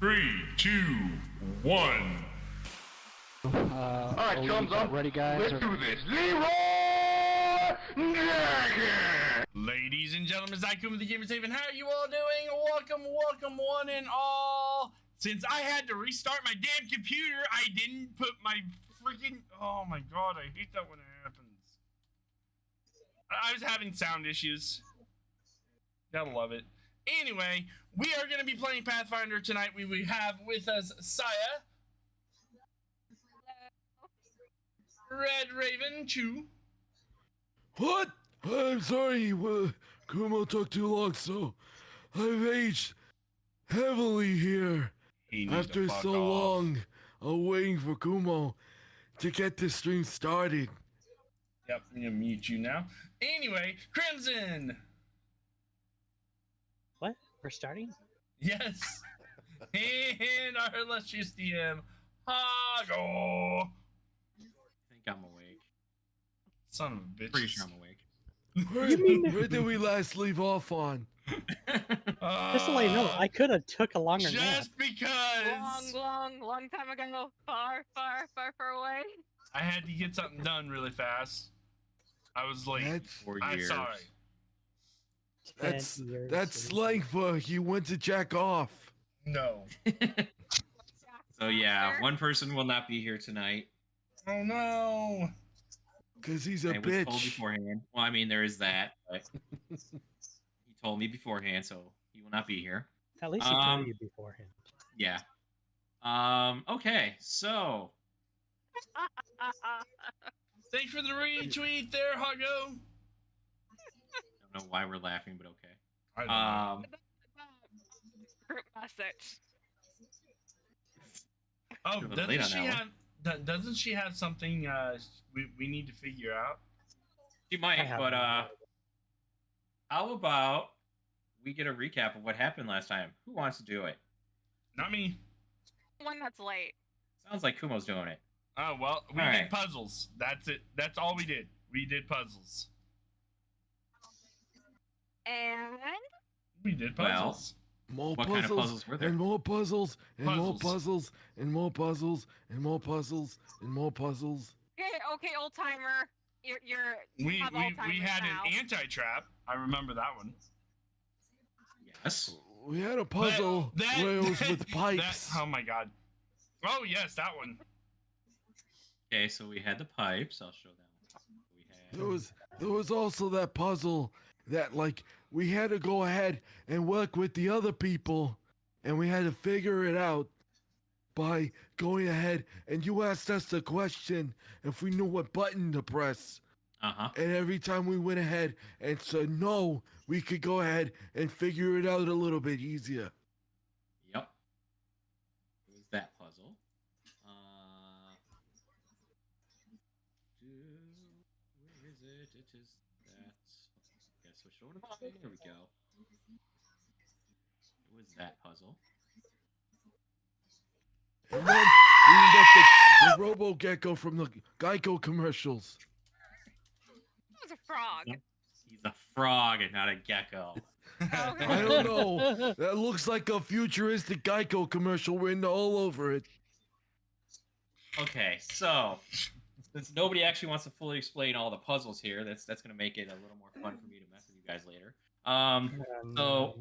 3, 2, 1. All right, thumbs up. Ready, guys? Let's do this. Leroy Jenkins! Ladies and gentlemen, Zykum with the Gamerz. How are you all doing? Welcome, one and all. Since I had to restart my damn computer, I didn't put my freaking... Oh my god, I hate that when it happens. I was having sound issues. Gotta love it. Anyway, we are going to be playing Pathfinder tonight. We have with us Saya, Red Raven, Chu. What? I'm sorry, Kumo took too long, so I've aged heavily here after so long of waiting for Kumo to get this stream started. Yep, I'm gonna mute you now. Anyway, Crimson. What? We're starting? Yes. And our illustrious DM, Hago. I think I'm awake. Son of a bitch. Pretty sure I'm awake. Where did we last leave off on? Just to let you know, I could have took a longer nap. Just because Long time ago. Far away. I had to get something done really fast. I was late. That's 4 I'm years. sorry. 10 years that's slang for you went to jack off. No. So yeah, one person will not be here tonight. Oh no. Cause he's a I was told bitch. beforehand. Well, I mean, there is that, but he told me beforehand, so he will not be here. At least he told you beforehand. Yeah. Okay, so Thanks for the retweet there, Hago. I don't know why we're laughing, but okay. I don't know. Group message. Oh, You're a little late doesn't on she that have? Doesn't she have something? We need to figure out. She might, I have but no idea. how about we get a recap of what happened last time? Who wants to do it? Not me. One that's late. Sounds like Kumo's doing it. Oh well, we All did right. puzzles. That's it. That's all we did. We did puzzles. And We did Well, puzzles. More What puzzles, kind of puzzles were there? and more puzzles, and more Puzzles. puzzles, and more puzzles, and more puzzles, and more puzzles. okay, old timer. You're we have we, Alzheimer's we had now. an anti-trap. I remember that one. Yes. We had a puzzle That- where it was that- with pipes. Oh my god. Oh yes, that one. Okay, so we had the pipes. I'll show that one. We had. There was also that puzzle that like we had to go ahead and work with the other people, and we had to figure it out by going ahead. And you asked us the question if we knew what button to press, Uh-huh. and every time we went ahead and said no, we could go ahead and figure it out a little bit easier. Yep. It was that puzzle. Where is it? It is that. Okay, switch over to mine. There we go. It was that puzzle. And then we got the Robo Gecko from the Geico commercials. That was a frog. He's a frog and not a gecko. Okay. I don't know. That looks like a futuristic Geico commercial written all over it. Okay, so since nobody actually wants to fully explain all the puzzles here, that's gonna make it a little more fun for me to mess with you guys later. So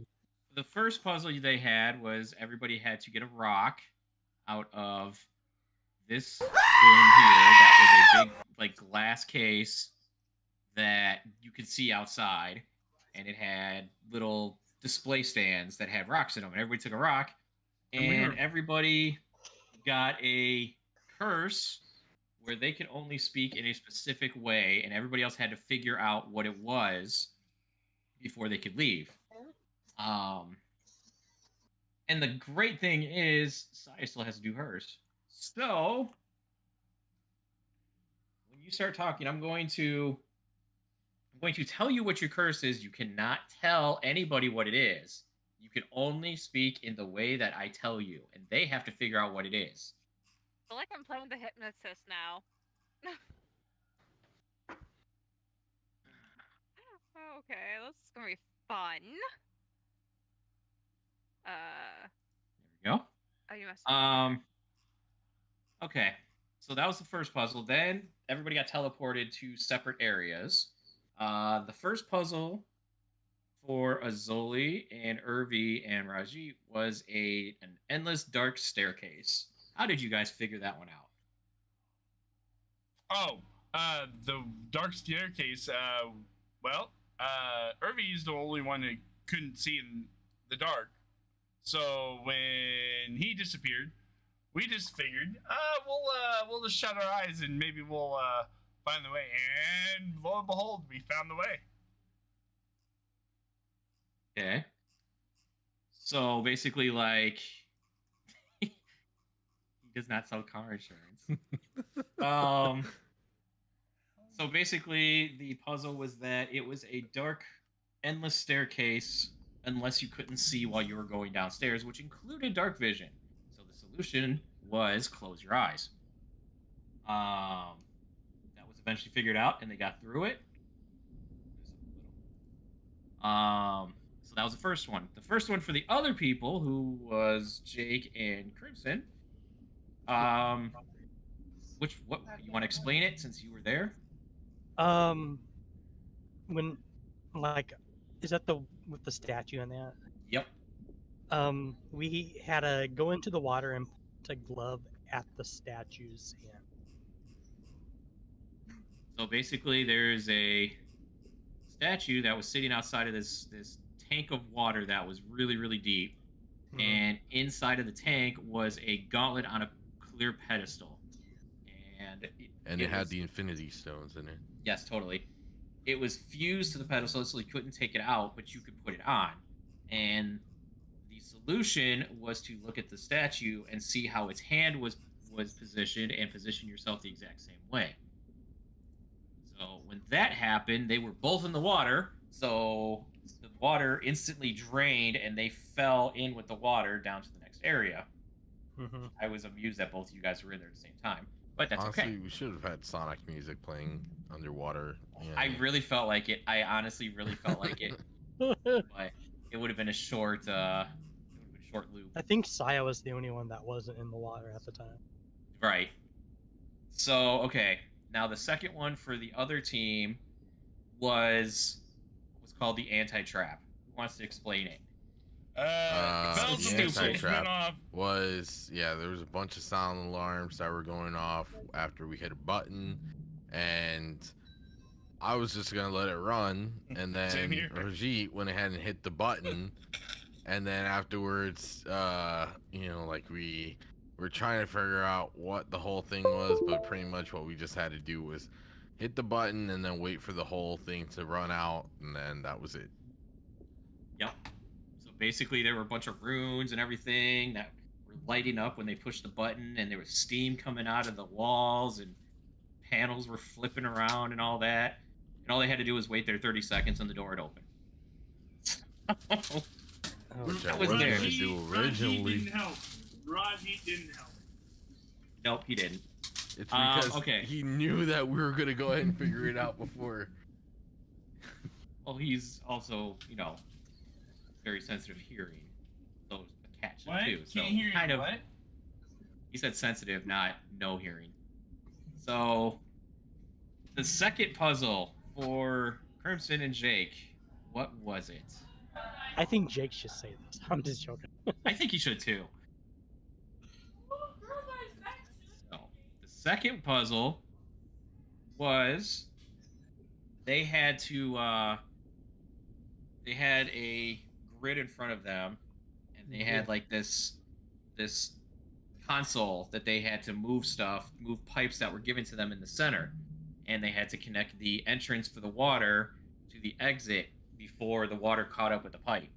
the first puzzle they had was everybody had to get a rock out of this room here that was a big like glass case that you could see outside, and it had little display stands that had rocks in them, and everybody took a rock, and everybody got a curse where they could only speak in a specific way, and everybody else had to figure out what it was before they could leave. And the great thing is, Saya still has to do hers. So, when you start talking, I'm going to tell you what your curse is. You cannot tell anybody what it is. You can only speak in the way that I tell you, and they have to figure out what it is. I feel like I'm playing the hypnotist now. Okay, this is gonna be fun. There we go. Oh, you must. Okay. So that was the first puzzle. Then everybody got teleported to separate areas. The first puzzle for Azoli and Irvii and Raji was an endless dark staircase. How did you guys figure that one out? The dark staircase. Irvii's the only one that couldn't see in the dark. So when he disappeared, we just figured, we'll just shut our eyes and maybe we'll find the way. And lo and behold, we found the way. Okay. So basically, like, he does not sell car insurance. So basically, the puzzle was that it was a dark, endless staircase unless you couldn't see while you were going downstairs, which included dark vision. So the solution was close your eyes. That was eventually figured out, and they got through it. So that was the first one. The first one for the other people, who was Jake and Crimson. What you want to explain it since you were there? When, like, is that with the statue and that? Yep. We had to go into the water and put a glove at the statue's hand. So basically, there's a statue that was sitting outside of this tank of water that was really, really deep. And inside of the tank was a gauntlet on a clear pedestal. And it had the Infinity Stones in it. Yes, totally. It was fused to the pedestal, so you couldn't take it out, but you could put it on. And the solution was to look at the statue and see how its hand was positioned and position yourself the exact same way. So when that happened, they were both in the water, so the water instantly drained and they fell in with the water down to the next area. I was amused that both of you guys were in there at the same time. But that's honestly, okay. We should have had Sonic music playing underwater. Yeah. I really felt like it. I honestly really felt like it. But it would have been a short loop. I think Saya was the only one that wasn't in the water at the time. Right. So, okay. Now the second one for the other team was called the anti-trap. Who wants to explain it? The anti-trap was, there was a bunch of sound alarms that were going off after we hit a button, and I was just gonna let it run, and then Rajit went ahead and hit the button, and then afterwards, we were trying to figure out what the whole thing was, but pretty much what we just had to do was hit the button and then wait for the whole thing to run out, and then that was it. Yep. Basically, there were a bunch of runes and everything that were lighting up when they pushed the button, and there was steam coming out of the walls, and panels were flipping around and all that. And all they had to do was wait there 30 seconds, and the door would open. Which I was wasn't there. going to do originally. Raji didn't help. Nope, he didn't. It's because he knew that we were going to go ahead and figure it out before. Well, he's also, very sensitive hearing. So a cat should too. So Can't hear you. kind of. What? He said sensitive, not no hearing. So the second puzzle for Crimson and Jake, what was it? I think Jake should say this. I'm just joking. I think he should too. So the second puzzle was they had a grid in front of them, and they had like this console that they had to move pipes that were given to them in the center, and they had to connect the entrance for the water to the exit before the water caught up with the pipe.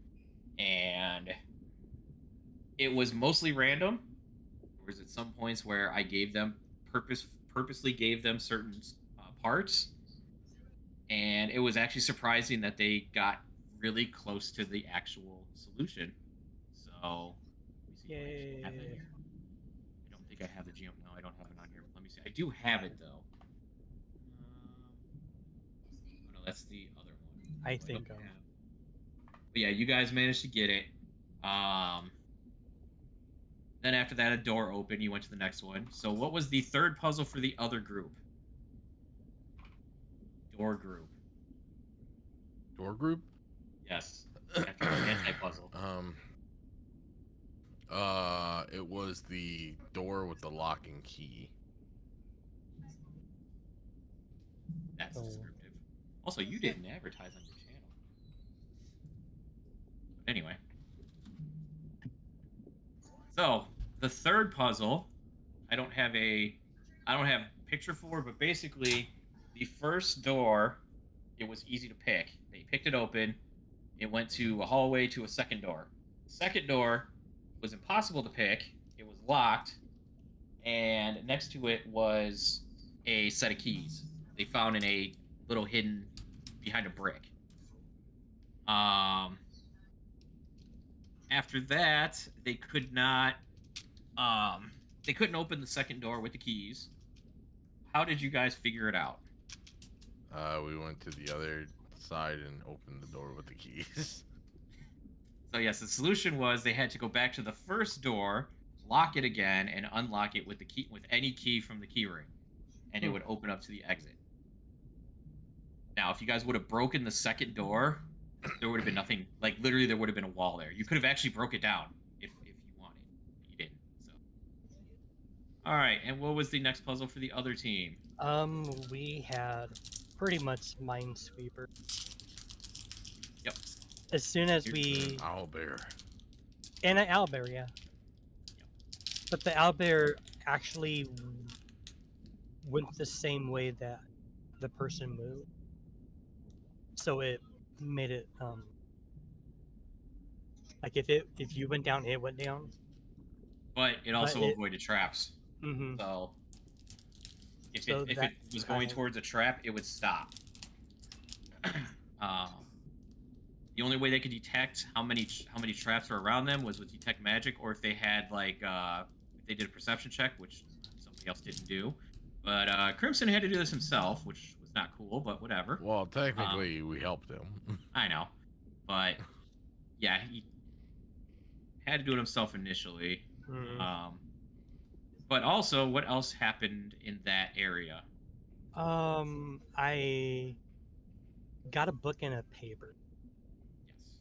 And it was mostly random. There was at some points where I gave them purposely gave them certain parts, and it was actually surprising that they got really close to the actual solution. So, yay! I don't think I have the GM. No, I don't have it on here. Let me see. I do have it though. No, that's the other one. I think. But yeah, you guys managed to get it. Then after that, a door opened. You went to the next one. So what was the third puzzle for the other group? Door group. Door group? Yes. After the anti-puzzle. It was the door with the lock and key. That's descriptive. Also, you didn't advertise on your channel. But anyway. So, the third puzzle, I don't have picture for, but basically, the first door, it was easy to pick. They picked it open. It went to a hallway to a second door. The second door was impossible to pick. It was locked. And next to it was a set of keys. They found in a little hidden behind a brick. After that, they could not. They couldn't open the second door with the keys. How did you guys figure it out? We went to the other side and opened the door with the keys. So yes, the solution was they had to go back to the first door, lock it again, and unlock it with the key, with any key from the key ring, and it would open up to the exit. Now, if you guys would have broken the second door, there would have been nothing. Like literally, there would have been a wall there. You could have actually broke it down if you wanted. But you didn't. So. All right, and what was the next puzzle for the other team? We had pretty much Minesweeper. Yep. As soon as we Owlbear. and an owlbear, yeah. Yep. But the owlbear actually went the same way that the person moved, so it made it like if you went down, it went down. But it also avoided traps. Mm-hmm. So if So it that was going towards a trap, it would stop. The only way they could detect how many traps were around them was with detect magic, or if they had like if they did a perception check, which somebody else didn't do. But Crimson had to do this himself, which was not cool, but whatever. Well, technically, we helped him. I know, but yeah, he had to do it himself initially. Mm-hmm. But also, what else happened in that area? I got a book and a paper. Yes,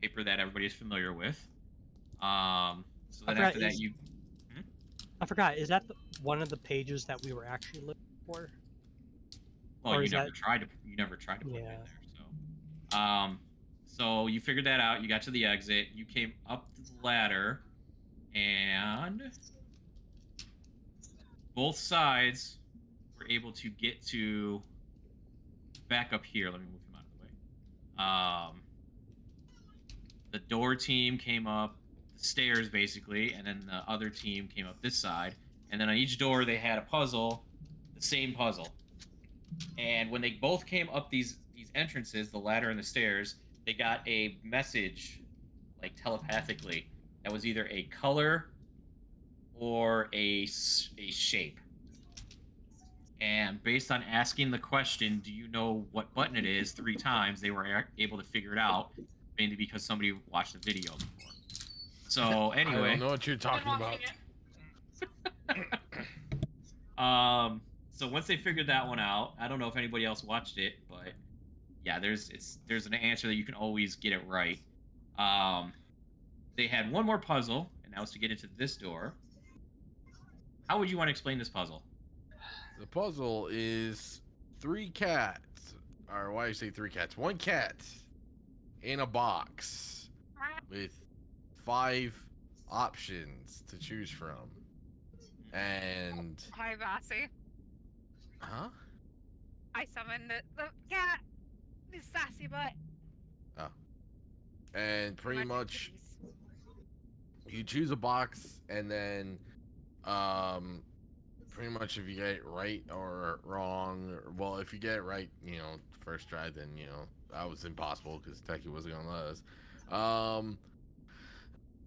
paper that everybody is familiar with. So then forgot, after that, you. I forgot. Is that one of the pages that we were actually looking for? Well, Or you is never that- tried to. You never tried to put it in Yeah. there. So you figured that out. You got to the exit. You came up the ladder, and both sides were able to get to back up here. Let me move him out of the way. The door team came up the stairs basically, and then the other team came up this side. And then on each door they had a puzzle, the same puzzle. And when they both came up these entrances, the ladder and the stairs, they got a message, like telepathically, that was either a color or a shape. And based on asking the question, do you know what button it is, 3 times, they were able to figure it out, mainly because somebody watched the video before. So I anyway, don't know what you're talking about. So once they figured that one out, I don't know if anybody else watched it, but yeah, there's an answer that you can always get it right. They had one more puzzle, and that was to get into this door. How would you want to explain this puzzle? The puzzle is 3 cats, or why do you say 3 cats? 1 cat in a box with 5 options to choose from. And Hi, Bossy. huh? I summoned the cat. This sassy butt. And pretty much you choose a box, and then pretty much if you get it right or wrong, well, if you get it right, you know, first try, then you know that was impossible because Techie wasn't gonna let us.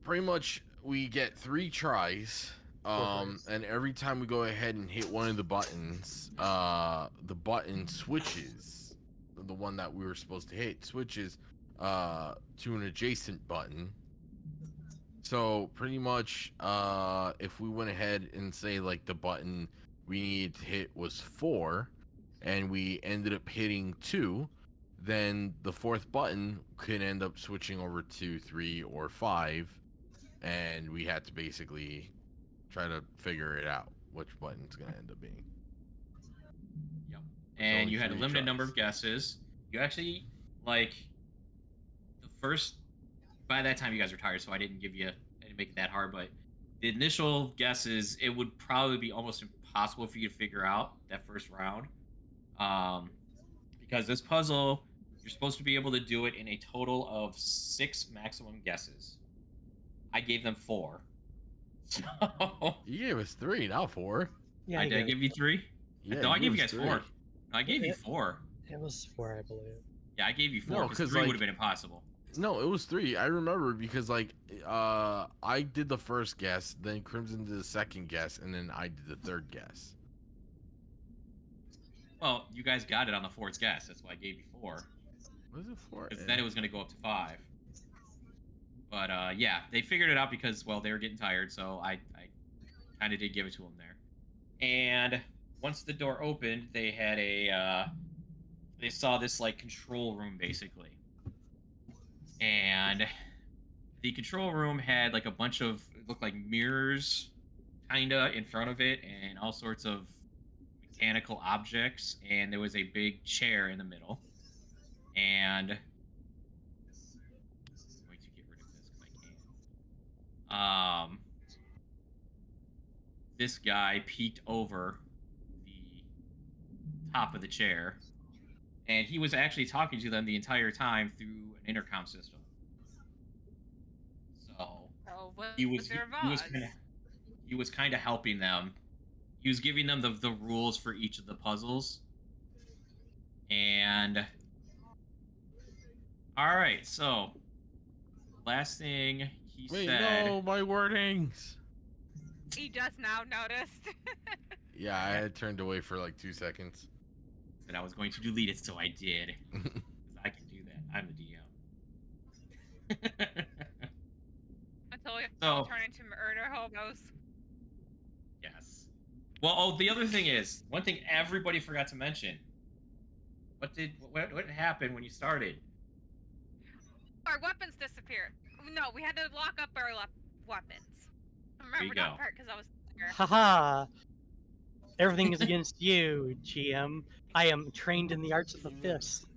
Pretty much we get 3 tries. And every time we go ahead and hit one of the buttons, the button switches. The one that we were supposed to hit switches to an adjacent button, So pretty much, if we went ahead and say like the button we needed to hit was 4, and we ended up hitting 2, then the 4th button could end up switching over to 3 or 5, and we had to basically try to figure it out which button's gonna end up being. Yep. And only you had a 3 limited number tries. of guesses. You actually, like, the first. By that time, you guys were tired, so I didn't make it that hard. But the initial guesses, it would probably be almost impossible for you to figure out that first round, because this puzzle, you're supposed to be able to do it in a total of 6 maximum guesses. I gave them 4. So You gave us 3, not 4. Yeah, I did give you 3. Yeah, No, I gave you guys us 4. 3. No, I gave you 4. It was 4, I believe. Yeah, I gave you 4 No, because 'cause, 3 like- would have been impossible. No, it was 3. I remember because like I did the first guess, then Crimson did the second guess, and then I did the third guess. Well, you guys got it on the 4th guess. That's why I gave you 4. Was it 4? Because then it was going to go up to 5. But yeah, they figured it out because, well, they were getting tired, so I kind of did give it to them there. And once the door opened, they had they saw this like control room basically. And the control room had like a bunch of, it looked like mirrors kinda in front of it, and all sorts of mechanical objects, and there was a big chair in the middle. And I'm going to get rid of this if I can. This guy peeked over the top of the chair, and he was actually talking to them the entire time through an intercom system. So Oh, what he was their he was kind of helping them. He was giving them the rules for each of the puzzles. And all right, so last thing he Wait, said. no, my wordings. He just now noticed. Yeah, I had turned away for like 2 seconds. That I was going to delete it, so I did. 'Cause I can do that. I'm the DM. Until we So- turn into ǝРn낳Ρǝō. Yes. Well, oh, the other thing is, one thing everybody forgot to mention. What happened when you started? Our weapons disappeared. No, we had to lock up our weapons. I you remember go. that part because I was there. Haha! Everything is against you, GM. I am trained in the arts of the fist.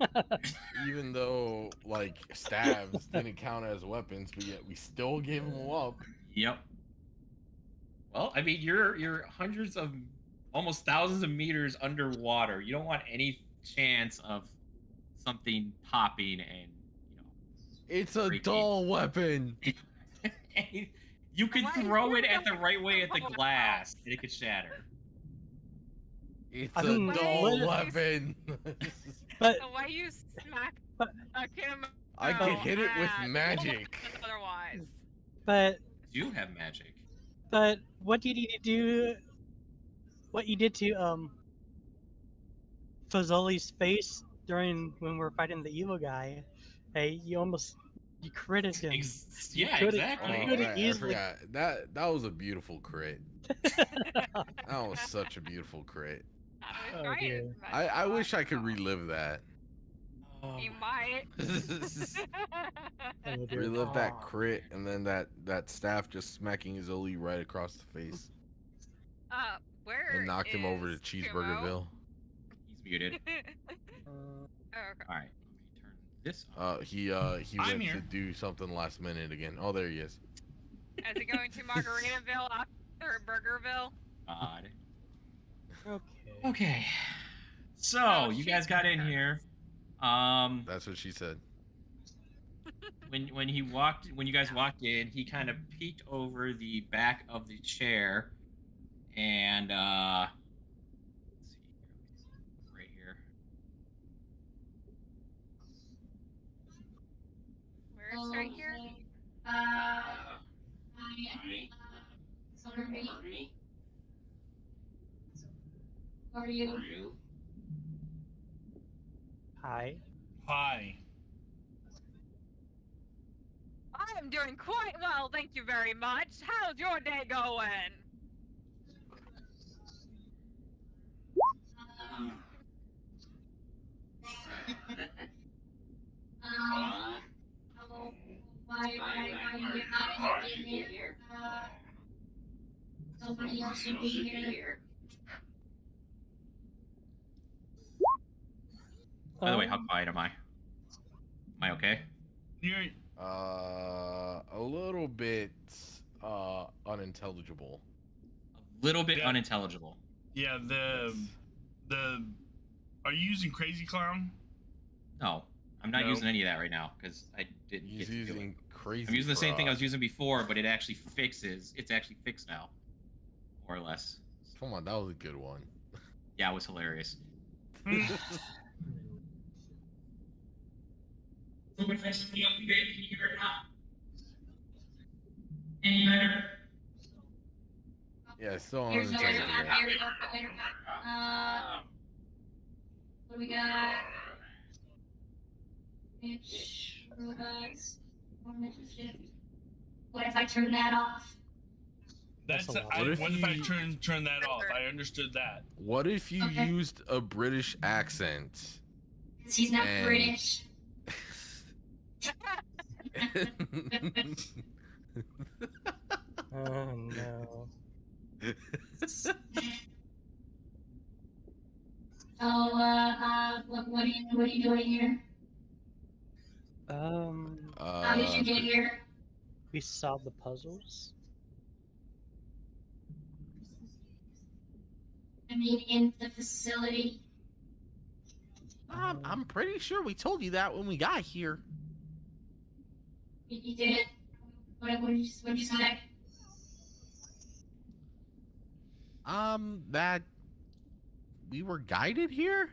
Even though like stabs didn't count as weapons, but yet we still gave them up. Yep. Well, I mean, you're hundreds of, almost thousands of meters underwater. You don't want any chance of something popping and, It's a Freaky. dull weapon. you could Why throw is it there at the no right way at the glass? glass, and it could shatter. It's I a mean, dull what- weapon. But So why you smack But- a camera? I could hit it with magic. Otherwise. but You have magic. what do you need to do? What you did to Fazoli's face during when we're fighting the evil guy? Hey, you critted him. Yeah, could've- exactly. you could've I easily- forgot. That was a beautiful crit. That was such a beautiful crit. I was Oh, trying dear. as much I as wish I could possible. relive that. You might. Oh, dear. Relive that crit and then that staff just smacking Zoli right across the face Where and knocked him over to is Cheeseburgerville. He's muted. Oh, okay. All right, let me turn this up. He I'm went here. to do something last minute again. Oh, there he is. Is it going to Margaritaville after Burgerville? Odd. Okay. Okay. So Oh, you shit. guys got in here. That's what she said. When you guys walked in, he kind of peeked over the back of the chair, and let's see, right here. Where is right here? How are you? Hi. Hi. Hi, I'm doing quite well, thank you very much. How's your day going? Why did you get here? Somebody else should be here. By the way, how quiet am I? Am I okay? You're A little bit unintelligible. A little bit Yeah. unintelligible. yeah. Are you using Crazy Clown? No, I'm not No. using any of that right now because I didn't He's get to do it. using crazy. I'm using the same thing I was frog. using before, but it actually fixes. It's actually fixed now, more or less. Come on, that was a good one. Yeah, it was hilarious. Any better? Yeah, still Here's no unintelligible. Here we go. What do we got? Bitch, robots, formation shift. What if I turn that off? That's That's a lot. I, What if what if I you- turn that off? I understood that. What if you Okay. used a British accent? 'Cause he's not And- British. Oh no. What are you doing here? How did you get here? We solved the puzzles. I mean, in the facility. I'm pretty sure we told you that when we got here. You did. What'd you say? That we were guided here?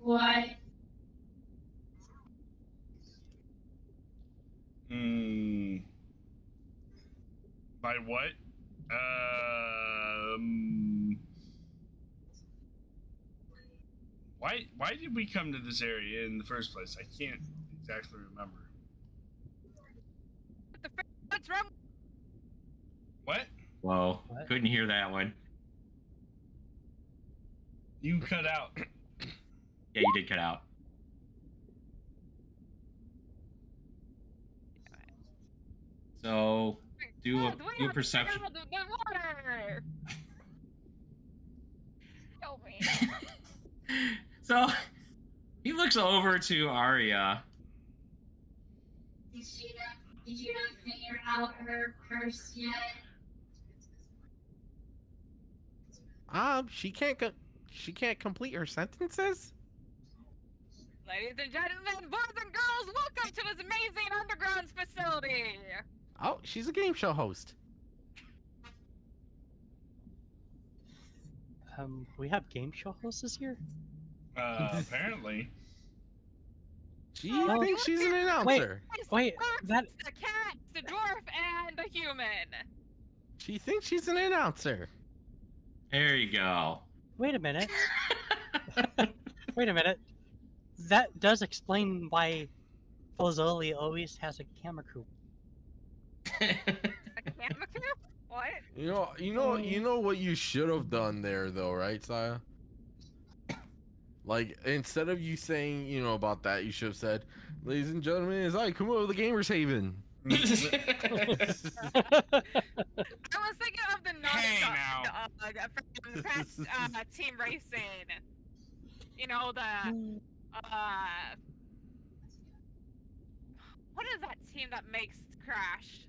What? By what? Why did we come to this area in the first place? I can't exactly remember. What the frick? What's wrong? What? Whoa, What? couldn't hear that one. You cut out. Yeah, you did cut out. So, do a perception. The water. Help me. So, he looks over to Arya. Did you not figure out her curse yet? She can't complete her sentences? Ladies and gentlemen, boys and girls, welcome to this amazing underground facility. Oh, she's a game show host. We have game show hosts here? Apparently. She Oh, thinks she's an announcer. Wait, that- The cat, the dwarf, and the human. She thinks she's an announcer. There you go. Wait a minute. Wait a minute. That does explain why Fozoli always has a camera crew. A camera crew? What? You know what you should have done there, though, right, Saya? Like, instead of you saying, about that, you should have said, "Ladies and gentlemen, as I come over the Gamerz Haven." I was thinking of the Hey, from the past team racing. You know, the what is that team that makes Crash?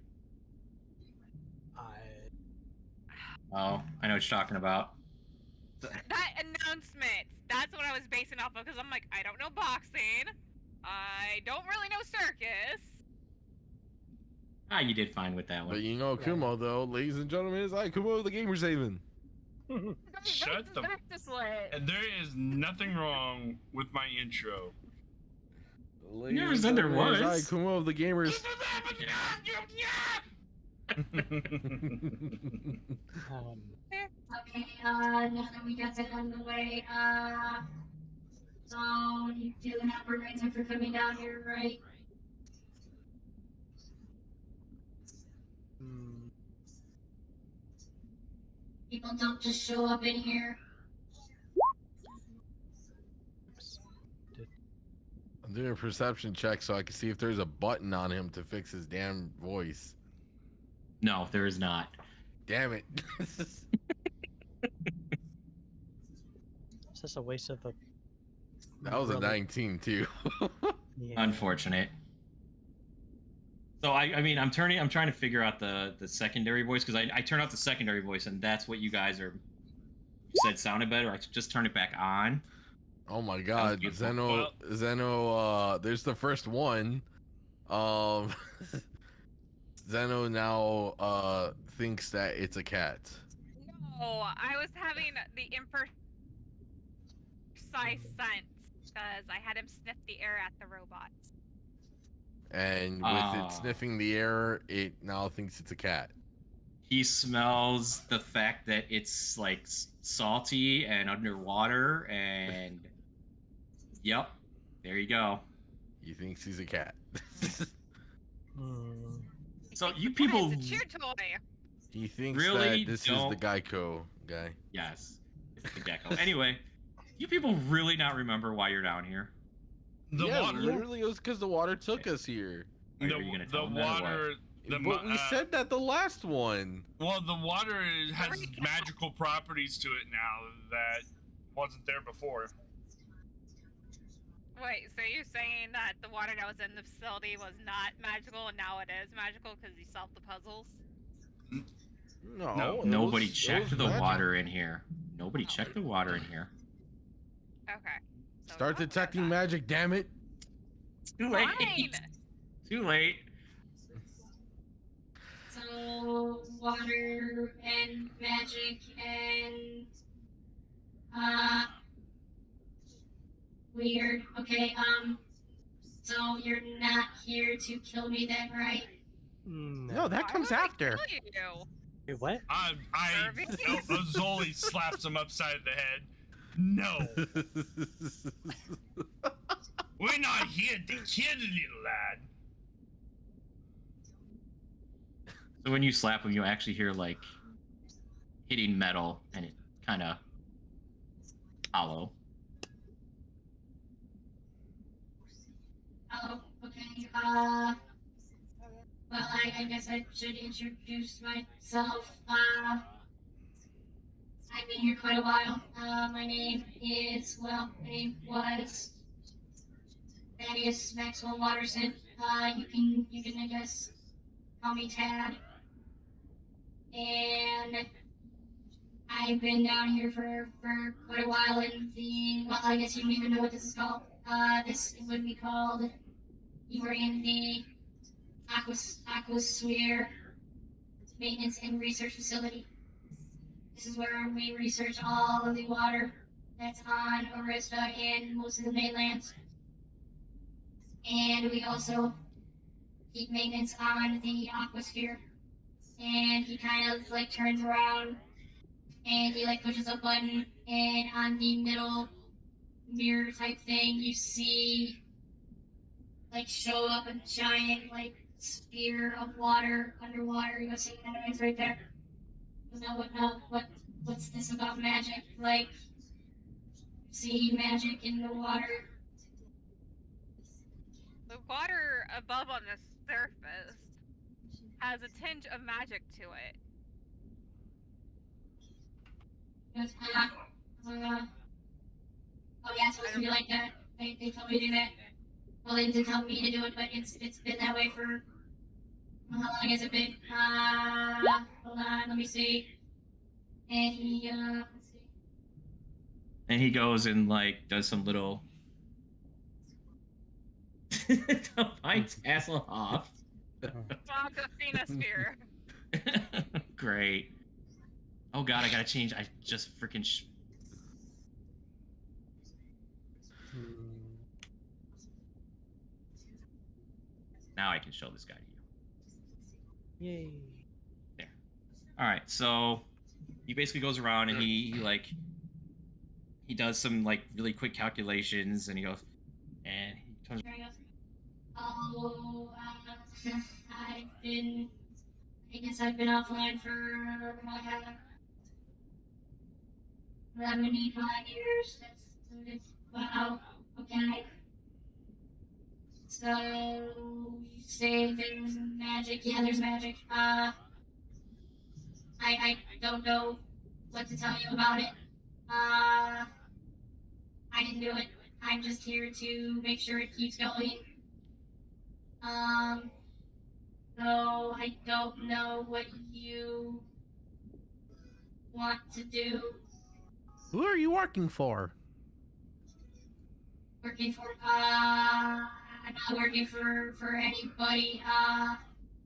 Oh, I know what you're talking about. That announcement. That's what I was basing off of because I'm like, I don't know boxing. I don't really know circus. Ah, you did fine with that But one. Kumo, though, ladies and gentlemen, as I come over the Gamerz Haven. Shut the- And there is nothing wrong with my intro. Ladies Never and said there gentlemen, as was. I come over the Gamers. Okay, now that we got that out of the way, So you do not burn right time for coming down here, right? People don't just show up in here. I'm doing a perception check so I can see if there's a button on him to fix his damn voice. No, there is not. Damn it. It's just a waste of a. That was a really- 19 too. Yeah. Unfortunate. So I mean, I'm trying to figure out the secondary voice, because I turned out the secondary voice, and that's what you guys said sounded better. I just turned it back on. Oh my god, beautiful. Zeno, there's the first one. Zeno now thinks that it's a cat. No, I was having the imprecise sense because I had him sniff the air at the robots. And with it sniffing the air, it now thinks it's a cat. He smells the fact that it's like salty and underwater, and yep, there you go. He thinks he's a cat. So you Why, people it's a cheer toy. He thinks really that this don't... is the Geico guy. Yes, it's the gecko. Anyway, you people really not remember why you're down here? The yeah, water. literally, it was because the water took us here. Are you gonna tell The them that or what? water. But we said that the last one. Well, the water has magical properties to it now that wasn't there before. Wait, so you're saying that the water that was in the facility was not magical, and now it is magical because you solved the puzzles? No, Nobody it was checked the magic. water in here. Nobody checked the water in here. Okay. So Start don't detecting do that. magic, damn it. Too late. Fine. Too late. So water and magic and weird. Okay, so you're not here to kill me then, right? No. that Why comes would I after. kill you? Wait, what? Zoli slaps him upside the head. No, we're not here to kill the little lad. So when you slap him, you actually hear like hitting metal, and it kind of hollow. Oh, okay. Well, I guess I should introduce myself. I've been here quite a while. My name was Thaddeus Maxwell Watterson. You can I guess call me Tad. And I've been down here for quite a while in I guess you don't even know what this is called. This would be called, you were in the uosūıRÖ Maintenance and Research Facility. This is where we research all of the water that's on Orista and most of the mainlands. And we also keep maintenance on the aquasphere. And he kind of like turns around and he like pushes a button, and on the middle mirror type thing you see like show up a giant like sphere of water underwater. You see that it's right there. What's this about magic? Like, see magic in the water. The water above on the surface has a tinge of magic to it. Goes, oh yeah, it's supposed to be like that. They told me to do that. Well, they didn't tell me to do it, but it's been that way for, how long has it been? Hold on, let me see. And he, let's see. And he goes and like does some little bites Hasselhoff. Athena sphere. Great. Oh god, I gotta change. I just freaking. Now I can show this guy to you. Yay. All right, so he basically goes around and he he does some like really quick calculations, and he goes, and he turns. Oh, I guess I've been offline for 75 years. Wow. Okay. So you say there's magic? Yeah, there's magic. I don't know what to tell you about it. I didn't do it. I'm just here to make sure it keeps going. So I don't know what you want to do. Who are you working for? Working for, I'm not working for anybody.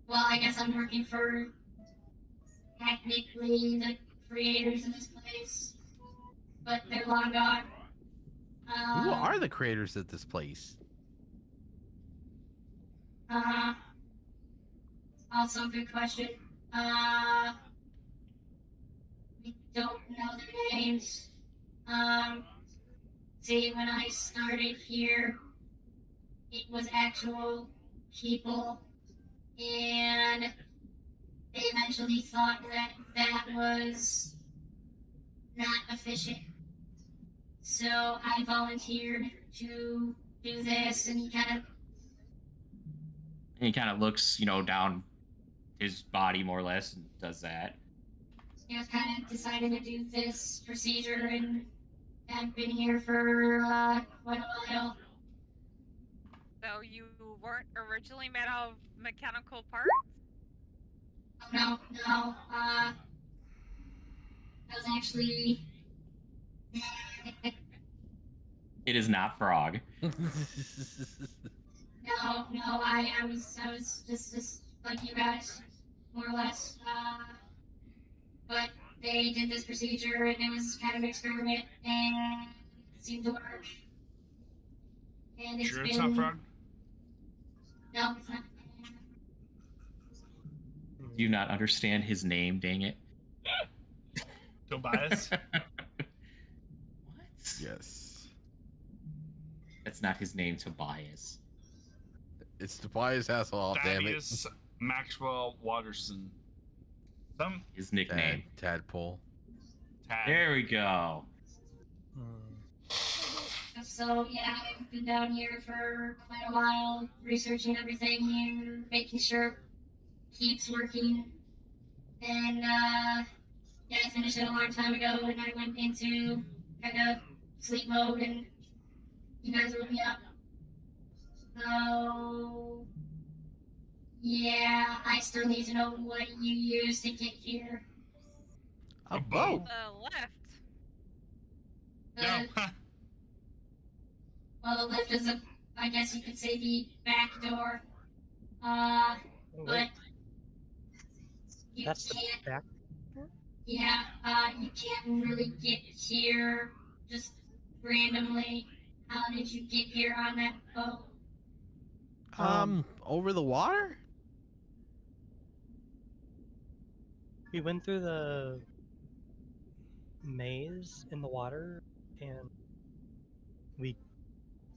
Well, I guess I'm working for technically the creators of this place, but they're long gone. Who are the creators of this place? Also good question. We don't know their names. See, when I started here, it was actual people, and they eventually thought that that was not efficient. So I volunteered to do this, and He kind of looks, down his body more or less and does that. he was kind of decided to do this procedure, and I've been here for quite a while. So you weren't originally made out of mechanical parts? Oh, no. I was actually. It is not frog. No, I was just like you guys, more or less. But they did this procedure, and it was kind of an experiment, and it seemed to work. And it's Sure, been... it's not frog. No, it's not. Do you not understand his name? Dang it! Tobias. What? Yes. That's not his name, Tobias. It's Tobias Hasselhoff, damn it. Thaddeus Maxwell Watterson. Some His nickname. Tadpole. tag. There we go. So, yeah, I've been down here for quite a while, researching everything here, making sure it keeps working. And, yeah, I finished it a long time ago, and I went into kind of sleep mode, and you guys woke me up. So, yeah, I still need to know what you used to get here. A boat. boat. The lift. No. Well, the lift is I guess you could say the back door. But you That's the can't, back. yeah, you can't really get here just randomly. How did you get here on that boat? Over the water? We went through the maze in the water, and we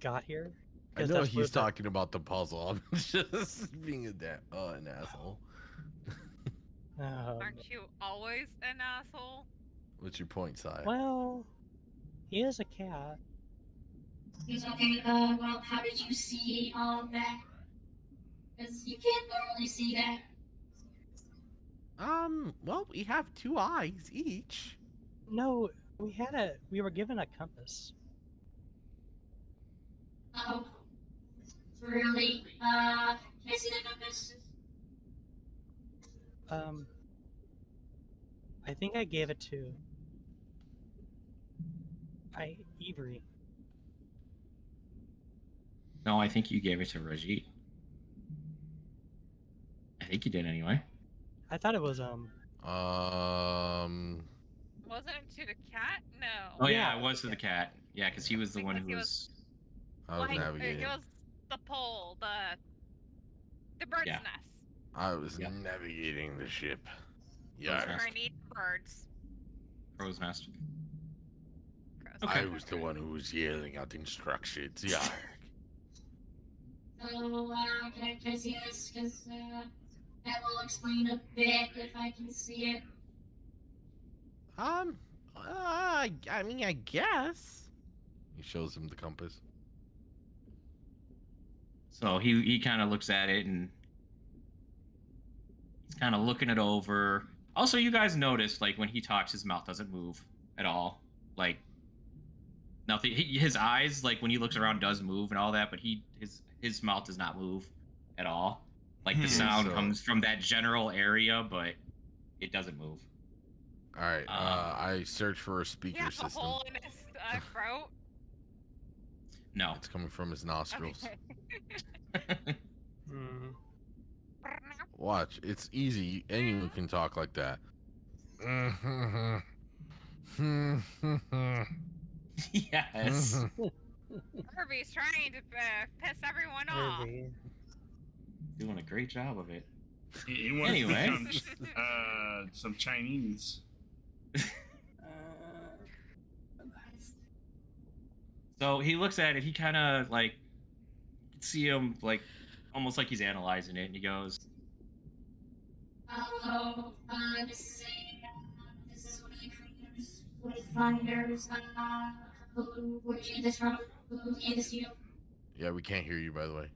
got here. I 'Cause know that's where he's the- talking about the puzzle. I'm just being an asshole. Aren't you always an asshole? What's your point, Si? Well, he is a cat. He's okay, well, how did you see all of that? Because you can't normally see that. Well, we have 2 eyes each. No, we were given a compass. Oh, really? Can I see the compass? I think I gave it to Irvii. No, I think you gave it to Rajit. I think you did anyway. I thought it was Wasn't it to the cat? No. Oh yeah, Yeah. it was to the cat. Yeah, because he was the one Because who he was. I was Like, navigating. it was the pole, the bird's Yeah. nest. I was Yeah. navigating the ship. Yeah. Yeah. I need birds. Crow's nest. Crow's I was the one who was yelling out instructions. Yeah. So, can I see this? Because that will explain a bit if I can see it. I mean, I guess. He shows him the compass. So he kind of looks at it and he's kind of looking it over. Also, you guys notice, like, when he talks, his mouth doesn't move at all. Like, nothing. His eyes, like, when he looks around, does move and all that, but his mouth does not move at all. Like, the sound comes from that general area, but it doesn't move. All right. I search for a speaker Yeah, a system. hole in his throat. No. It's coming from his nostrils. Okay. Watch. It's easy. Anyone can talk like that. Yes. Irvii's trying to piss everyone off. Irvii. Doing a great job of it. He wants Anyway. to become some Chinese. So he looks at it. He kind of like see him like almost like he's analyzing it, and he goes, Hello, this is one of the creators, Pathfinders. Where'd you get this from? Who gave this to you? Yeah, we can't hear you, by the way.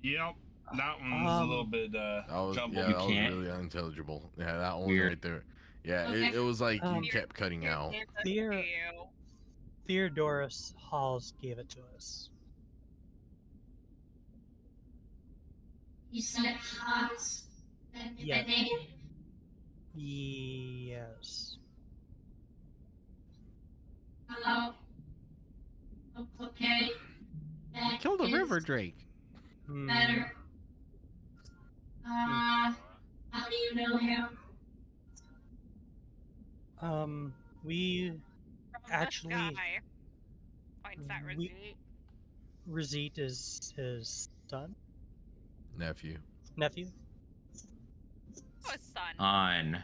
Yep, that one's a little bit That was, jumbled. yeah, that was can't? really unintelligible. Yeah, that one Weird. right there. Yeah, Okay. it was like Um, you kept cutting out. Fear- Theodorus Halls gave it to us. You said Hans. Yeah. That name? Yes. Hello. Okay. That Killed a is river drake. Hmm. better. How do you know him? We From this Actually, guy. Points at we- Razit. Razit is his son, Nephew. nephew. Oh, his son. "On."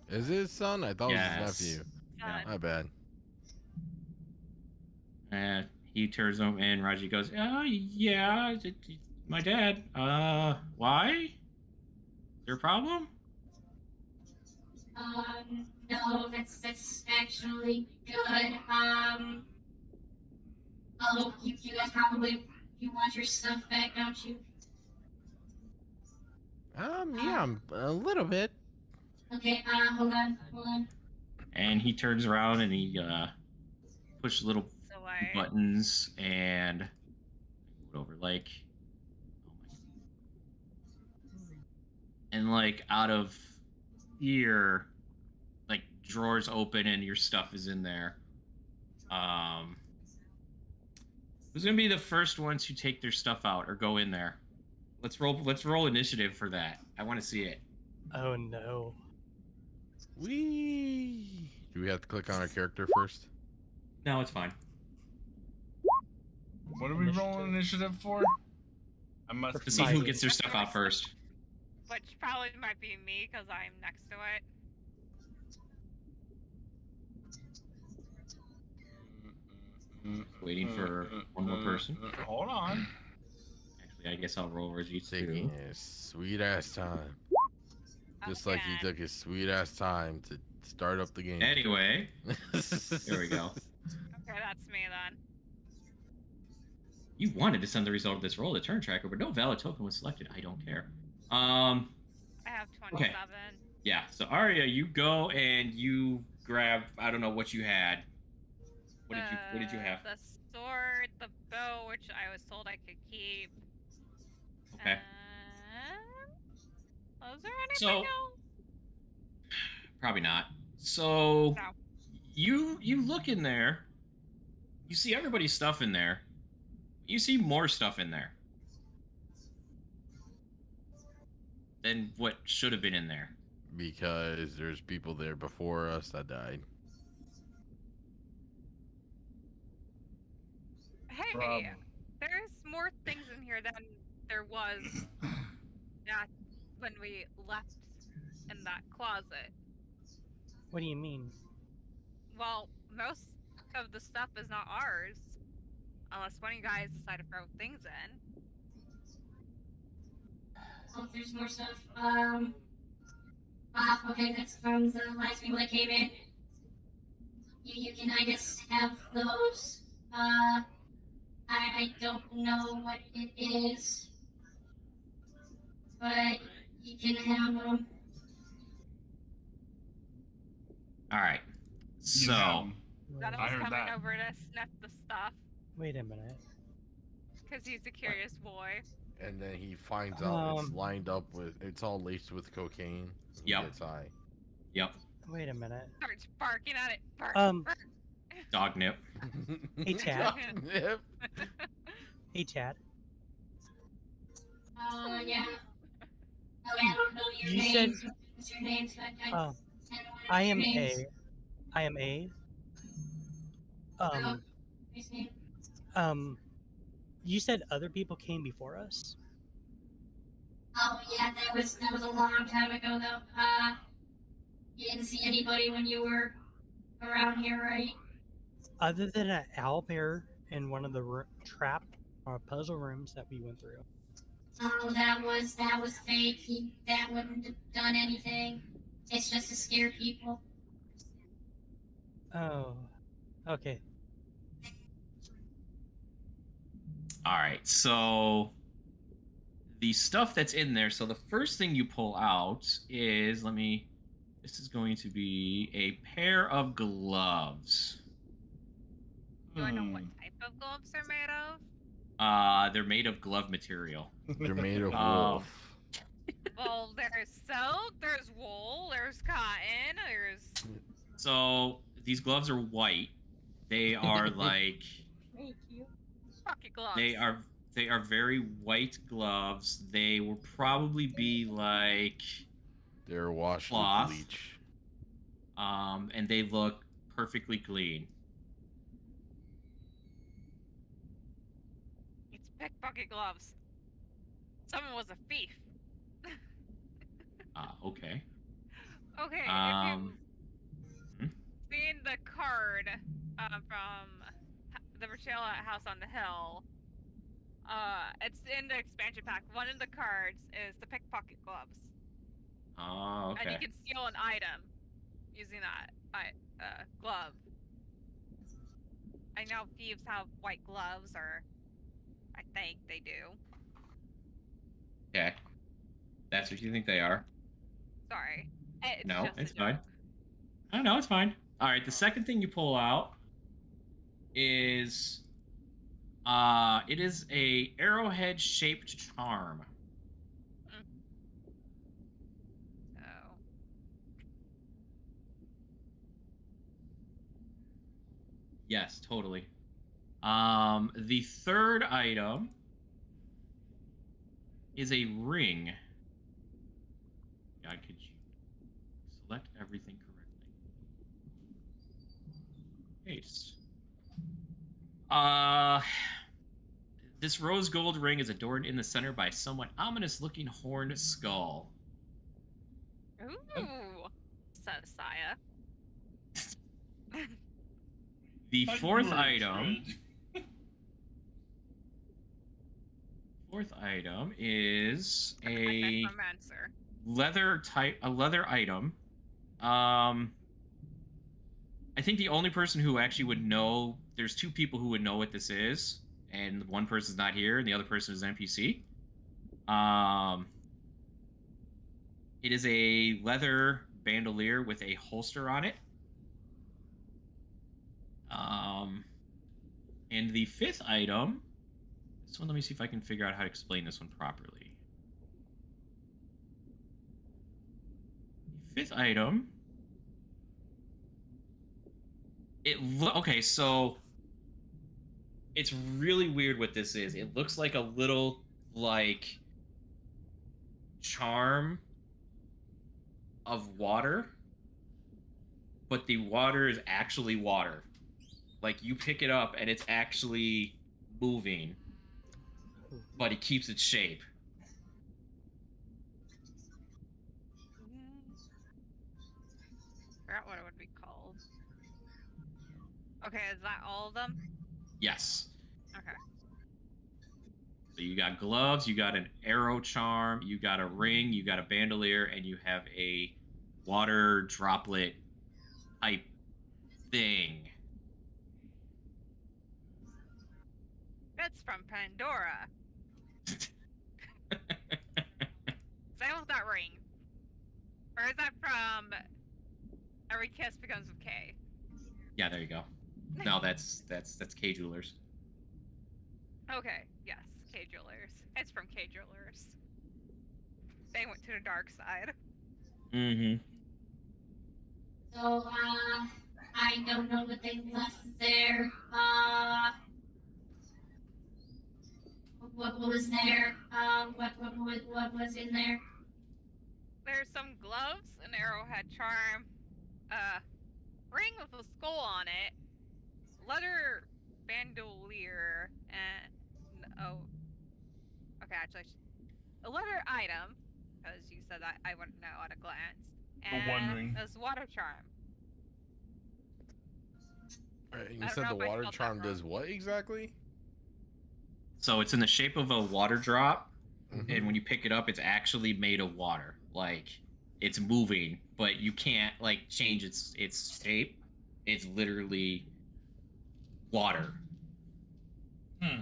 Is it his son? I thought Yes. it was his nephew. Son. My bad. And he turns him, and Raji goes, "Oh yeah, it's my dad. Why? Is there a problem?" No, that's actually good. Oh, you guys probably want your stuff back, don't you? Yeah, a little bit. Okay, hold on. And he turns around and he pushes little So I. buttons and move it over like, and like out of here, like drawers open and your stuff is in there. Who's gonna be the first ones who take their stuff out or go in there? Let's roll initiative for that. I want to see it. Oh no. Do we have to click on our character first? No, it's fine. What are we rolling initiative for? I must To see who gets their stuff out first. Which probably might be me because I'm next to it. Waiting for one more person. Hold on. Actually, I guess I'll roll Rajit Taking too. his sweet ass time. Just like he Again. took his sweet ass time to start up the game. Anyway, here we go. Okay, that's me then. You wanted to send the result of this roll to turn tracker, but no valid token was selected. I don't care. I have 27. Yeah. So Arya, you go and you grab. I don't know what you had. What did you have? The sword, the bow, which I was told I could keep. Okay. Was there anything So- else? Probably not. So No. you look in there. You see everybody's stuff in there. You see more stuff in there than what should have been in there. Because there's people there before us that died. Hey, Problem. there's more things in here than there was that when we left in that closet. What do you mean? Well, most of the stuff is not ours. Unless one of you guys decide to throw things in. Oh, there's more stuff. Okay, that's from the last people that came in. You can, I guess, have those. I don't know what it is, but you can have them. All right. You So, know, None of I us heard coming that. over to sniff the stuff Wait a minute. because he's a curious boy. And then he finds out it's Um, lined up with, it's all laced with cocaine. He Yep. gets high. yep, Wait a minute. Starts barking at it. Bark, Um, bark. dog nip. Hey, Chad. Yep. Hey, Chad. Yeah. Oh, I don't know your You name. said- What's your name? So I Oh, know I your am names. A. I am A. Oh, his name. You said other people came before us? Oh, yeah, that was a long time ago, though. You didn't see anybody when you were around here, right? Other than an owlbear in one of the trap or puzzle rooms that we went through. Oh, that was fake. That wouldn't have done anything. It's just to scare people. Oh, okay. All right. So, the stuff that's in there. So the first thing you pull out is This is going to be a pair of gloves. Do I know what type of gloves they're made of? They're made of glove material. They're made of Oh. wolf. Well, there's silk, there's wool, there's cotton, there's. So these gloves are white. They are like Thank you. Pocket gloves. they are very white gloves. They will probably be like They're washed Cloth. with bleach. and they look perfectly clean. It's pickpocket gloves. Someone was a thief. Okay. Okay, Um, if you've seen the card from the Rochelle House on the Hill, it's in the expansion pack. One of the cards is the pickpocket gloves. Oh, And you okay. can steal an item using that glove. I know thieves have white gloves, or I think they do. Okay. That's what you think they are. Sorry. It's No, just a it's joke. fine. Oh, no, it's fine. All right, the second thing you pull out is it is a arrowhead shaped charm. So, Yes, totally. The third item is a ring. God, could you select everything correctly? Paste. This rose gold ring is adorned in the center by a somewhat ominous-looking horned skull. ooh, says Saya. The Thought you fourth were a item. druid. Fourth item is A a necromancer. leather item. I think the only person who actually would know, there's two people who would know what this is, and one person's not here, and the other person is an NPC. It is a leather bandolier with a holster on it. And the fifth item, this one, let me see if I can figure out how to explain this one properly. The fifth item, okay, so it's really weird what this is. It looks like a little, like, charm of water, but the water is actually water. Like, you pick it up and it's actually moving, but it keeps its shape. Forgot what it would be called. Okay, is that all of them? Yes. Okay. So you got gloves, you got an arrow charm, you got a ring, you got a bandolier, and you have a water droplet type thing. That's from Pandora. Same with that ring. Or is that from Every Kiss Becomes with K? Yeah, there you go. No, that's K Jewelers. Okay, yes, K Jewelers. It's from K Jewelers. They went to the dark side. Mm-hmm. So, I don't know what they left there. What was there? What was in there? There's some gloves, an arrowhead charm, ring with a skull on it, leather bandolier, and a leather item, because you said that I wouldn't know at a glance, and this water charm. Alright, I you don't said know the if I water spelled that charm wrong. does what exactly? So it's in the shape of a water drop, Mhm. and when you pick it up, it's actually made of water. Like, it's moving, but you can't like change its shape. It's literally water. Hmm.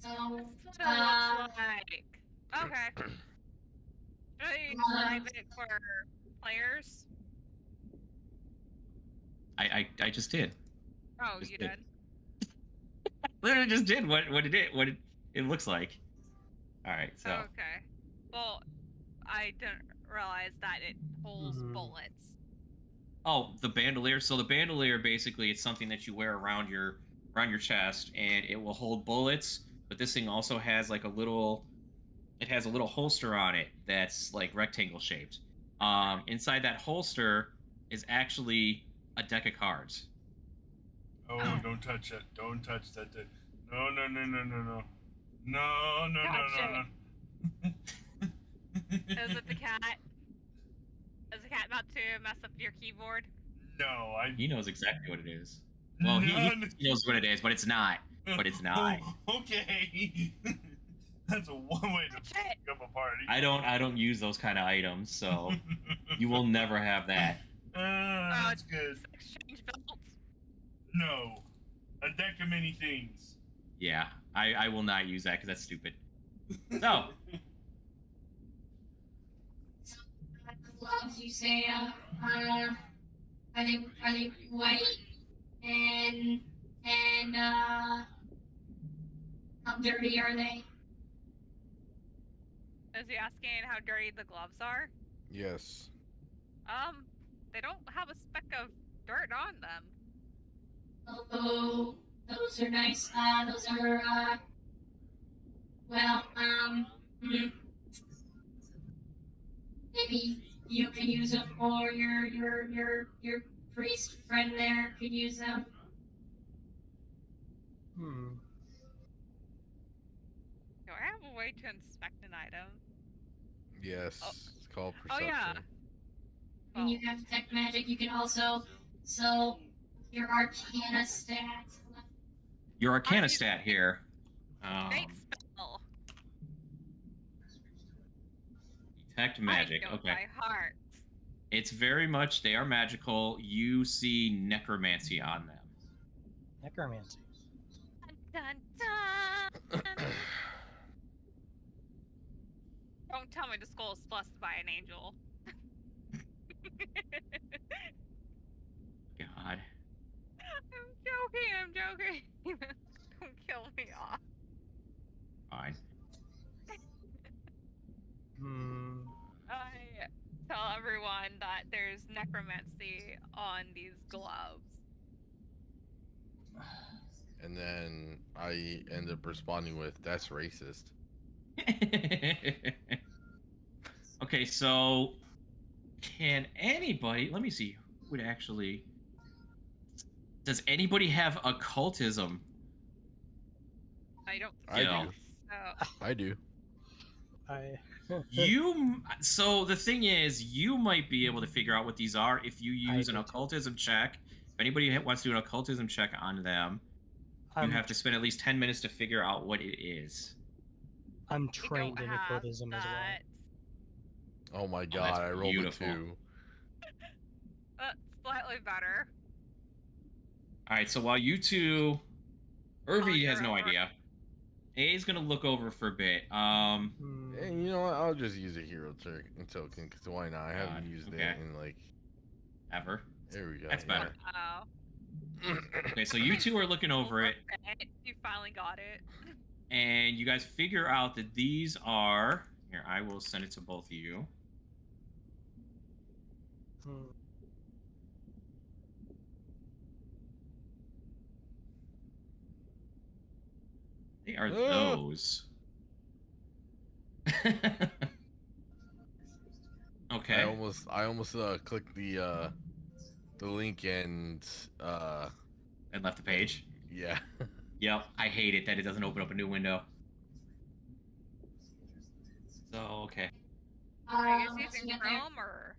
So, That's what it looks like. Okay. Should I describe it for players? I just did. Oh, Just you did. did. Literally just did what it looks like. All right, so Okay. Well, I didn't realize that it holds Mhm. bullets. the bandolier. So the bandolier basically it's something that you wear around your chest, and it will hold bullets. But this thing also has like a little holster on it that's like rectangle shaped. Inside that holster is actually a deck of cards. Oh, don't touch it. Don't touch that. No, no, no, no, no, no. No, no, no, no, no. Is it the cat? Is the cat about to mess up your keyboard? No, He knows exactly what it is. Well, he knows what it is, but it's not. But it's not. Oh, okay. That's a one way to fuck up a party. I don't use those kind of items, so you will never have that. That's good. Exchange belts? No. A deck of many things. Yeah, I will not use that because that's stupid. So, gloves, you say, are they white? And, how dirty are they? Is he asking how dirty the gloves are? Yes. They don't have a speck of dirt on them. Oh, those are nice. Those are, maybe you can use them, or your priest friend there could use them. Hmm. Do I have a way to inspect an item? Yes. Oh. It's called Oh, perception. yeah. When you have detect magic, you can also, so your Arcana stat. your Arcana stat here. Fate spell. Detect magic. I know Okay. by heart. It's very much, they are magical. You see necromancy on them. Necromancy. Dun, dun, dun. Don't tell me the skull is blessed by an angel. God. I'm joking. Don't kill me off. Fine. Hmm. I tell everyone that there's necromancy on these gloves. And then I end up responding with, "That's racist." Okay, so can anybody, let me see, who would actually, does anybody have occultism? I don't I Yeah. do. so. I do. So the thing is, you might be able to figure out what these are if you use an occultism check. If anybody wants to do an occultism check on them, you have to spend at least 10 minutes to figure out what it is. I'm trained in occultism as well. Oh my god, I rolled a 2. That's slightly better. Alright, so while you two... Irvii has no idea. Ei's gonna look over for a bit. And you know what? I'll just use a hero token, because why not? I haven't used it in, like... Ever. There we go. That's better. Oh. Okay, so you two are looking over it. You finally got it. And you guys figure out that these are... Here, I will send it to both of you. They are those. Okay. I almost clicked the link and left the page. Yeah. Yep, I hate it that it doesn't open up a new window. So okay. Are you using Chrome or?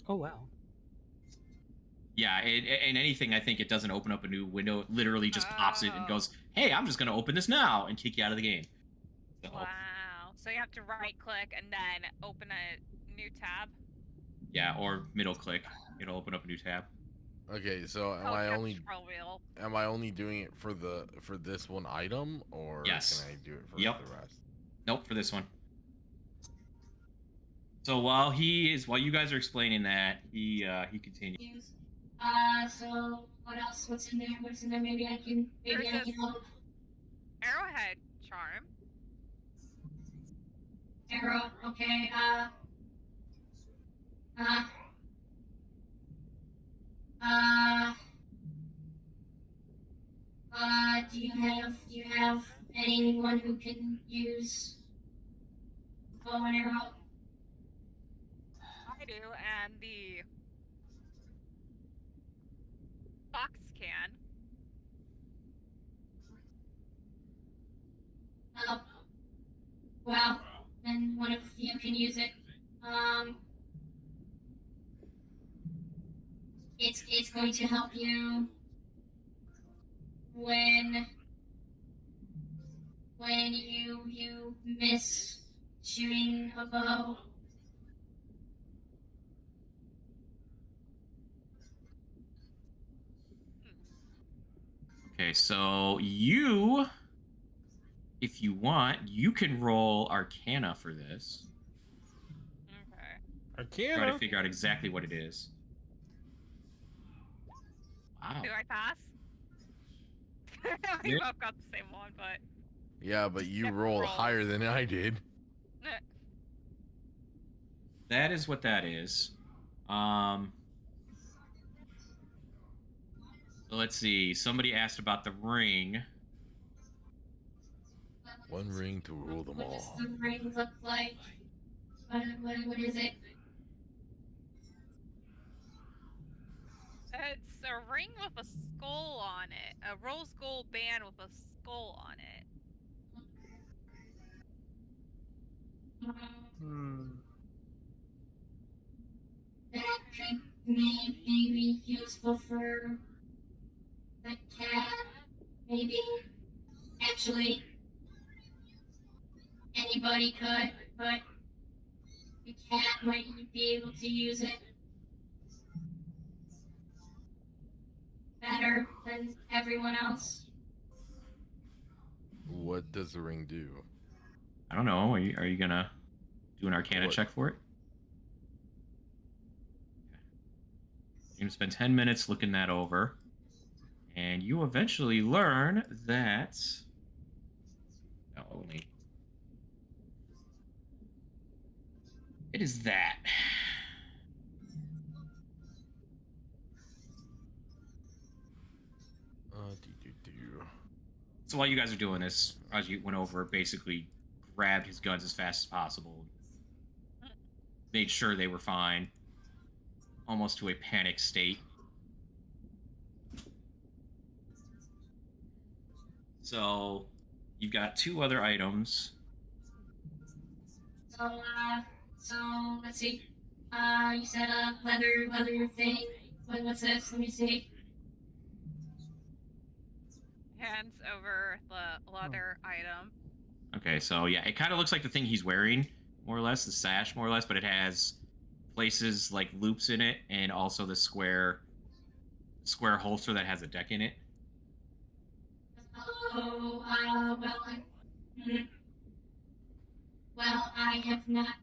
Oh wow. Yeah, in anything, I think it doesn't open up a new window. It literally just pops it and goes, "Hey, I'm just gonna open this now," and kick you out of the game. So, wow. So you have to right-click and then open a new tab. Yeah, or middle-click. It'll open up a new tab. Okay, so am I only doing it for this one item, or yes. can I do it for the rest? Nope, for this one. So while you guys are explaining that, he continues. So what else? What's in there? What's in there? Maybe I can help. Arrowhead charm. Arrow. Okay. Do you have anyone who can use bow and arrow? I do, and the fox can. Well, then one of you can use it. It's going to help you when you miss shooting a bow. Okay, so you, if you want, you can roll Arcana for this. Okay. Try to figure out exactly what it is. Wow. Do I pass? We both got the same one, but... Yeah, but you rolled higher than I did. That is what that is. So let's see. Somebody asked about the ring. One ring to rule them all. What does the ring look like? What is it? It's a ring with a skull on it. A rose gold band with a skull on it. That could maybe useful for the cat. Maybe. Actually, anybody could, but the cat might be able to use it better than everyone else. What does the ring do? I don't know. Are you gonna do an Arcana check for it? You're gonna spend 10 minutes looking that over, and you eventually learn that. No, only. It is that. So while you guys are doing this, Raji went over, basically grabbed his guns as fast as possible, made sure they were fine, almost to a panic state. So you've got two other items. So let's see. You said a leather thing. What's this? Let me see. Hands over the leather item. Okay, so yeah, it kind of looks like the thing he's wearing, more or less, the sash, more or less, but it has places like loops in it, and also the square holster that has a deck in it. Oh, well, I have not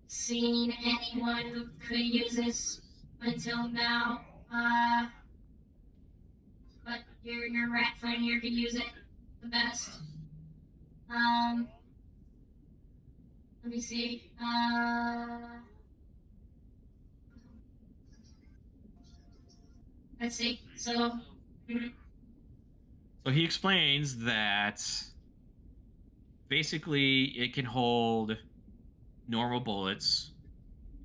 seen anyone who could use this until now. But your rat friend here could use it the best. Let me see. Let's see. So. So he explains that basically it can hold normal bullets,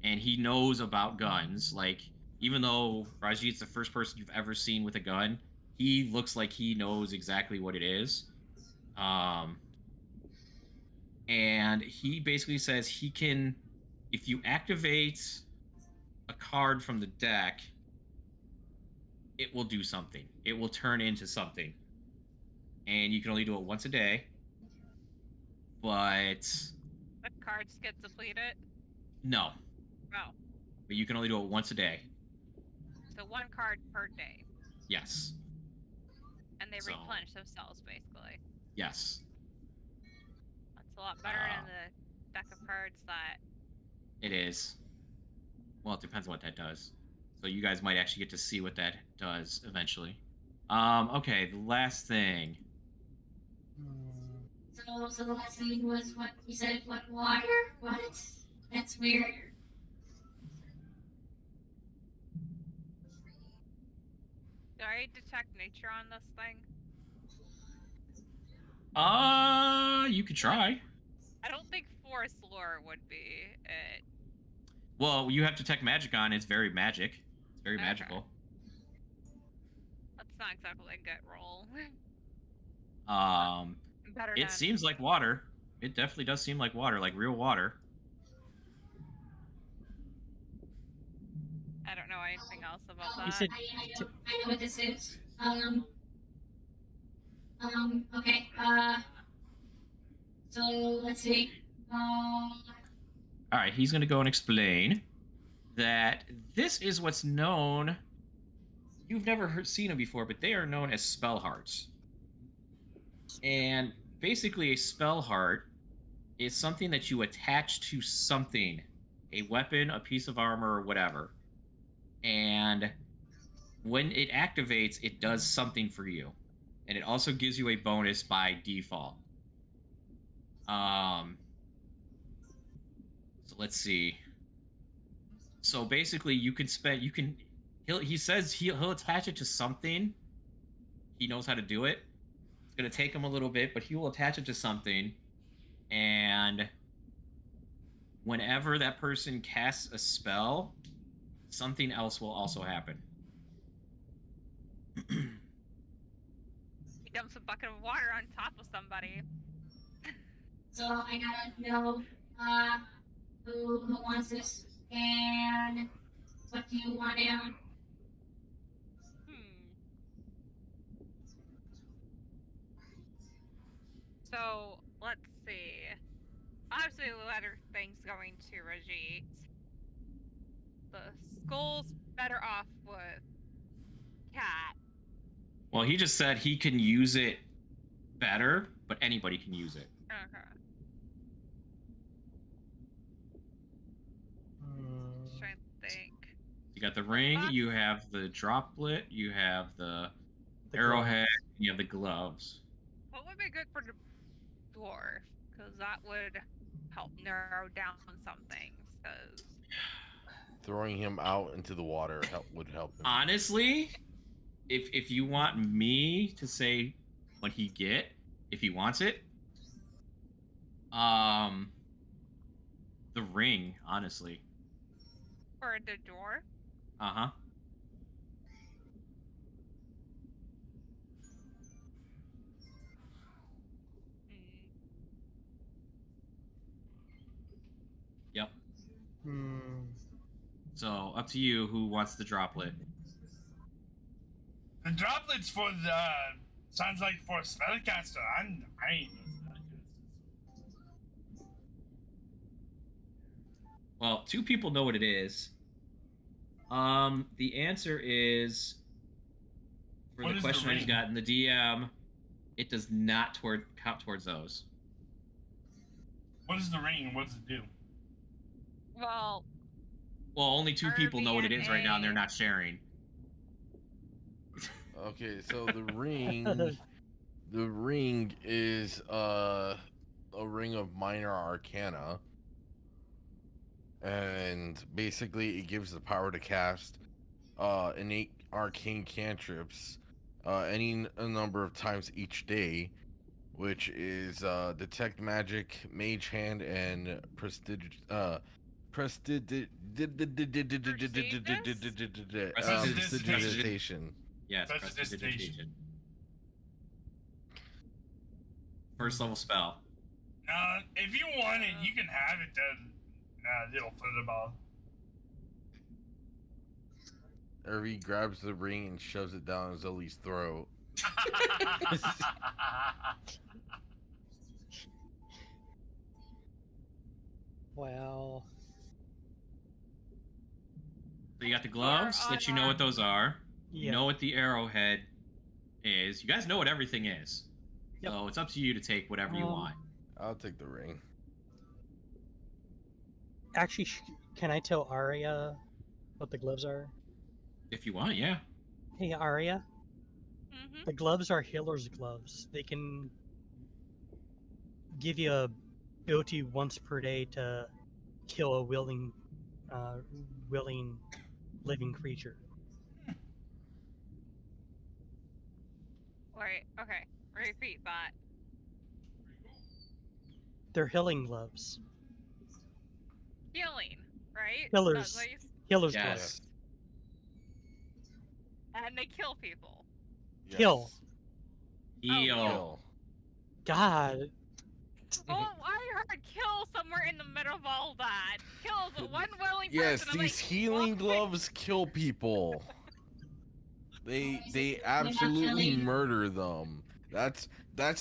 and he knows about guns. Like, even though Rajit's the first person you've ever seen with a gun, he looks like he knows exactly what it is. And he basically says he can, if you activate a card from the deck, it will do something. It will turn into something. And you can only do it once a day. But The cards get depleted? no. Oh. But you can only do it once a day. So 1 card per day. Yes. And they So- replenish themselves, basically. Yes. That's a lot better than the deck of cards that... It is. Well, it depends on what that does. So you guys might actually get to see what that does eventually. Okay, the last thing. So the last thing was what you said. What, water? What? That's weird. Do I detect nature on this thing? You could try. I don't think forest lore would be it. Well, you have to detect magic on. It's very magic. It's very Okay. magical. That's not exactly a good roll. Better It than... seems like water. It definitely does seem like water, like real water. I don't know anything else about You that. said- I know what this is. Okay. So let's see. All right, he's going to go and explain that this is what's known. You've never seen them before, but they are known as spell hearts. And basically, a spell heart is something that you attach to something, a weapon, a piece of armor, or whatever. And when it activates, it does something for you. And it also gives you a bonus by default. So let's see. So basically, he says he'll attach it to something. He knows how to do it. It's gonna take him a little bit, but he will attach it to something, and whenever that person casts a spell, something else will also happen. He dumps a bucket of water on top of somebody. So I gotta know who wants this and what do you want down? So let's see. Obviously, the letter thing's going to Rajit. The skull's better off with Cat. Well, he just said he can use it better, but anybody can use it. Okay. Just trying to think. You got the ring, you have the droplet, you have the The arrowhead, you have the gloves. What would be good for the dwarf? Because that would help narrow down some things. Because Throwing him out into the water would help him. Honestly, if you want me to say what he get, if he wants it, the ring, honestly. for the dwarf. Uh-huh. Hmm. So up to you. Who wants the droplet? The droplets for the sounds like for a spellcaster. I ain't no spellcaster. Well, 2 people know what it is. The answer is for What the is question the I just ring? got in the DM. It does not count towards those. What is the ring and what does it do? Well, Well, only 2 people know what it is right now, and they're not sharing. Okay, so the ring is a ring of minor arcana, and basically it gives the power to cast innate arcane cantrips a number of times each day, which is detect magic, mage hand, and prestidigitation. Yes, Prestidigitation. prestidigitation. First level spell. If you want it, you can have it then. Little fiddleball. Irvii grabs the ring and shoves it down Zoe's throat. Well, So you got the gloves that you know what those are. You yeah. know what the arrowhead is. You guys know what everything is. Yep. So it's up to you to take whatever you want. I'll take the ring. Actually, can I tell Arya what the gloves are? If you want, yeah. Hey, Arya. Mm-hmm. The gloves are healer's gloves. They can give you a ability once per day to kill a willing living creature. Wait, okay. Repeat that. They're healing gloves. Healing, right? Healers. That's what you Healer's Yes. gloves. and they kill people. Kill. Heal. Kill. God. Oh, I heard kill somewhere in the middle of all that. Kills one willing Yes, person. I'm these like, healing what? gloves kill people. They absolutely killing. murder them. That's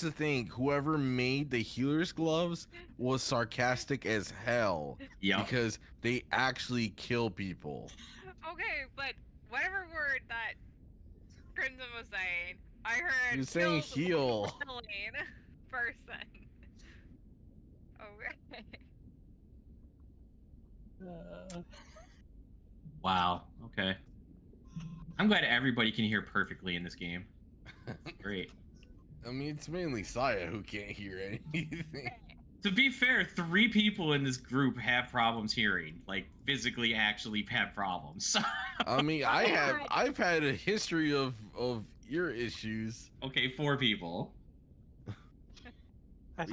the thing. Whoever made the healer's gloves was sarcastic as hell Yep. because they actually kill people. Okay, but whatever word that Crimson was saying, I heard He was saying kills heal. one willing person. Okay. Wow. Okay. I'm glad everybody can hear perfectly in this game. Great. I mean, it's mainly Saya who can't hear anything. To be fair, 3 people in this group have problems hearing. Like, physically actually have problems. I mean, I've had a history of ear issues. Okay, 4 people.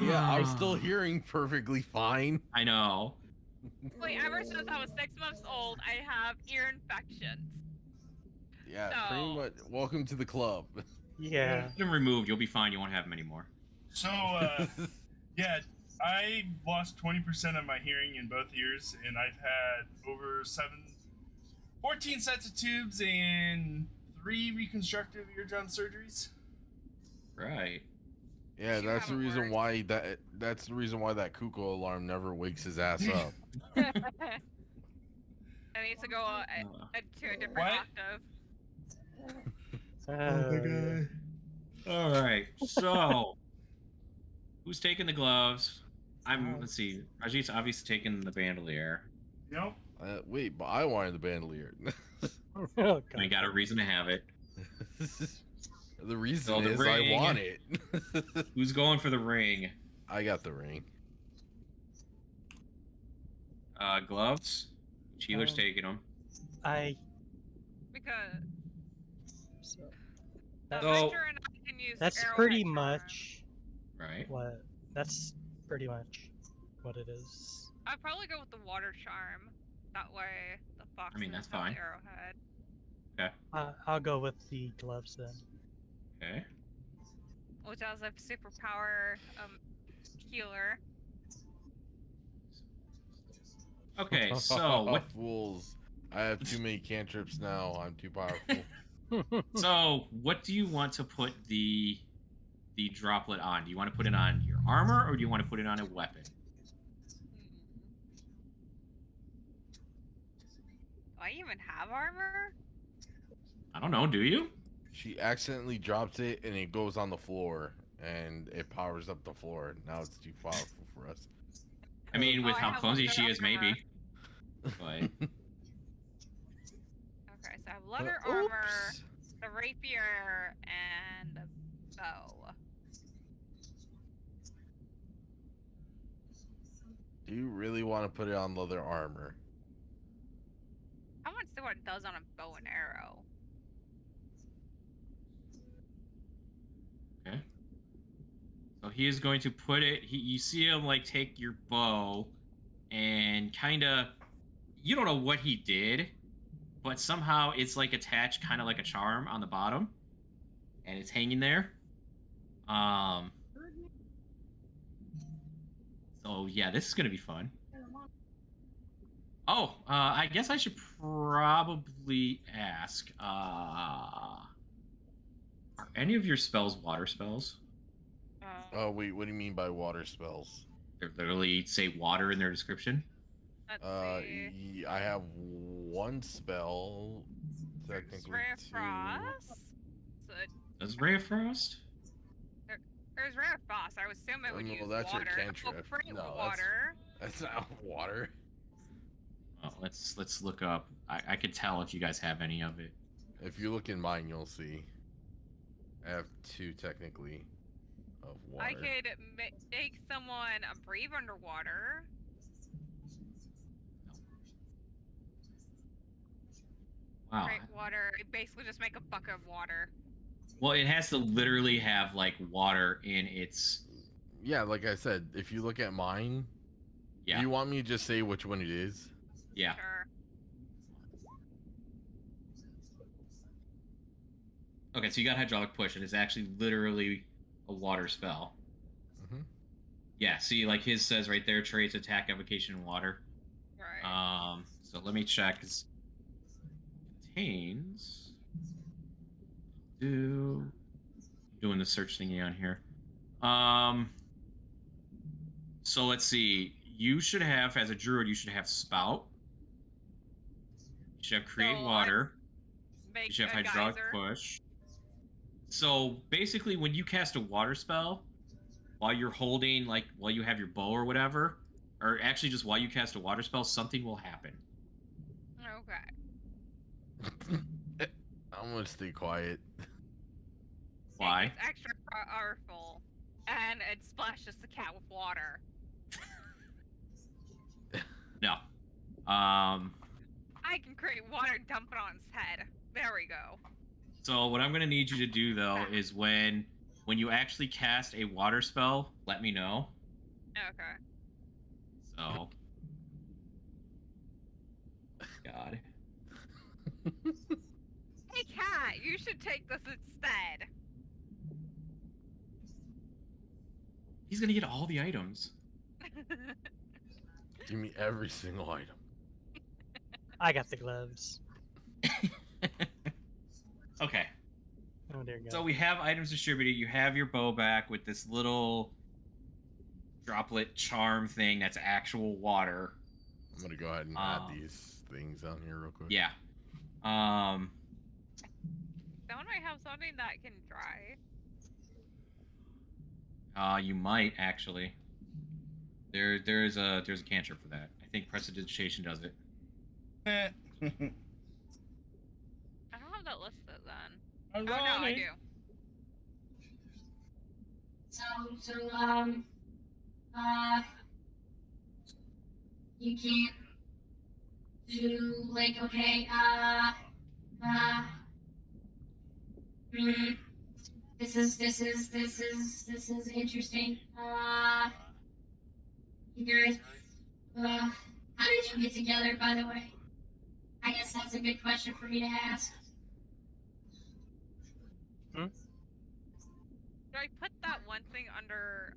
Yeah, I'm still hearing perfectly fine. I know. Wait, ever since I was 6 months old, I have ear infections. Yeah, So- pretty much. Welcome to the club. Yeah. Get them removed. You'll be fine. You won't have them anymore. So, yeah, I lost 20% of my hearing in both ears, and I've had over 14 sets of tubes and 3 reconstructive eardrum surgeries. Right. Yeah, You that's the haven't reason worked. why that's the reason why that cuckoo alarm never wakes his ass up. I need to go to a different What? octave. All right. So, who's taking the gloves? Let's see. Rajit's obviously taking the bandolier. Yep. Wait, but I wanted the bandolier. Oh, God. I got a reason to have it. The reason So the is ring. I want it. Who's going for the ring? I got the ring. Gloves. Healer's taking them. Because So, the So- Victor and I can use that's arrowhead pretty charm. much Right. what. That's pretty much what it is. I'd probably go with the water charm. That way, the fox. I mean, that's have fine. The arrowhead. I'll go with the gloves then. Okay. Which has a superpower healer. Okay, so what? Fools. I have too many cantrips now. I'm too powerful. So what do you want to put the droplet on? Do you want to put it on your armor, or do you want to put it on a weapon? Do I even have armor? I don't know. Do you? She accidentally drops it and it goes on the floor and it powers up the floor. Now it's too powerful for us. I mean, with I how have clumsy leather she is, armor. maybe. But Okay, so I have leather armor, Oops. the rapier, and a bow. Do you really want to put it on leather armor? I want to see what it does on a bow and arrow. okay. So he is going to put it. You see him like take your bow, and kind of. You don't know what he did, but somehow it's like attached, kind of like a charm on the bottom, and it's hanging there. So yeah, this is gonna be fun. Oh, I guess I should probably ask. Are any of your spells water spells? Oh wait, what do you mean by water spells? They literally say water in their description. Let's see. I have one spell, There's technically Ray of two. Frost. So Does Ray of Frost? there's Ray of Frost. I would assume it would No, use that's your water. cantrip. Oh, create No, water. That's not water. Oh, let's look up. I could tell if you guys have any of it. If you look in mine, you'll see. I have two technically of water. I could make someone breathe underwater. Wow. Create water. Basically, just make a bucket of water. Well, it has to literally have like water in its. Yeah, like I said, if you look at mine, Yeah. do you want me to just say which one it is? Yeah. Sure. Okay, so you got hydraulic push, and it's actually literally a water spell. Mhm. Yeah. See, like his says right there, traits, attack, evocation, and water. Right. So let me check. It contains. Doing the search thingy on here. So let's see. You should have, as a druid, you should have spout. You should have create So water. Make You should have a hydraulic geyser. push. So basically, when you cast a water spell, while you're holding, like, while you have your bow or whatever, or actually just while you cast a water spell, something will happen. Okay. I'm gonna stay quiet. Why? It's extra powerful, and it splashes the cat with water. No. I can create water and dump it on its head. There we go. So what I'm gonna need you to do though is when you actually cast a water spell, let me know. Okay. So. God. Hey, cat, you should take this instead. He's gonna get all the items. Give me every single item. I got the gloves. Okay. Oh dear God. So we have items distributed. You have your bow back with this little droplet charm thing that's actual water. I'm gonna go ahead and add these things on here real quick. Yeah. Don't I have something that can dry? You might actually. There's a cantrip for that. I think prestidigitation does it. I don't have that listed then. Oh no, I do. You can't do like okay, this is interesting. You guys, how did you get together, by the way? I guess that's a good question for me to ask. Do I put that one thing under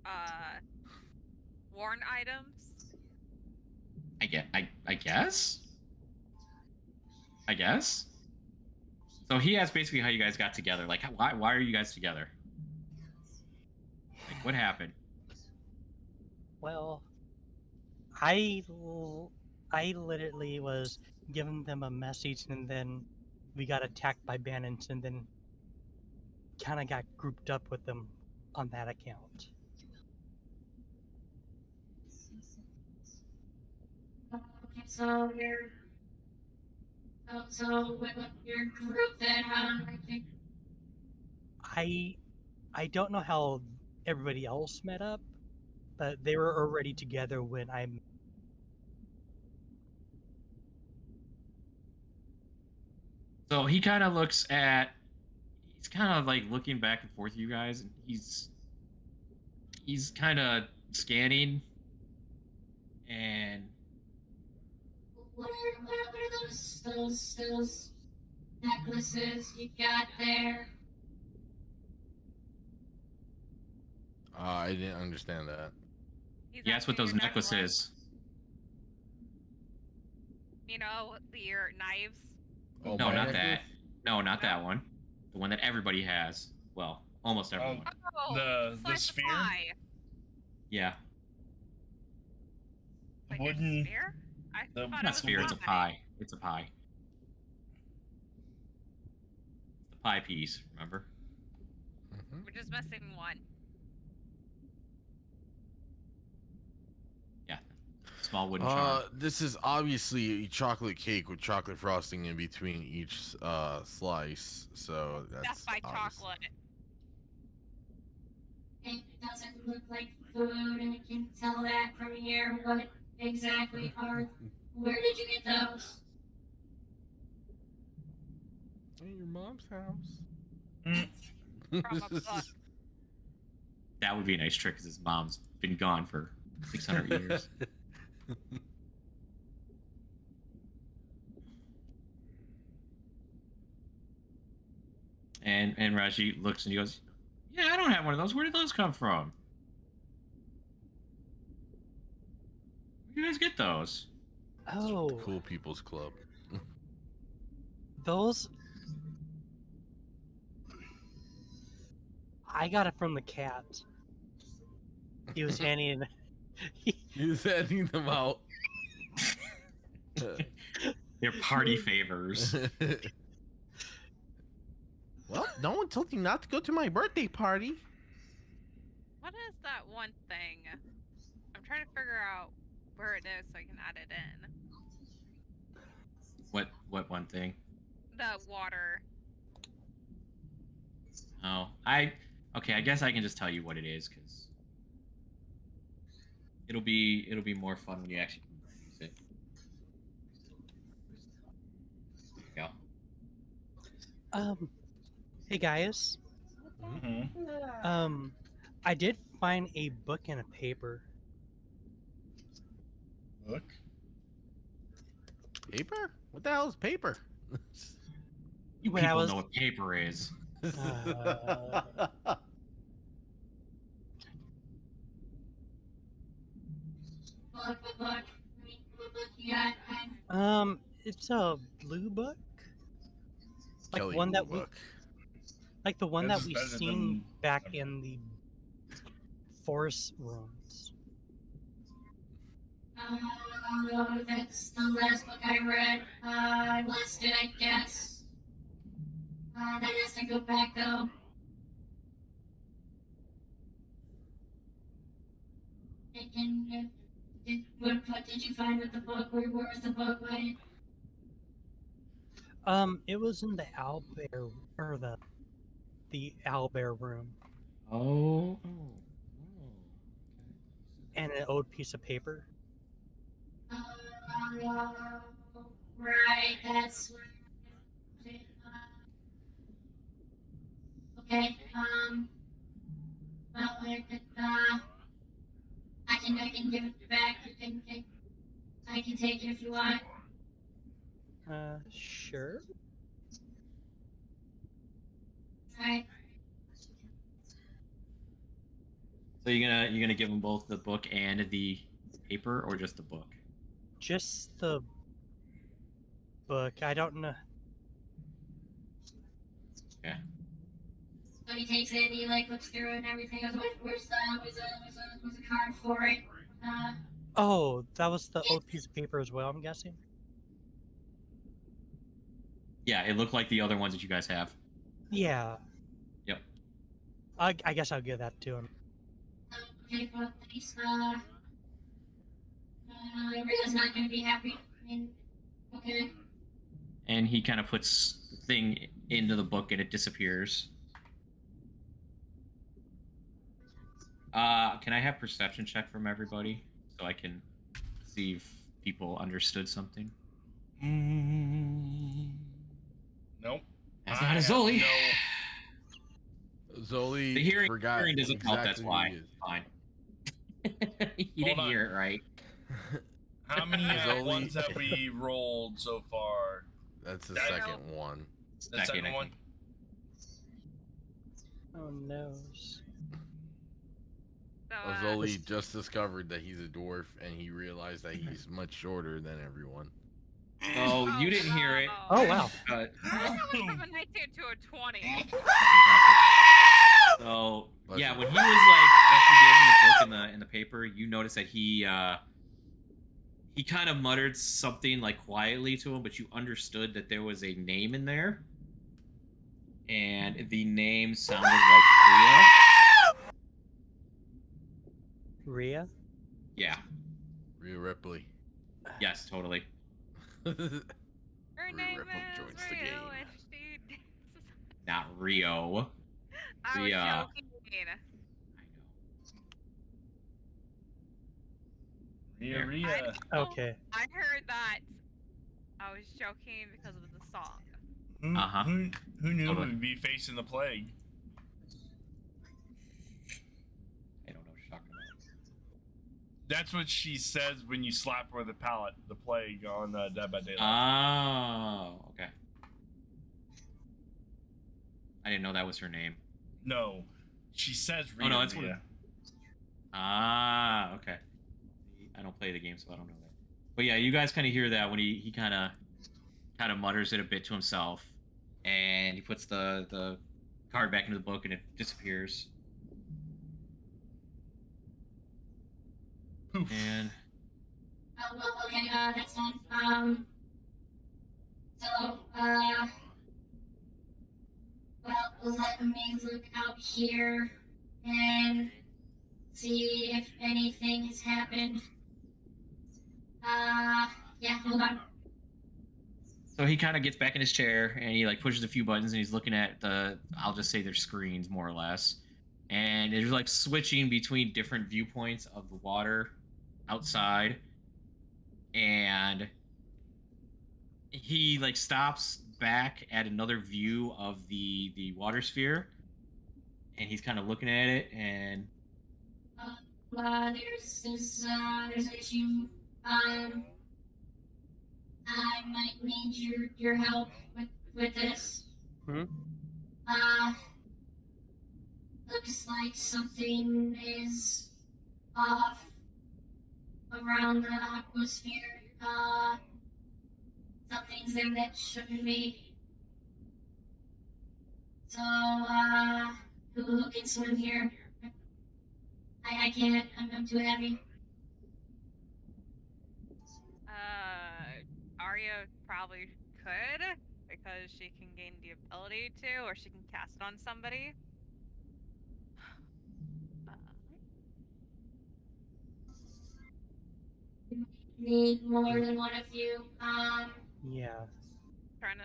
worn items? I I guess. I guess. So he asked basically how you guys got together. Like, why are you guys together? Like, what happened? Well, I literally was giving them a message, and then we got attacked by bandits, and then kind of got grouped up with them on that account. Okay, so with your group then, I don't know how everybody else met up, but they were already together when I. So he kind of looks at. He's kind of like looking back and forth, you guys, and he's kind of scanning, and what are those necklaces you got there? I didn't understand that. he asked what those necklaces. You know, your knives. Oh, No, my not necklace? that. No, not that one. The one that everybody has. Well, almost everyone. Oh, The slice of sphere? pie. Yeah. Like a Wooden- sphere? I the- thought Not sphere, it's a pie. It's a pie. The pie piece, remember? Mhm. We're just missing one. Yeah. Small wooden charm. This is obviously a chocolate cake with chocolate frosting in between each slice, so that's Death by obvious. chocolate. It doesn't look like food, and I can tell that from here. What exactly are? Where did you get those? At your mom's house. From a book. That would be a nice trick because his mom's been gone for 600 years. And Raji looks and he goes, "Yeah, I don't have one of those. Where did those come from? Where did you guys get those?" Oh, Cool People's Club. those. I got it from the cat. He was handing. He's handing them out. They're party favors. Well, no one told you not to go to my birthday party. What is that one thing? I'm trying to figure out where it is so I can add it in. What one thing? The water. Oh, okay. I guess I can just tell you what it is because it'll be more fun when you actually use it. There you go. Hey guys. Mhm. I did find a book and a paper. Look. Paper? What the hell is paper? You When I people was- know what paper is. What book? I mean, what book you got? It's a blue book, like Kelly one that Blue we, Book. like the one This that is we better seen than- back in the forest rooms. That's the last book I read. I lost it, I guess. That has to go back though. What did you find with the book? Where was the book? It was in the owlbear or the owlbear room, Oh. and an old piece of paper. Right, that's where. Okay. Well, I can give it back. I can take it if you want. Sure. Alright. So you're gonna give them both the book and the paper, or just the book? Just the book. I don't know. Yeah. So he takes it, he like looks through it and everything. Goes, where's the card for it? Oh, that was the old piece of paper as well, I'm guessing? Yeah, it looked like the other ones that you guys have. Yeah. Yep. I guess I'll give that to him. Okay, well, thanks. Rio's not gonna be happy. I mean, okay. And he kind of puts the thing into the book and it disappears. Can I have perception check from everybody so I can see if people understood something? Nope. That's not a Zoli. Zoli The hearing forgot doesn't count, that's exactly why. who he is. Fine. You didn't hear it right. How many Zoli- ones have we rolled so far? That's the That- second one. The second I one? think. Oh no. So, Zoli just discovered that he's a dwarf, and he realized that he's much shorter than everyone. Oh, you didn't hear it. Oh wow. I went from a 19 to a 20. So Bless yeah, you. when he was like after getting the book in the paper, you notice that he kind of muttered something like quietly to him, but you understood that there was a name in there, and the name sounded like Ria. Rhea? Yeah. Rhea Ripley. Yes, totally. Her Rhea name Ripley is joins the Rio, game. and she dances. Not Rio. I was Ria. joking. Rhea, Rhea. Okay. I heard that. I was joking because of the song. Uh-huh. Who knew Totally. we'd be facing the plague? I don't know what you're talking about. That's what she says when you slap her with a pallet. The plague on Dead by Daylight. Oh, okay. I didn't know that was her name. No, she says Rhea. Oh, no, that's what- Rhea. Ah, okay. I don't play the game, so I don't know that. But yeah, you guys kind of hear that when he kind of mutters it a bit to himself, and he puts the card back into the book, and it disappears. Poof. And Oh, well, okay, that's fine. Well, let me look out here and see if anything has happened. Yeah, hold on. so he kind of gets back in his chair, and he like pushes a few buttons, and he's looking at I'll just say their screens more or less, and it's like switching between different viewpoints of the water outside, and he like stops back at another view of the water sphere, and he's kind of looking at it, and There's an issue. I might need your help with this. Looks like something is off around the aquasphere. Something's there that shouldn't be. So, who can swim here? I can't. I'm too heavy. Arya probably could, because she can gain the ability to, or she can cast it on somebody. Need more than one of you. Yeah. Trying to.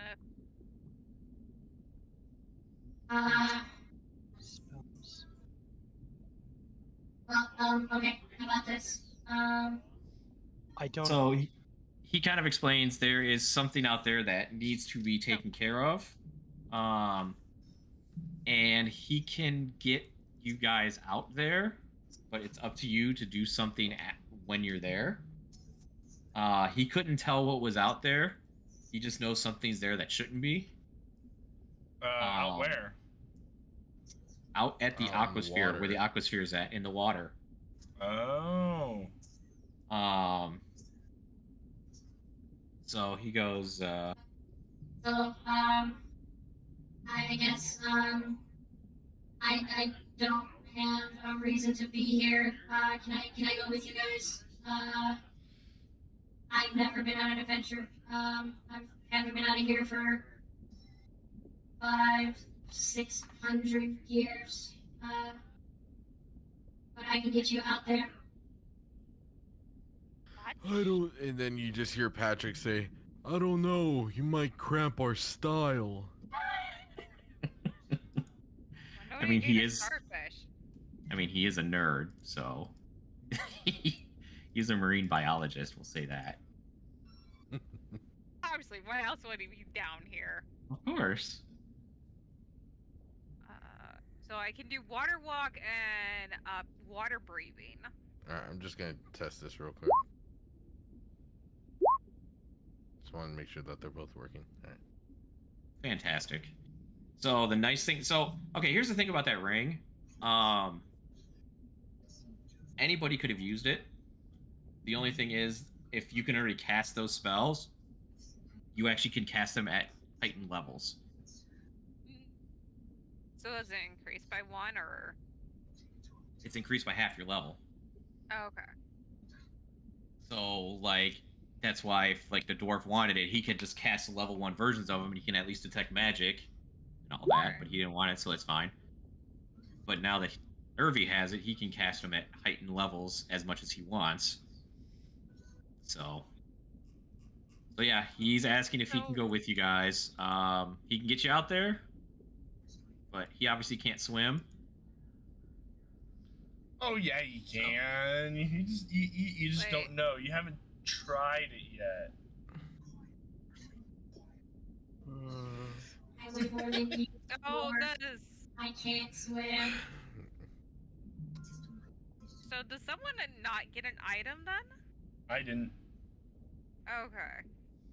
Spells. Well, okay. How about this? I don't. so he kind of explains there is something out there that needs to be taken care of, and he can get you guys out there, but it's up to you to do something when you're there. He couldn't tell what was out there. He just knows something's there that shouldn't be. Out where? Out at the Out in the aquasphere, water. where the aquasphere is at, in the water. Oh. So he goes, So, I guess, I don't have a reason to be here. Can I go with you guys? I've never been on an adventure. I haven't been out of here for 500-600 years. But I can get you out there. I don't. And then you just hear Patrick say, "I don't know. You might cramp our style." I mean, he is. I mean, he is a nerd, so he's a marine biologist. We'll say that. Obviously, why else would he be down here? Of course. So I can do water walk and water breathing. Alright, I'm just gonna test this real quick. Just want to make sure that they're both working. Alright. Fantastic. So the nice thing, okay, here's the thing about that ring. Anybody could have used it. The only thing is, if you can already cast those spells, you actually can cast them at heightened levels. So is it increased by 1 or? It's increased by half your level. Oh, okay. So like, that's why if like the dwarf wanted it, he could just cast level 1 versions of them, and he can at least detect magic and all that. But he didn't want it, so it's fine. But now that Irvii has it, he can cast them at heightened levels as much as he wants. So yeah, he's asking if he can go with you guys. He can get you out there, but he obviously can't swim. Oh yeah, you can. You just don't know. You haven't tried it yet. I would more than you. Oh, that is. I can't swim. So does someone not get an item then? I didn't. Okay.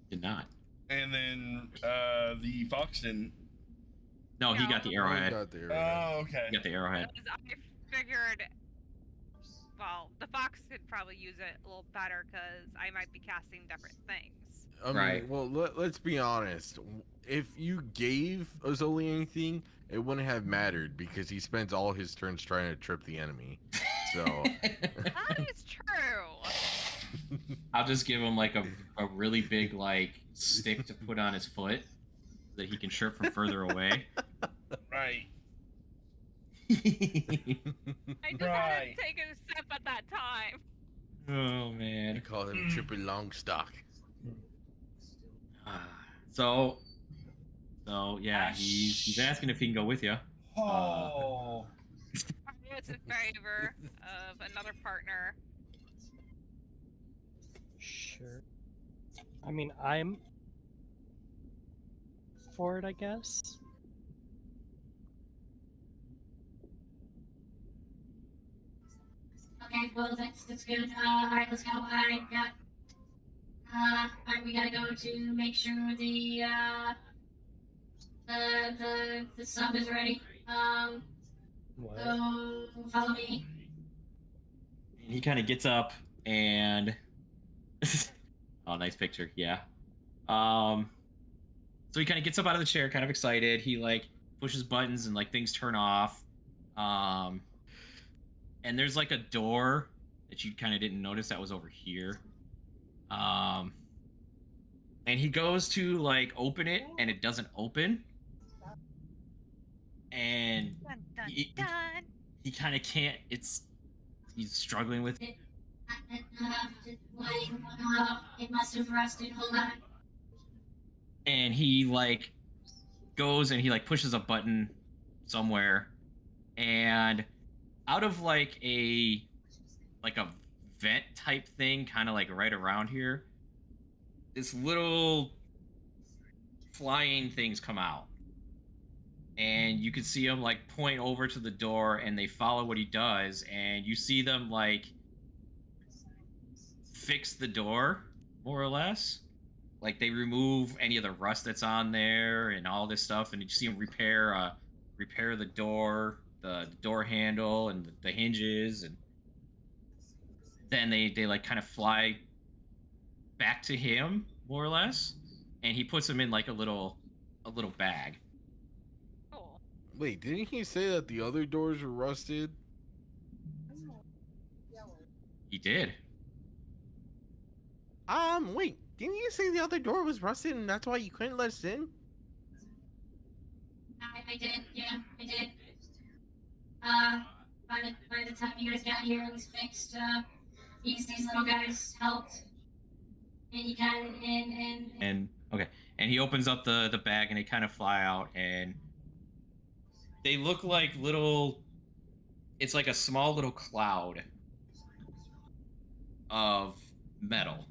Did not. And then the fox didn't. No, he got the arrowhead. Got the arrowhead. Oh, okay. He got the arrowhead. Because I figured, well, the fox could probably use it a little better because I might be casting different things. I mean, Right. well, let's be honest. If you gave Ozoli anything, it wouldn't have mattered because he spends all his turns trying to trip the enemy. So. That is true. I'll just give him like a really big like stick to put on his foot so that he can trip from further away. Right. I just had to take a step at that time. Oh I man. call him Triple Longstock. So yeah, he's asking if he can go with you. Oh. It's in favor of another partner. Sure. I mean, I'm for it, I guess. Okay, well that's good. Alright, let's go. Alright, we gotta go to make sure the sub is ready. What? So follow me. And he kind of gets up and oh, nice picture. Yeah. So he kind of gets up out of the chair, kind of excited. He like pushes buttons and like things turn off. And there's like a door that you kind of didn't notice that was over here. And he goes to like open it and it doesn't open. And Dun, dun, he dun. kind of can't. He's struggling with it. It must have rusted. Hold on. And he like goes and he like pushes a button somewhere, and out of like a vent type thing, kind of like right around here, this little flying things come out, and you can see them like point over to the door, and they follow what he does, and you see them like fix the door more or less. Like they remove any of the rust that's on there and all this stuff, and you see them repair the door, the door handle and the hinges, and then they like kind of fly back to him, more or less, and he puts them in like a little bag. Cool. Wait, didn't he say that the other doors were rusted? He did. Wait, didn't you say the other door was rusted and that's why you couldn't let us in? I did, yeah, I did. By the time you guys got here, it was fixed. These little guys helped. And he kind of, And okay, and he opens up the bag and they kind of fly out and they look like little. It's like a small little cloud of metal.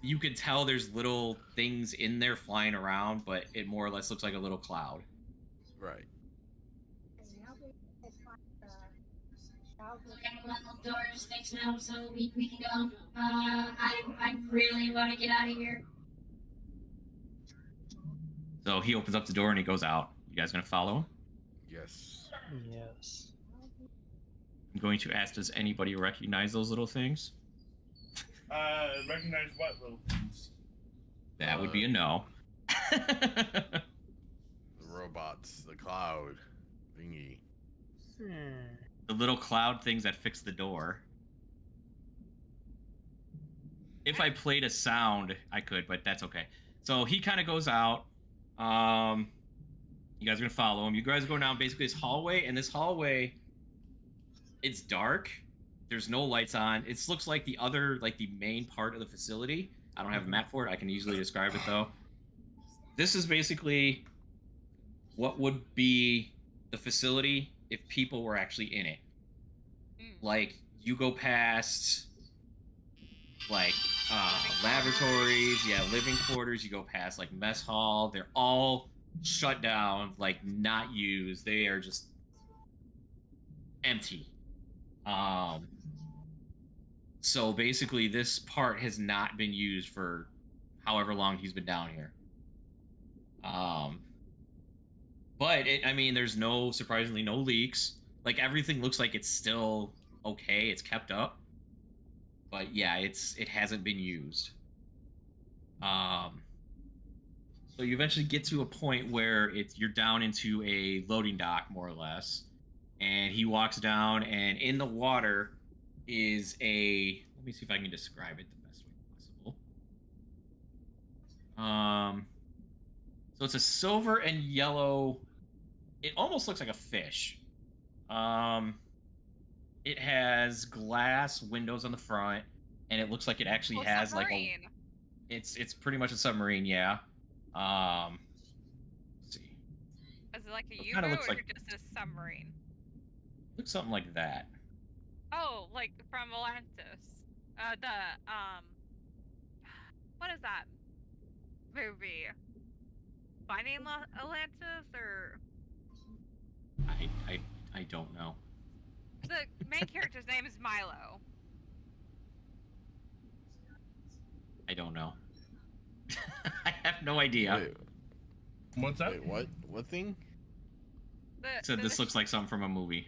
You can tell there's little things in there flying around, but it more or less looks like a little cloud. Right. doors fixed now, so we can go. I really want to get out of here. So he opens up the door and he goes out. You guys gonna follow him? Yes. Yes. I'm going to ask, does anybody recognize those little things? Recognize what little things? That would be a no. The robots, the cloud thingy. The little cloud things that fix the door. If I played a sound, I could, but that's okay. So he kind of goes out. You guys are gonna follow him. You guys go down basically this hallway, and this hallway, it's dark. There's no lights on. It looks like the other, like the main part of the facility. I don't have a map for it. I can easily describe it though. This is basically what would be the facility if people were actually in it. Like, you go past, like, laboratories, yeah, living quarters, you go past, like, mess hall. They're all shut down, like, not used. They are just empty. So basically, this part has not been used for however long he's been down here. But I mean, there's surprisingly no leaks. Like, everything looks like it's still okay. It's kept up. But yeah, it hasn't been used. So you eventually get to a point where you're down into a loading dock, more or less. And he walks down, and in the water is let me see if I can describe it the best way possible. So it's a silver and yellow. It almost looks like a fish. It has glass windows on the front, and it looks like it actually has submarine. like it's pretty much a submarine, yeah. Let's see. Is it like a It kinda U-boat looks or like- just a submarine? Looks something like that. Oh, like from Atlantis. What is that movie? Finding Atlantis, or I don't know. the main character's name is Milo. I don't know. I have no idea. Wait, What's that? wait, what thing? So this looks like something from a movie.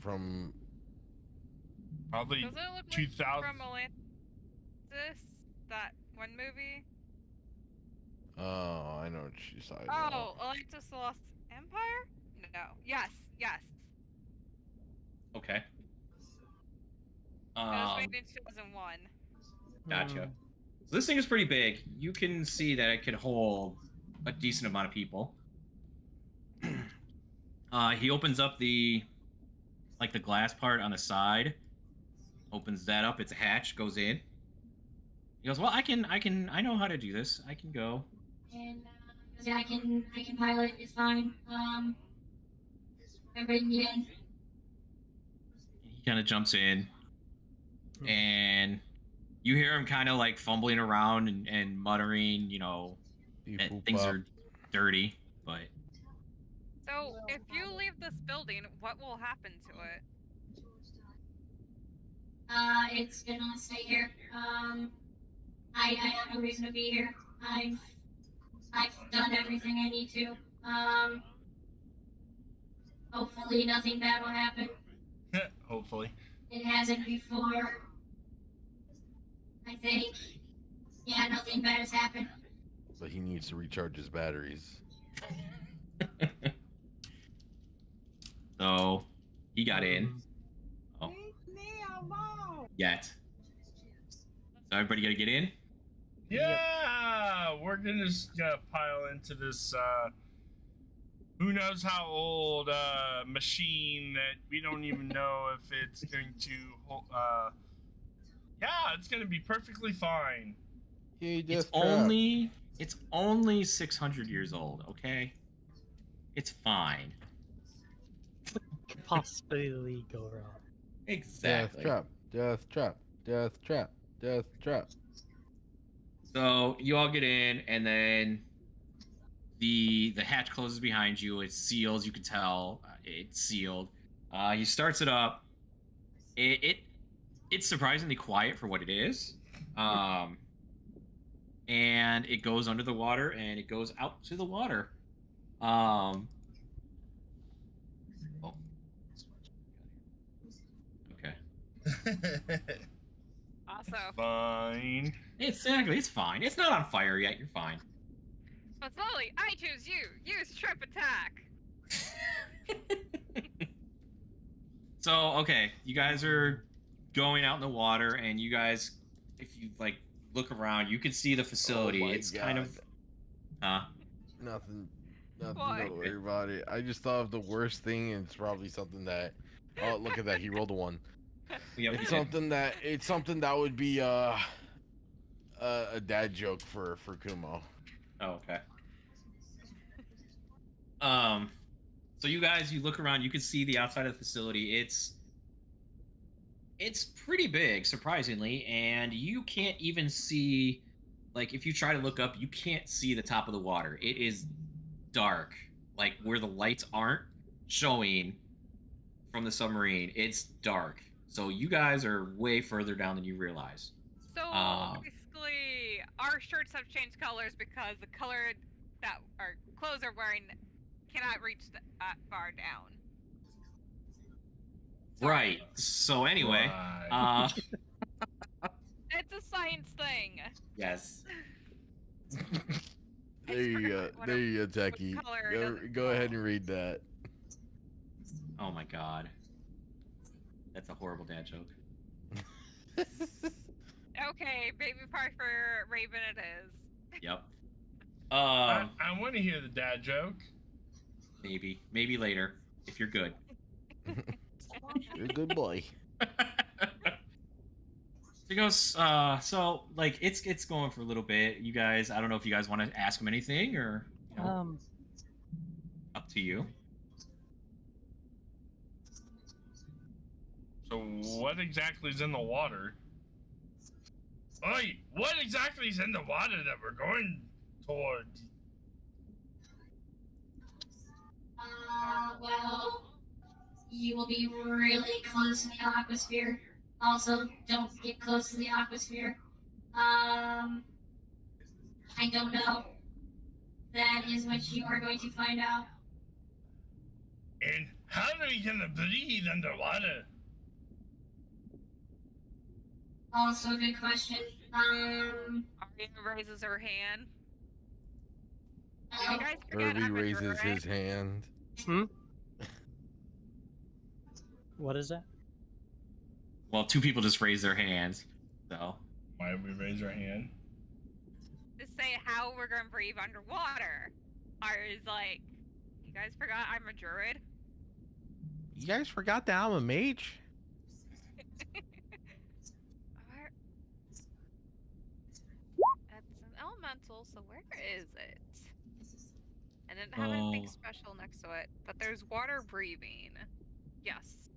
From Probably Doesn't it look 2000. like from Atlantis? That one movie? oh, I know what she's talking Oh, about. Atlantis: The Lost Empire? No. Yes. Okay. It was made in 2001. Gotcha. So this thing is pretty big. You can see that it could hold a decent amount of people. He opens up the glass part on the side. Opens that up. It's a hatch. Goes in. He goes, "Well, I know how to do this. I can go." And yeah, I can pilot. It's fine. I'm bringing you in. He kind of jumps in, and you hear him kind of like fumbling around and muttering, that things are dirty, but So, if you leave this building, what will happen to it? It's gonna stay here. I have no reason to be here. I've done everything I need to. Hopefully nothing bad will happen. Hopefully. It hasn't before. I think. Yeah, nothing bad has happened. But he needs to recharge his batteries. So he got in. Oh. Yet. So everybody gotta get in? Yeah, we're just gonna pile into this who knows how old machine that we don't even know if it's going to yeah, it's gonna be perfectly fine. It's only 600 years old, okay? It's fine. What could possibly go wrong? Exactly. Death trap. So you all get in, and then the hatch closes behind you. It seals. You can tell it's sealed. He starts it up. It's surprisingly quiet for what it is. And it goes under the water, and it goes out to the water. Oh. Okay. Also, Fine. Exactly. It's fine. It's not on fire yet. You're fine. but slowly, I choose you. Use trip attack. So, okay, you guys are going out in the water, and you guys, if you like look around, you can see the facility. Oh my it's God. kind of, Nothing. What? Don't worry about it. I just thought of the worst thing, and it's probably something that. Oh, look at that! He rolled a 1. Yep, It's something that would be a dad joke for Kumo. Oh, okay. So you guys, you look around, you can see the outside of the facility. It's pretty big, surprisingly, and you can't even see, like, if you try to look up, you can't see the top of the water. It is dark, like where the lights aren't showing from the submarine. It's dark. So you guys are way further down than you realize. So basically, our shirts have changed colors because the color that our clothes are wearing cannot reach that far down. Right. So anyway, Right. It's a science thing. yes. There you go. There you go, Techie. Go ahead and read that. Oh my God. That's a horrible dad joke. Okay, baby Parker Raven it is. Yep. I want to hear the dad joke. Maybe later, if you're good. You're a good boy. He goes, so like it's going for a little bit. You guys, I don't know if you guys want to ask him anything or up to you. So what exactly is in the water? Oi, what exactly is in the water that we're going towards? Well, you will be really close to the aquasphere. Also, don't get close to the aquasphere. I don't know. That is what you are going to find out. And how are we gonna breathe underwater? Also, good question. Aria raises her hand. You guys forget Irvii I'm a raises druid. his hand. What is that? Well, 2 people just raised their hands, so. Why did we raise our hand? To say how we're gonna breathe underwater. Aria's like, you guys forgot I'm a druid? You guys forgot that I'm a mage? It's an elemental, so where is it? I didn't have anything special next to it, but there's water breathing. Yes.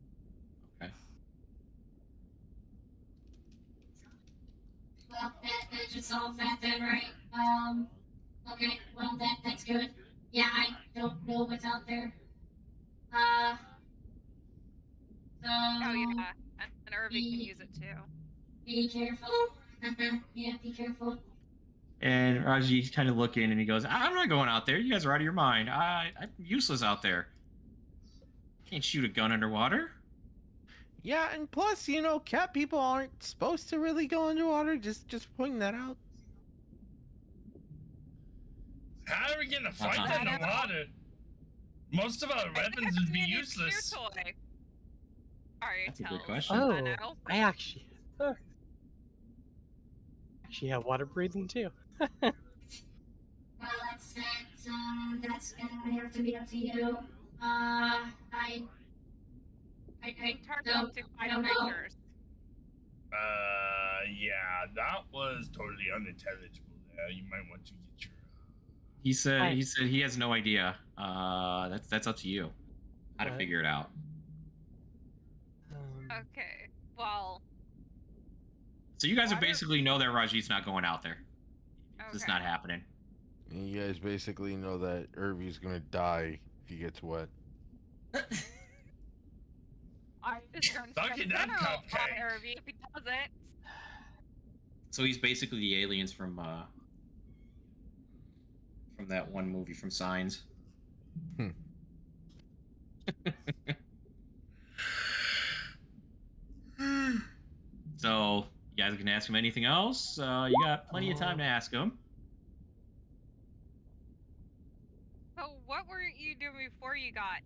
Okay. Well, that just solves that then, right? Okay, well, that's good. Yeah, I don't know what's out there. So... Oh yeah, and Irvii can use it too. Be careful. Yeah, be careful. And Raji's kind of looking, and he goes, "I'm not going out there. You guys are out of your mind. I'm useless out there. Can't shoot a gun underwater." Yeah, and plus, you know, cat people aren't supposed to really go underwater. Just pointing that out. How are we gonna fight Uh-huh. in the water? Most of our weapons would be useless. That's a good question. Oh, I actually have water breathing too. Well, that's gonna have to be up to you. I don't know. Yeah, that was totally unintelligible there. You might want to get your... He said he has no idea. That's up to you. How to figure it out. Okay, well... So you guys basically know that Raji's not going out there. It's just not happening. And you guys basically know that Irvi's gonna die if he gets wet. I'm just going to Suck it up, Cupcake. Irvii if he doesn't. So he's basically the aliens from that one movie from Signs. So you guys can ask him anything else. You got plenty of time to ask him. So what were you doing before you got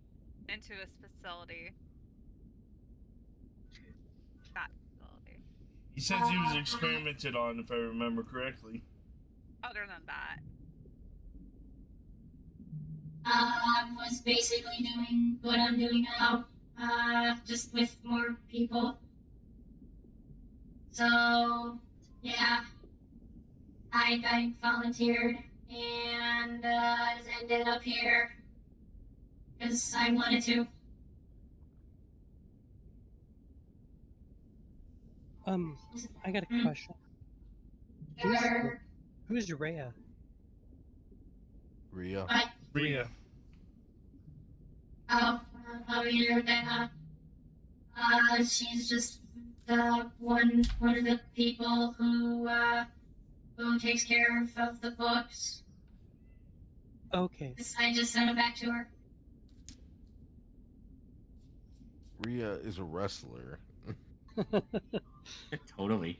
into this facility? That facility. He says he was experimented on, if I remember correctly. Other than that. Was basically doing what I'm doing now, just with more people. So, yeah, I volunteered and ended up here because I wanted to. I got a question. Who's Rhea? Rhea. Rhea. Oh, you heard that, huh? She's just one of the people who takes care of the books. Okay. I just sent it back to her. Rhea is a wrestler. Totally.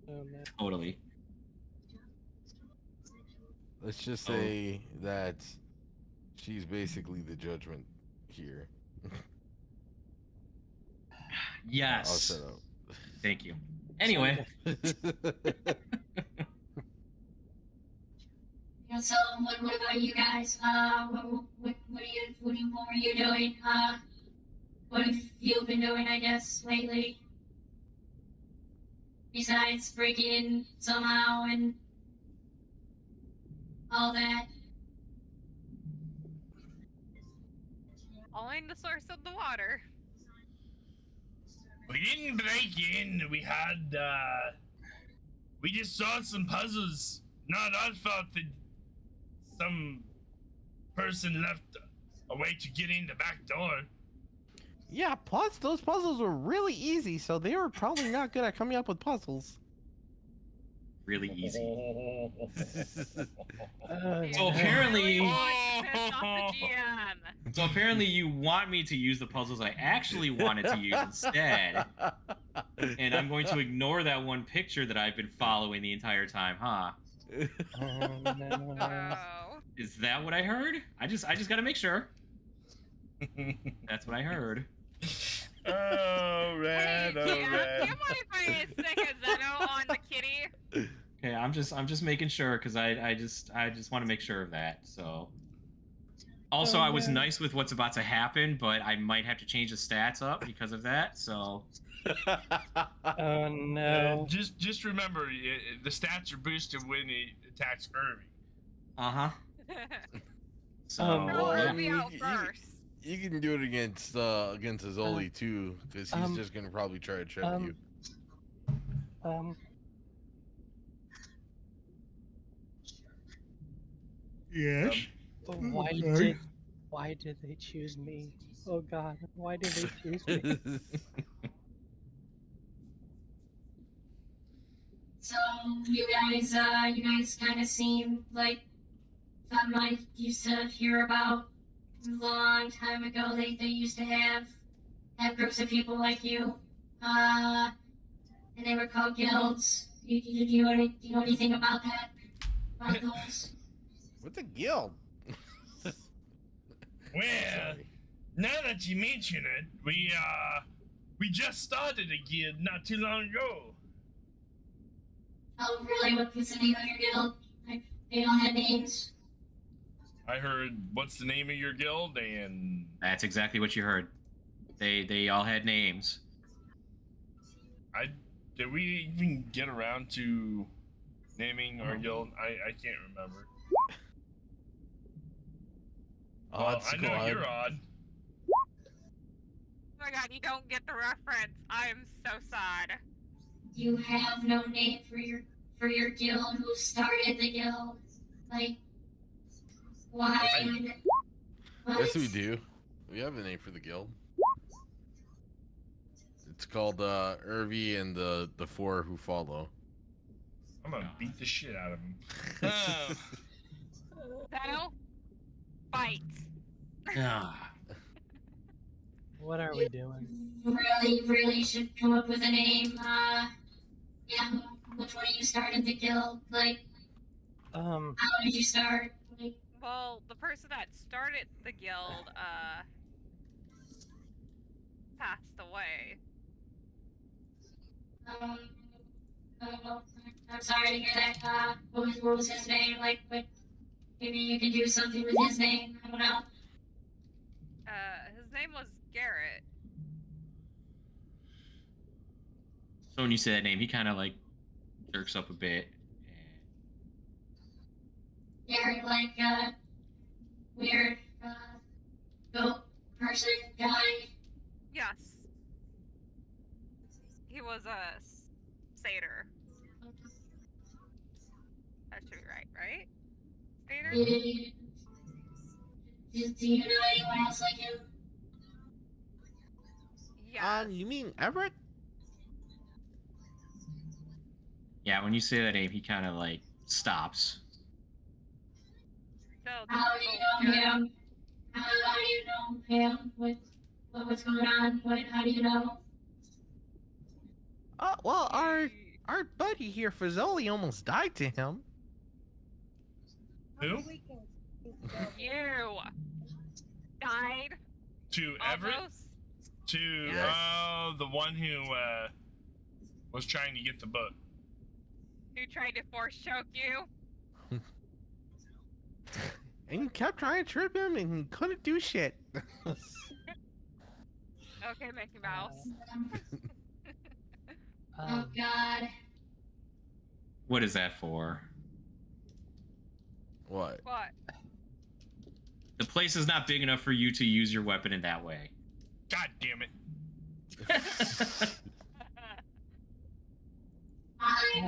Oh, man. Totally. Let's just say that she's basically the judgment here. Yes. I'll shut up. Thank you. Anyway. So what about you guys? What were you doing? What have you been doing, I guess, lately? Besides breaking in somehow and all that. Only the source of the water. We didn't break in. We had, we just saw some puzzles. Not our fault that some person left a way to get in the back door. Yeah, plus those puzzles were really easy, so they were probably not good at coming up with puzzles. Really easy. Yeah. So apparently, Pissed off the GM. so apparently you want me to use the puzzles I actually wanted to use instead, and I'm going to ignore that one picture that I've been following the entire time, huh? No. Oh. Is that what I heard? I just got to make sure. That's what I heard. Oh, Hey, red, oh, GM, do you red. mind if I stick a Zeno on the kitty? Okay, I'm just making sure because I just want to make sure of that. So. Also, I was nice with what's about to happen, but I might have to change the stats up because of that. So. Oh no. Just remember, the stats are boosted when he attacks Irvii. Uh huh. So. Throw I yeah. Irvii mean, out you- first. You can do it against Azoli too, because he's just gonna probably try to trap you. Yes. Why did they choose me? Oh God, why did they choose me? So you guys kind of seem like something I used to hear about a long time ago. They used to have have groups of people like you. And they were called guilds. Do you know anything about that? About those? What's a guild? Well, now that you mention it, we just started a guild not too long ago. Oh, really? What's the name of your guild? They all had names. I heard, what's the name of your guild? And That's exactly what you heard. They all had names. did we even get around to naming our guild? I can't remember. Well, I know you're odd. Oh my god, you don't get the reference. I am so sad. You have no name for your guild. Who started the guild? Like, why? Yes, we do. We have a name for the guild. It's called Irvii and the Four Who Follow. I'm gonna beat the shit out of him. So, fight. Ah. What are we doing? Really should come up with a name. Yeah, which one of you started the guild? Like, how did you start? Like, Well, the person that started the guild, passed away. I'm sorry to hear that. What was his name? Like, but maybe you can do something with his name. I don't know. His name was Garrett. So when you say that name, he kind of like jerks up a bit. Garrett, like, weird, goat person guy. Yes. He was a satyr. That should be right? Satyr? Do you know anyone else like him? Yes. You mean Everett? Yeah, when you say that name, he kind of like stops. So, How do you know him? How do you know him? What's going on? How do you know? Oh, well, our buddy here, Fazoli, almost died to him. Who? You died. To Everett? Almost. To Yes. the one who was trying to get the book. Who tried to force choke you? And you kept trying to trip him and he couldn't do shit. Okay, Mickey Mouse. Oh God. What is that for? What? What? The place is not big enough for you to use your weapon in that way. God damn it.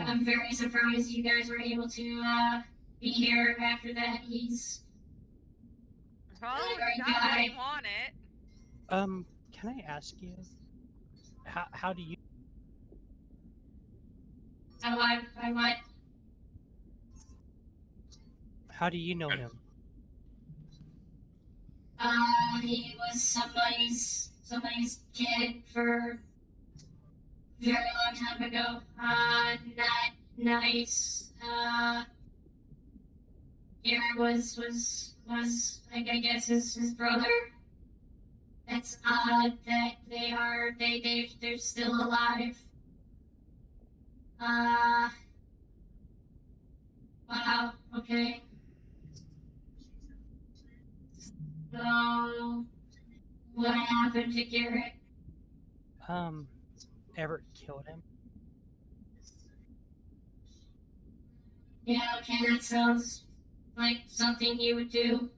I'm very surprised you guys were able to be here after that. He's Well, Really he great got what he guy. wanted. Can I ask you, how do you? I what? How do you know him? He was somebody's kid for a very long time ago. Not nice. Garrett was I guess his brother. That's odd that they're still alive. Wow, okay. So, what happened to Garrett? Everett killed him. Yeah, okay, that sounds like something you would do.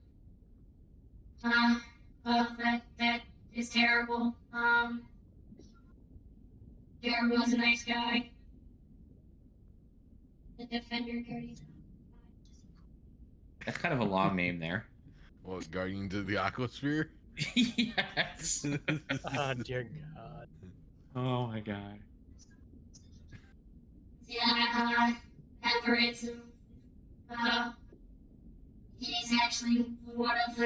Well, that is terrible. Garrett was a nice guy. The Defender Guardian. That's kind of a long name there. What, Guardians of the Aquasphere? Yes. Oh dear God. Oh my god. Yeah, Everett. He's actually one of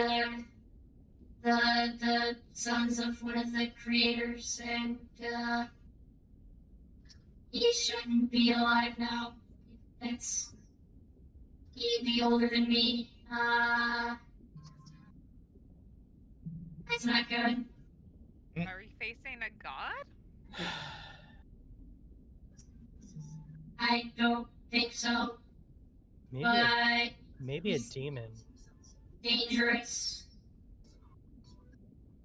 the sons of one of the creators, and he shouldn't be alive now. He'd be older than me. That's not good. Are we facing a god? I don't think so, Maybe but maybe a demon. dangerous.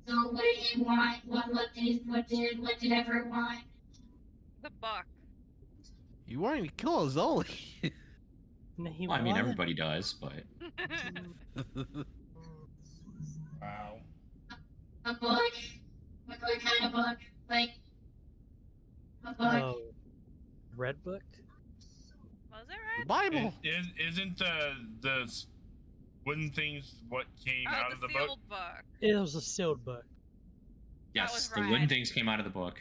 So what did he want? What did Everett want? The book. You wanted to kill Zoli. No, he Well, I mean, wanted- everybody does, but Wow. A book? What kind of book? Like a book? Oh, red book. Was it The right? Bible. Isn't the wooden things what came Oh, out the of the sealed book? book. It was a sealed book. yes, was the wooden red. things came out of the book.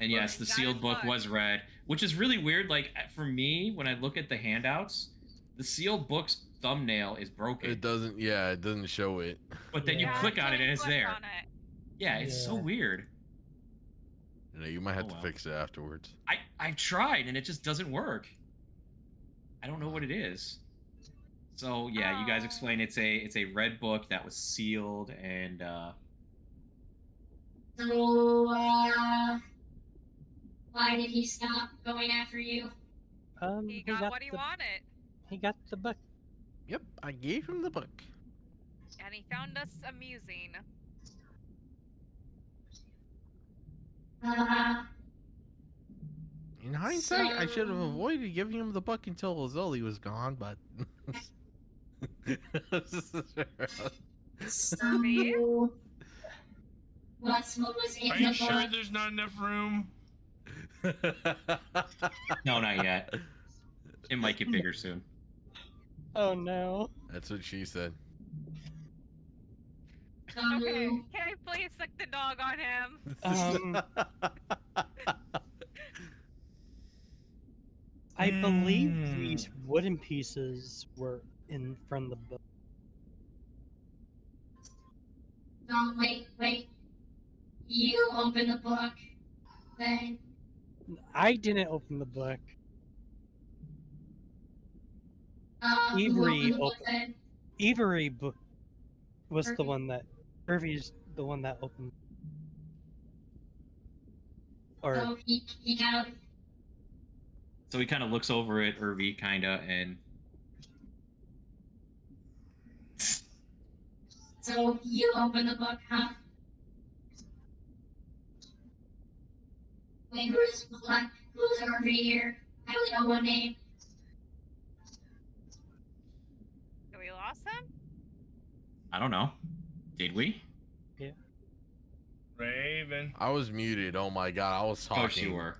And yes, the Giant sealed book book. was red, which is really weird. Like, for me, when I look at the handouts, the sealed book's thumbnail is broken. It doesn't show it. But then Yeah. you click on it and it's Click there. on it. Yeah, it's so Yeah. weird. You know, you might have Oh, to well. fix it afterwards. I've tried and it just doesn't work. I don't know what it is. So yeah, you guys Oh. explain it's a red book that was sealed and So why did he stop going after you? He got what he wanted, He got the book. Yep, I gave him the book. and he found us amusing. In hindsight, I should have So- avoided giving him the book until Zoli was gone, but. So what was in Are the you book? sure there's not enough room? no, not yet. It might get bigger soon. Oh no. That's what she said. So, Okay, can I please suck the dog on him? I believe these wooden pieces were from the book. no, wait. You open the book, then I didn't open the book. who Irvii opened the book opened- then? Irvii book was the Irvii. one that Irvi's the one that opened. Or So he kind of So he kind of looks over at Irvii, kinda, and so you open the book, huh? Wait, who's Irvii here? I only know one name. We lost him? I don't know. Did we? Raven. I was muted. Oh my god, I was Of talking. course you were.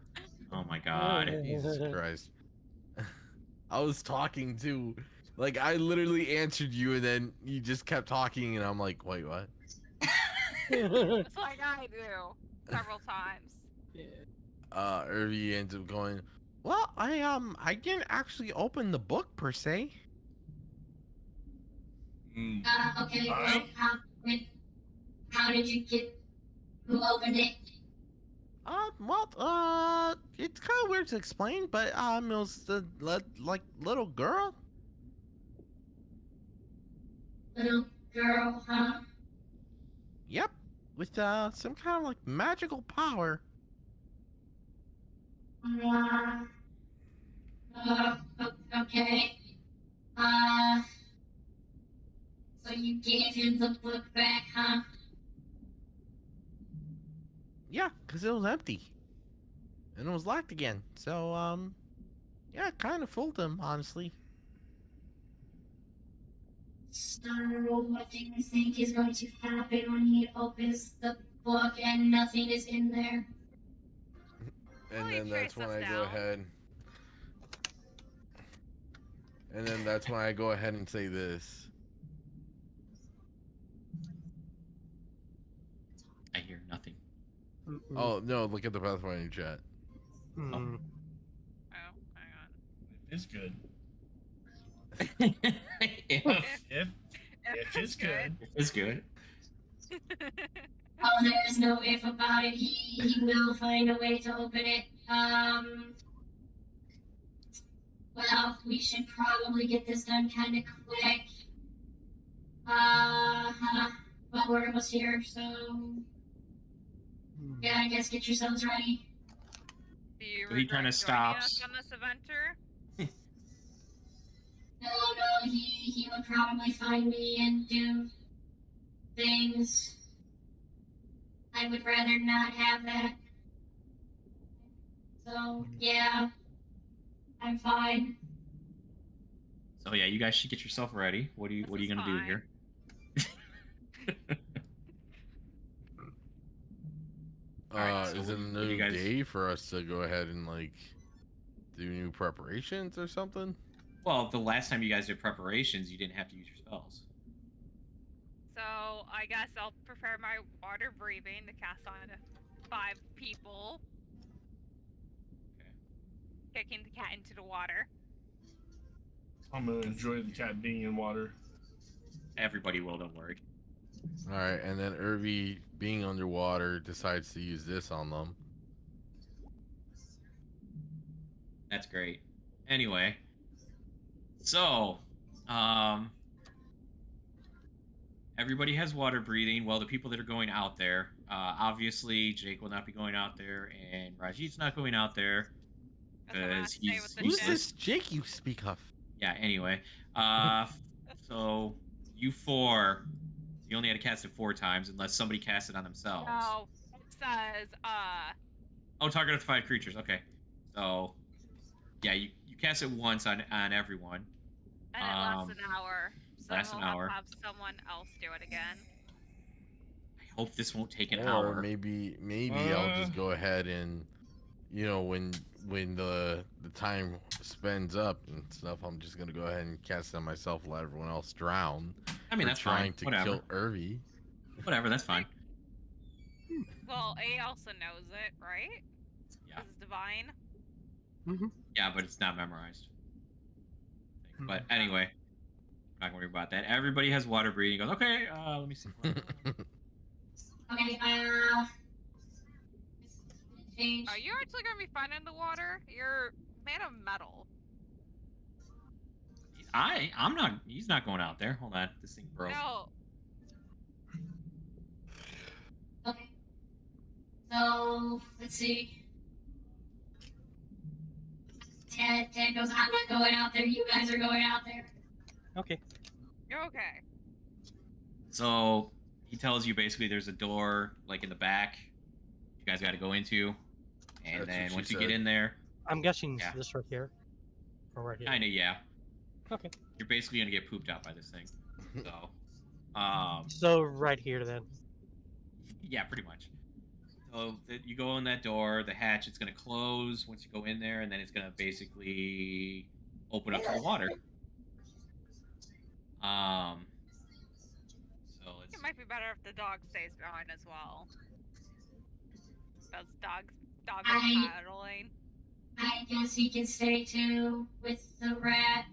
Oh my god. Jesus Christ. I was talking too. Like, I literally answered you and then you just kept talking and I'm like, wait, what? It's like I do several times. Irvii ends up going, Well, I didn't actually open the book per se. Mm. Okay, well, Alright. how did you get? Who opened it? It's kind of weird to explain, but it was the like little girl. Little girl, huh? Yep, with some kind of like magical power. Okay. So you gave him the book back, huh? Yeah, because it was empty. And it was locked again. So, yeah, it kind of fooled him, honestly. So what do you think is going to happen when he opens the book and nothing is in there? and Well, you then that's trace when us I go down. ahead. And then that's when I go ahead and say this. I hear nothing. Oh, no, look at the Pathfinder chat. Mm. Oh, hang on. It's good. If If If it's good. It's good. Oh, there's no if about it. He will find a way to open it. Well, we should probably get this done kind of quick. But we're almost here, so yeah, I guess get yourselves ready. Do you So he regret kinda joining us stops. on this adventure? No, he would probably find me and do things. I would rather not have that. So, yeah, I'm fine. So yeah, you guys should get yourself ready. What are you This is gonna do fine. here? Alright, so Is it a what do new you guys- day for us to go ahead and like do new preparations or something? Well, the last time you guys did preparations, you didn't have to use your spells. So I guess I'll prepare my water breathing to cast on 5 people. Okay. Kicking the cat into the water. I'm gonna enjoy the cat being in water. Everybody will, don't worry. All right, and then Irvii, being underwater, decides to use this on them. That's great. Anyway, so, everybody has water breathing. Well, the people that are going out there, obviously Jake will not be going out there, and Rajit's not going out there Guess I'm gonna have because to stay he's with the Who's ship. this Jake you speak of? yeah. Anyway, so you 4, you only had to cast it 4 times unless somebody cast it on themselves. No, it says, Oh, target up to 5 creatures. Okay, so yeah, you cast it once on everyone. and it lasts an hour. So lasts an we'll hour. have someone else do it again. I hope this won't take an Or hour. maybe I'll just go ahead and, you know, when the time spends up and stuff, I'm just gonna go ahead and cast it on myself, let everyone else drown. I mean, for that's trying fine. to Whatever. kill Irvii. Whatever, that's fine. Well, A also knows it, right? Yeah. This is divine. Yeah, but it's not memorized. But anyway, we're not gonna worry about that. Everybody has water breathing. He goes, okay, let me see. Okay, change. Are you actually gonna be fine in the water? You're made of metal. I'm not. He's not going out there. Hold on, this thing broke. No. Okay. So, let's see. Ted goes, I'm not going out there, you guys are going out there. Okay. You're okay. So he tells you basically there's a door like in the back. You guys got to go into, and That's then what she once you get said. in there, I'm guessing Yeah. this right here. Or right here. kind of yeah, Okay. you're basically gonna get pooped out by this thing. So, So right here then. yeah, pretty much. So you go in that door, the hatch, it's gonna close once you go in there, and then it's gonna basically open up to the water. So let's. It might be better if the dog stays behind as well. Those dogs are paddling. I guess he can stay too with the rat.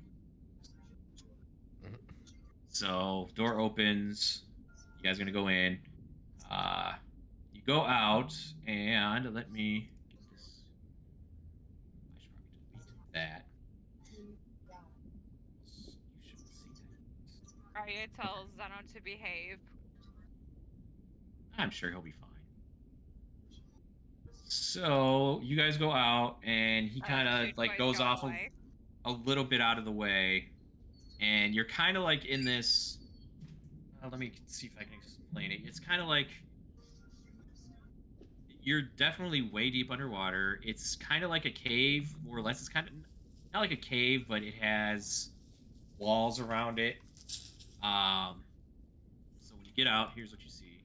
So door opens. You guys are gonna go in. You go out, and let me get this. I should probably delete that. You shouldn't see that. Arya tells Zeno to behave. I'm sure he'll be fine. So you guys go out, and he kind of Shoot like twice, goes go off away. a little bit out of the way, and you're kind of like in this. Let me see if I can explain it. It's kind of like you're definitely way deep underwater. It's kind of like a cave, more or less. It's kind of not like a cave, but it has walls around it. So when you get out, here's what you see.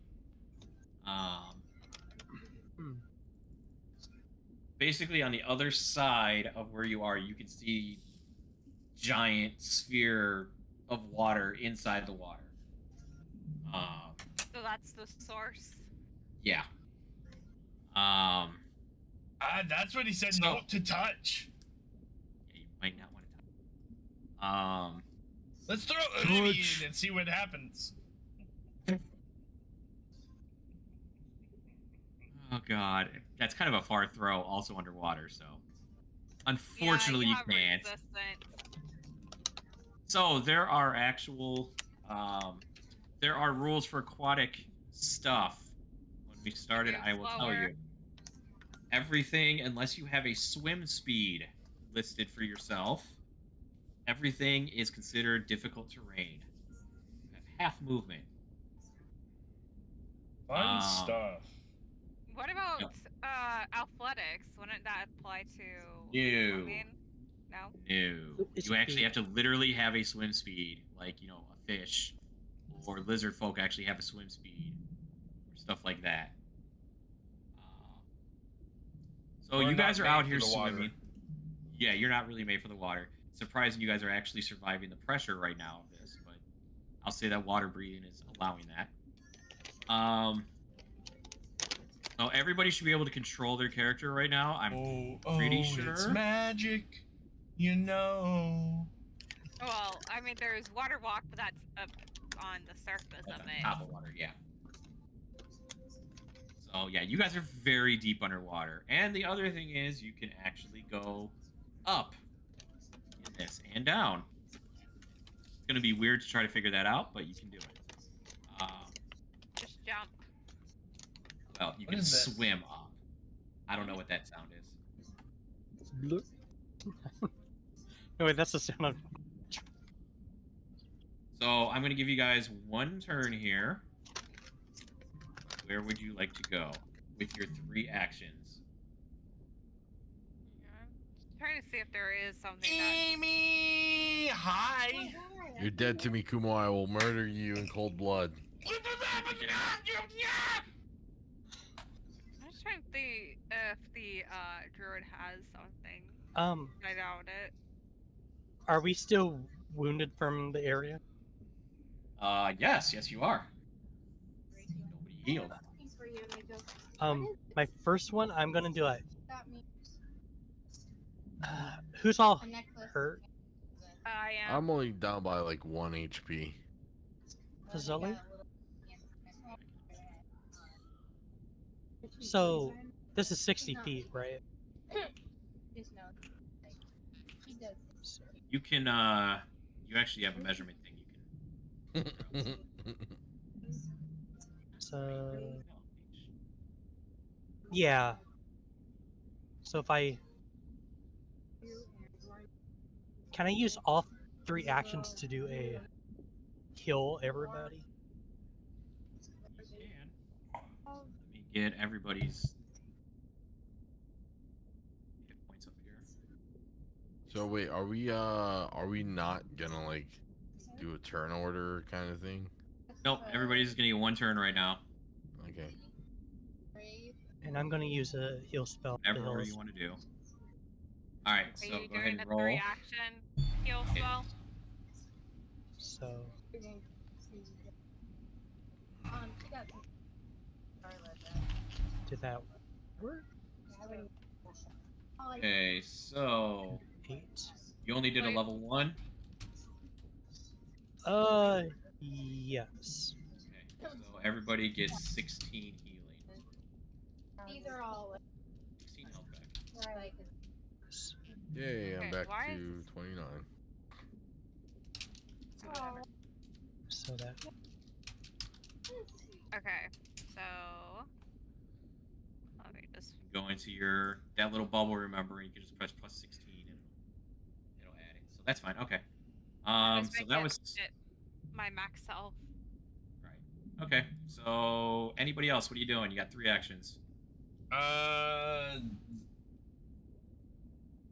Basically, on the other side of where you are, you can see giant sphere of water inside the water. So that's the source. Yeah. That's what he said. So- Note to touch. Yeah, you might not want to touch. Let's throw Irvii Touch. in and see what happens. Oh god, that's kind of a far throw, also underwater. So, unfortunately, yeah, you have can't. resistance. So there are actual, there are rules for aquatic stuff. When we started, Move I will tell slower. you. Everything, unless you have a swim speed listed for yourself, everything is considered difficult terrain. You have half movement. Fun stuff. What about Yep. athletics? Wouldn't that apply to No. swimming? No. No. It's You actually the- have to literally have a swim speed, like, you know, a fish or lizard folk actually have a swim speed or stuff like that. So We're you guys not are out made here for the water. swimming. Yeah, you're not really made for the water. Surprising you guys are actually surviving the pressure right now of this, but I'll say that water breathing is allowing that. So everybody should be able to control their character right now. I'm pretty sure. It's magic, you know. Well, I mean, there's water walk, but that's up on the surface That's of on it. top of water, yeah. So yeah, you guys are very deep underwater. And the other thing is you can actually go up in this and down. It's gonna be weird to try to figure that out, but you can do it. Just jump. Well, you What can is that? swim up. I don't know what that sound is. Bloop. No, wait, that's the sound of. So I'm gonna give you guys one turn here. Where would you like to go with your 3 actions? I'm trying to see if there is something that. Amy, hi. You're dead to me, Kumo. I will murder you in cold blood. I'm just trying to think if the druid has something. I doubt it. Are we still wounded from the area? Yes, you are. Nobody healed. My first one, I'm gonna do it. Who's all hurt? I am. I'm only down by like 1 HP. Fazoli? So, this is 60 feet, right? You can, you actually have a measurement thing you can. So, yeah. So if I... Can I use all 3 actions to do a kill everybody? You can. Let me get everybody's hit points up here. So wait, are we not gonna like do a turn order kind of thing? Nope, everybody's just gonna get 1 turn right now. Okay. And I'm gonna use a heal spell. to Whatever heal you want to do. Alright, Are so you go ahead doing and a roll. 3-action heal spell? So, did that work? Okay, so 8. you only did a Wait. level 1? Yes. Okay, so everybody gets 16 healing. These are all 16 health back. Yay, I'm Okay, back why to is- 29. So that. Okay, so. Let me just. Go into your that little bubble, remember, and you can just press plus 16 and it'll add it. So that's fine. Okay. just So make that it- was it my max self. right. Okay. So anybody else? What are you doing? You got 3 actions.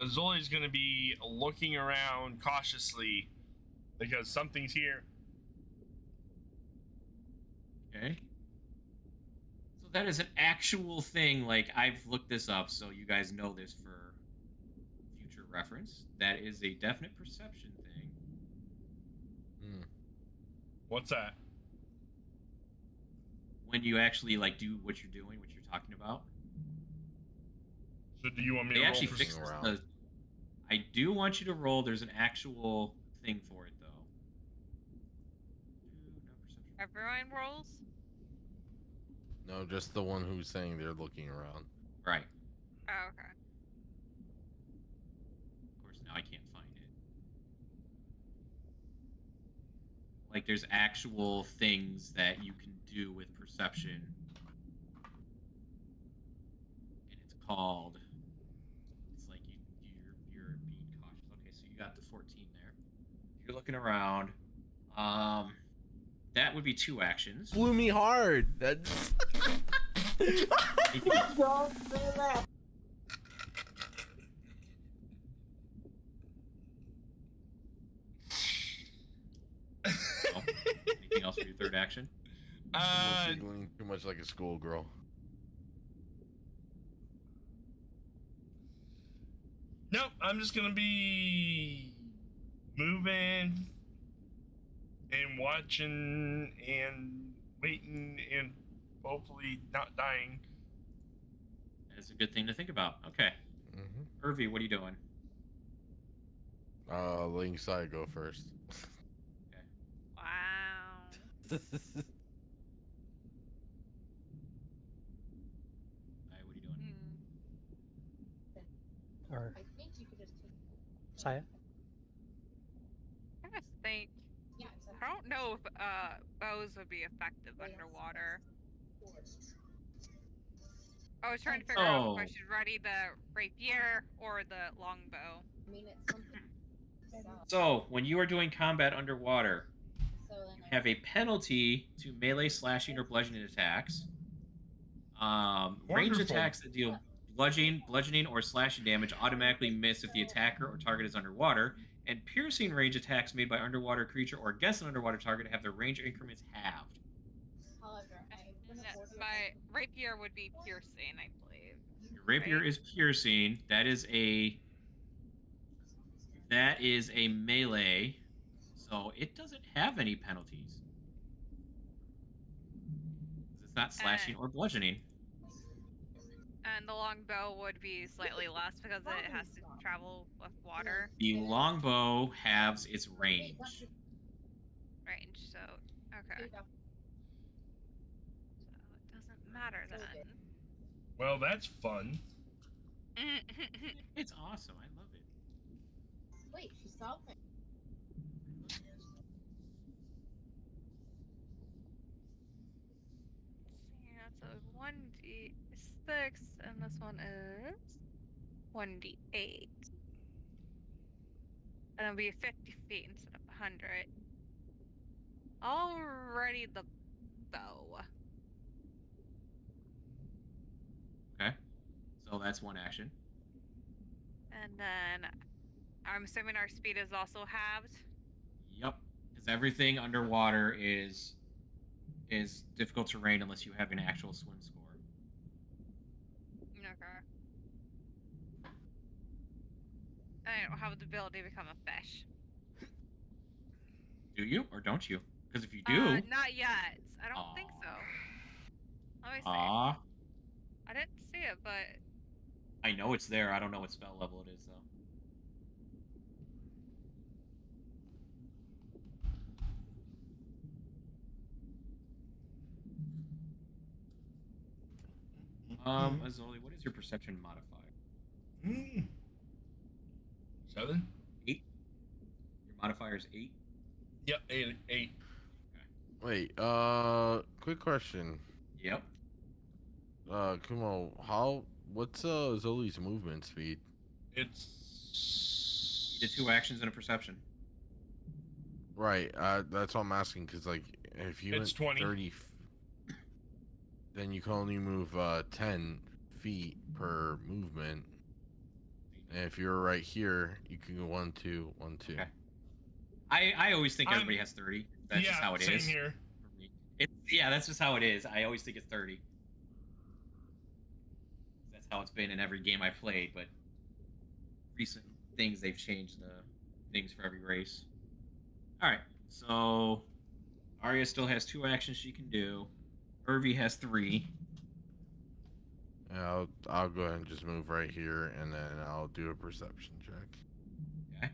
Azoli's gonna be looking around cautiously because something's here. Okay. So that is an actual thing. Like, I've looked this up, so you guys know this for future reference. That is a definite perception thing. What's that? When you actually like do what you're doing, what you're talking about. So do you want me They to roll actually for fixed around. the. I do want you to roll. There's an actual thing for it, though. Everyone rolls? No, just the one who's saying they're looking around. Right. Oh, okay. Of course, now I can't find it. Like, there's actual things that you can do with perception. And it's called... It's like you're being cautious. Okay, so you got the 14 there. You're looking around. That would be 2 actions. Blew me hard. That's. Don't say that. Oh, anything else for your third action? Almost giggling too much like a schoolgirl. Nope, I'm just gonna be moving and watching and waiting and hopefully not dying. That's a good thing to think about. Okay. Irvii, what are you doing? Letting Sai go first. Wow. What are you doing? Or I think you could just take. Saya? I just think Yeah, exactly. I don't know if bows would be effective underwater. I was trying to figure out if I Oh. should ready the rapier or the longbow. I mean, it's something. So, when you are doing combat underwater, So then you have a penalty to melee, slashing, or bludgeoning attacks. Range Wonderful. attacks that deal bludgeoning, or slashing damage automatically miss if the attacker or target is underwater. And piercing range attacks made by underwater creature or against an underwater target have their range increments halved. However, I wouldn't Yeah, afford to- my rapier would be piercing, I believe. Your rapier Right. is piercing. That is a melee, so it doesn't have any penalties. It's not slashing or bludgeoning. And the longbow would be slightly less because it has to travel with water The longbow halves its range. range, so okay. So it doesn't matter then. Well, that's fun. It's awesome. I love it. Wait, she's solving. Yeah, so 1d6, and this one is 1d8. And it'll be 50 feet instead of 100. I'll ready the bow. Okay. So that's one action. And then I'm assuming our speed is also halved. Yep. Because everything underwater is difficult terrain unless you have an actual swim score. Okay. I don't have the ability to become a fish. Do you or don't you? Because if you do, Not yet. I don't think so. Let me see. ah, I didn't see it, but I know it's there. I don't know what spell level it is though. Azoli, what is your perception modifier? 7? 8. Your modifier is 8. Yep, 8. Wait, quick question. Yep. Kumo, what's Zoli's movement speed? It's... You did 2 actions and a perception. Right, that's what I'm asking, because, like, if you It's went 20. 30, then you can only move, 10 feet per movement. And if you're right here, you can go 1, 2, 1, 2. Okay. I always think everybody has 30. That's just how it is. same here. For me. Yeah, that's just how it is. I always think it's 30. That's how it's been in every game I played, but recent things, they've changed the things for every race. Alright, so Arya still has 2 actions she can do. Irvii has 3. Yeah, I'll go ahead and just move right here, and then I'll do a perception check. Okay.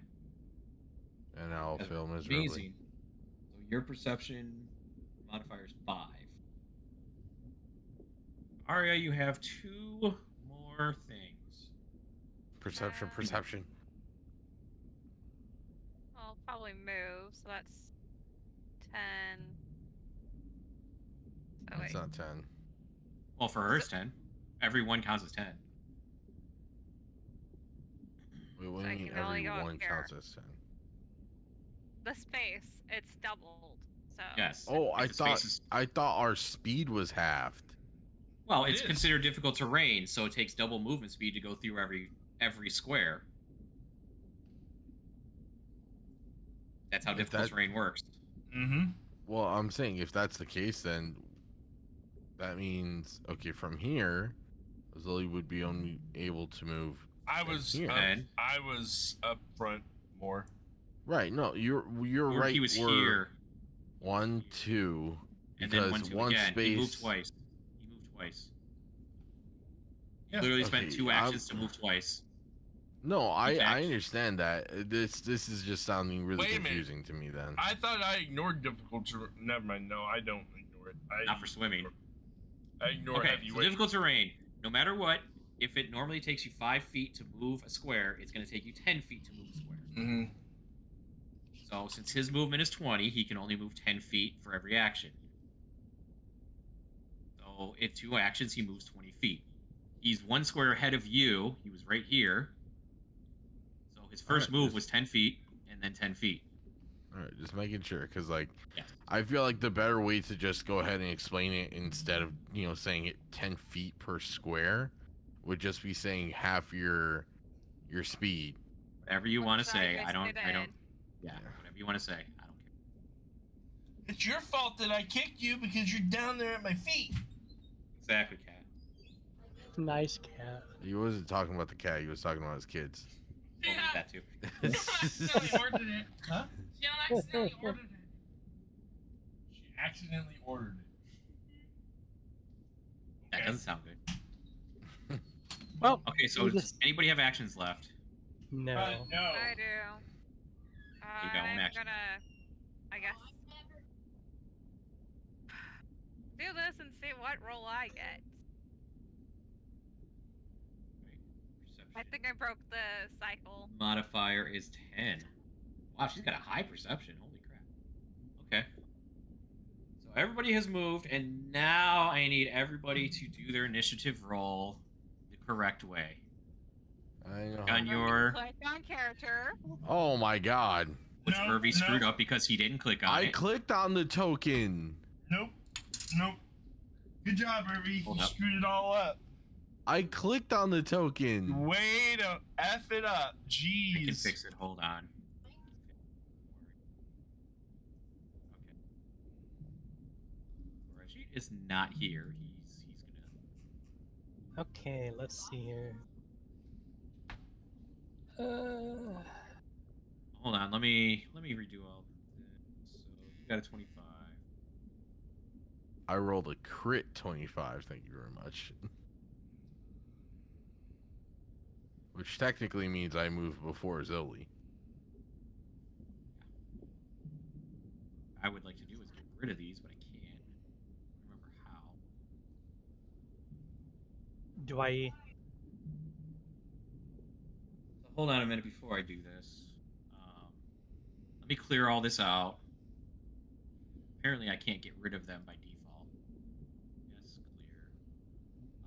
And I'll That's fail miserably. Amazing. So your perception Modifier is 5. Aria, you have 2 more things. Perception, perception. I'll probably move, so that's 10. Oh, That's wait. not 10. Well, for her, it's 10. Every one counts as 10. Wait, what So do I you mean can only every go up one here. counts as 10? The space, it's doubled. So Yes. Oh, I If the thought space is- I thought our speed was halved. Well, It it's is. considered difficult terrain, so it takes double movement speed to go through every square. That's how If difficult that- terrain works. Mm-hmm. Well, I'm saying if that's the case, then that means okay. From here, Zoe would be only able to move. I was here. up front more. Right. No, you're Or right. he was where here, 1, 2. and then Because 1, 2 one again. He moved space- twice. He moved twice. Yeah. Literally spent Okay, 2 I'm- actions to move twice. No, I Exactly. understand that. This is just sounding really Wait a minute. confusing to me. Then I thought I ignored difficult terrain. Never mind. No, I don't ignore it. Not for swimming. I ignore Okay, so heavyweight. difficult terrain. No matter what, if it normally takes you 5 feet to move a square, it's going to take you 10 feet to move a square. Mm-hmm. So since his movement is 20, he can only move 10 feet for every action. So in 2 actions, he moves 20 feet. He's 1 square ahead of you. He was right here. So his first Alright, move just- was 10 feet and then 10 feet. all right, just making sure, because like Yes. I feel like the better way to just go ahead and explain it instead of saying it 10 feet per square would just be saying half your speed. Whatever you want to So I say. I basically don't. did. Yeah, whatever you want to say. I don't care. It's your fault that I kicked you because you're down there at my feet. Exactly, Cat. Nice cat. He wasn't talking about the cat. He was talking about his kids. We'll leave that too. accidentally ordered it. Huh? She accidentally ordered it. She accidentally ordered it. That Okay. doesn't sound good. Well, Okay, so we does just- anybody have actions left? no. No. I do. You got one I'm action. gonna, I guess, do this and see what roll I get. Perception. I think I broke the cycle. Modifier is 10. Wow, she's got a high perception. Holy crap. Okay. So everybody has moved, and now I need everybody to do their initiative roll the correct way. I know. On Remember to your, click on character. Oh my god! which No, Irvii no. screwed up because he didn't click on I it. clicked on the token. Nope. Nope. Good job, Irvii. Hold You up. screwed it all up. I clicked on the token. Way to F it up. I can Jeez. fix it. Hold on. Okay. Reggie is not here. He's gonna. Okay, let's see here. Hold on. Let me redo all this. So you got a 25. I rolled a crit 25. Thank you very much. Which technically means I moved before Zoe. I would like to do is get rid of these, but I can't remember how. Do I? So hold on a minute before I do this. Let me clear all this out. Apparently, I can't get rid of them by default. Yes,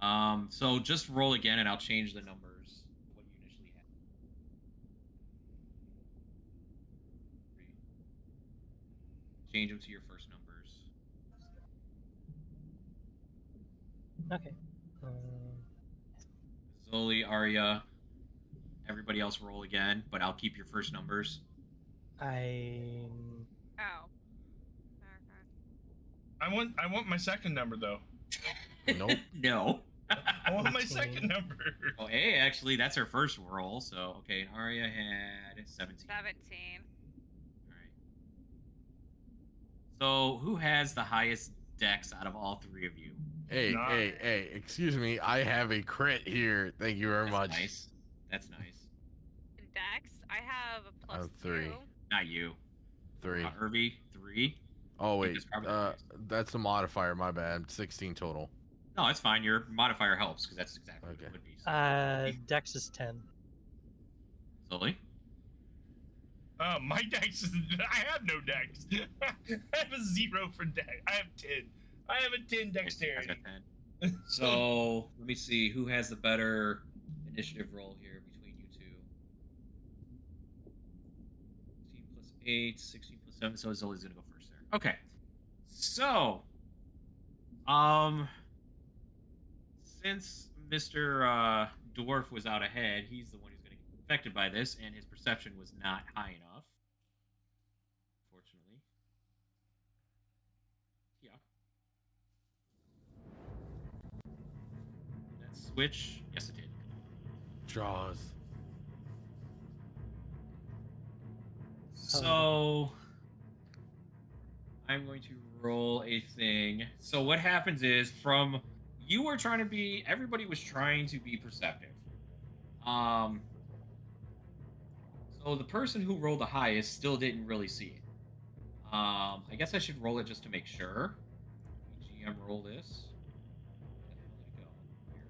clear. So just roll again, and I'll change the numbers. What you initially had. Change them to your first numbers. Okay. Zoli, Arya, everybody else roll again, but I'll keep your first numbers. I. Oh. Okay. I want my second number though. Nope. No. I want my 18. second number. Oh, A, actually, that's her first roll. So, okay, and Arya had 17. 17. Alright. So, who has the highest dex out of all 3 of you? Hey, Nah. hey, excuse me. I have a crit here. Thank you very That's much. nice. That's nice. In Dex, I have a plus 3. 2. Not you. 3. Irvii, 3. Oh wait, that's probably the case. that's a modifier. My bad. 16 total. No, it's fine. Your modifier helps because that's exactly what it would be. So, Dex is 10. Slowly. My dex is. I have no dex. I have a 0 for dex. I have 10. I have a 10 dexterity. So let me see who has the better initiative roll here between you two. 16 plus 8, 16 plus 7. So Zoe's gonna go first there. Okay. So, since Mr. Dwarf was out ahead, he's the one who's gonna get affected by this, and his perception was not high enough. Unfortunately. Yeah. That switch, yes it did. Draws. So I'm going to roll a thing. So what happens is from you were trying to be everybody was trying to be perceptive. So the person who rolled the highest still didn't really see it. I guess I should roll it just to make sure. GM roll this. Let it go. Here.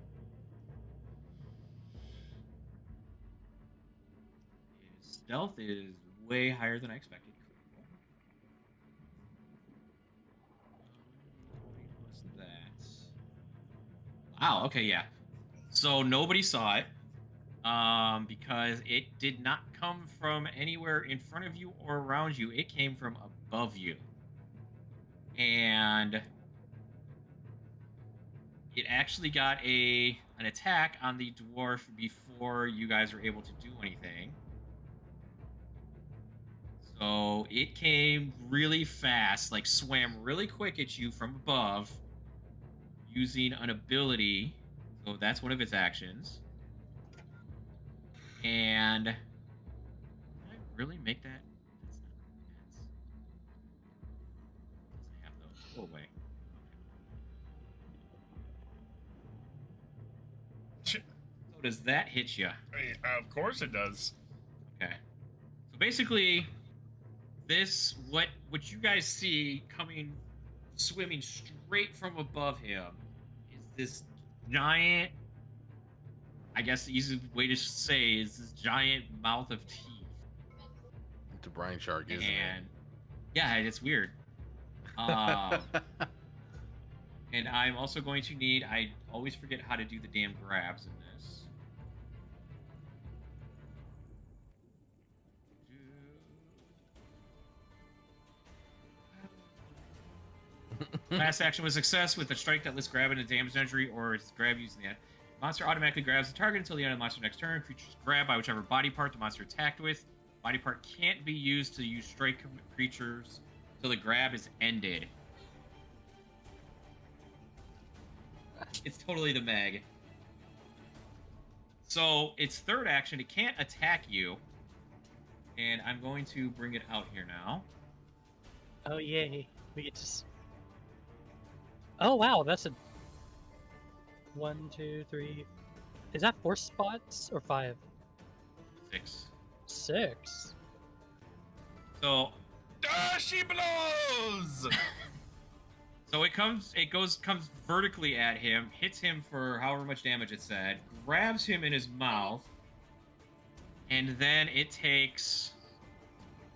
His stealth is way higher than I expected. What's that? Wow, okay, yeah. So nobody saw it. Because it did not come from anywhere in front of you or around you. It came from above you. And it actually got an attack on the dwarf before you guys were able to do anything. So it came really fast, like swam really quick at you from above using an ability. So that's one of its actions. And did I really make that? That's not. Doesn't have those. Go away. So does that hit you? Of course it does. Okay. So basically, this what you guys see coming, swimming straight from above him, is this giant. I guess the easiest way to say is this giant mouth of teeth. It's a brine shark, isn't And yeah, it's weird. And I'm also going to need. I always forget how to do the damn grabs in this. Last action was success with a strike that lists grab in a damage injury or its grab using the monster automatically grabs the target until the end of the monster's next turn. Creatures grabbed by whichever body part the monster attacked with. Body part can't be used to use strike creatures until the grab is ended. It's totally the Meg. So its third action, it can't attack you. And I'm going to bring it out here now. Oh yay! We get to. Oh wow, that's a 1, 2, 3. Is that 4 spots or 5? 6. 6. So. She blows. So it comes vertically at him, hits him for however much damage it said, grabs him in his mouth, and then it takes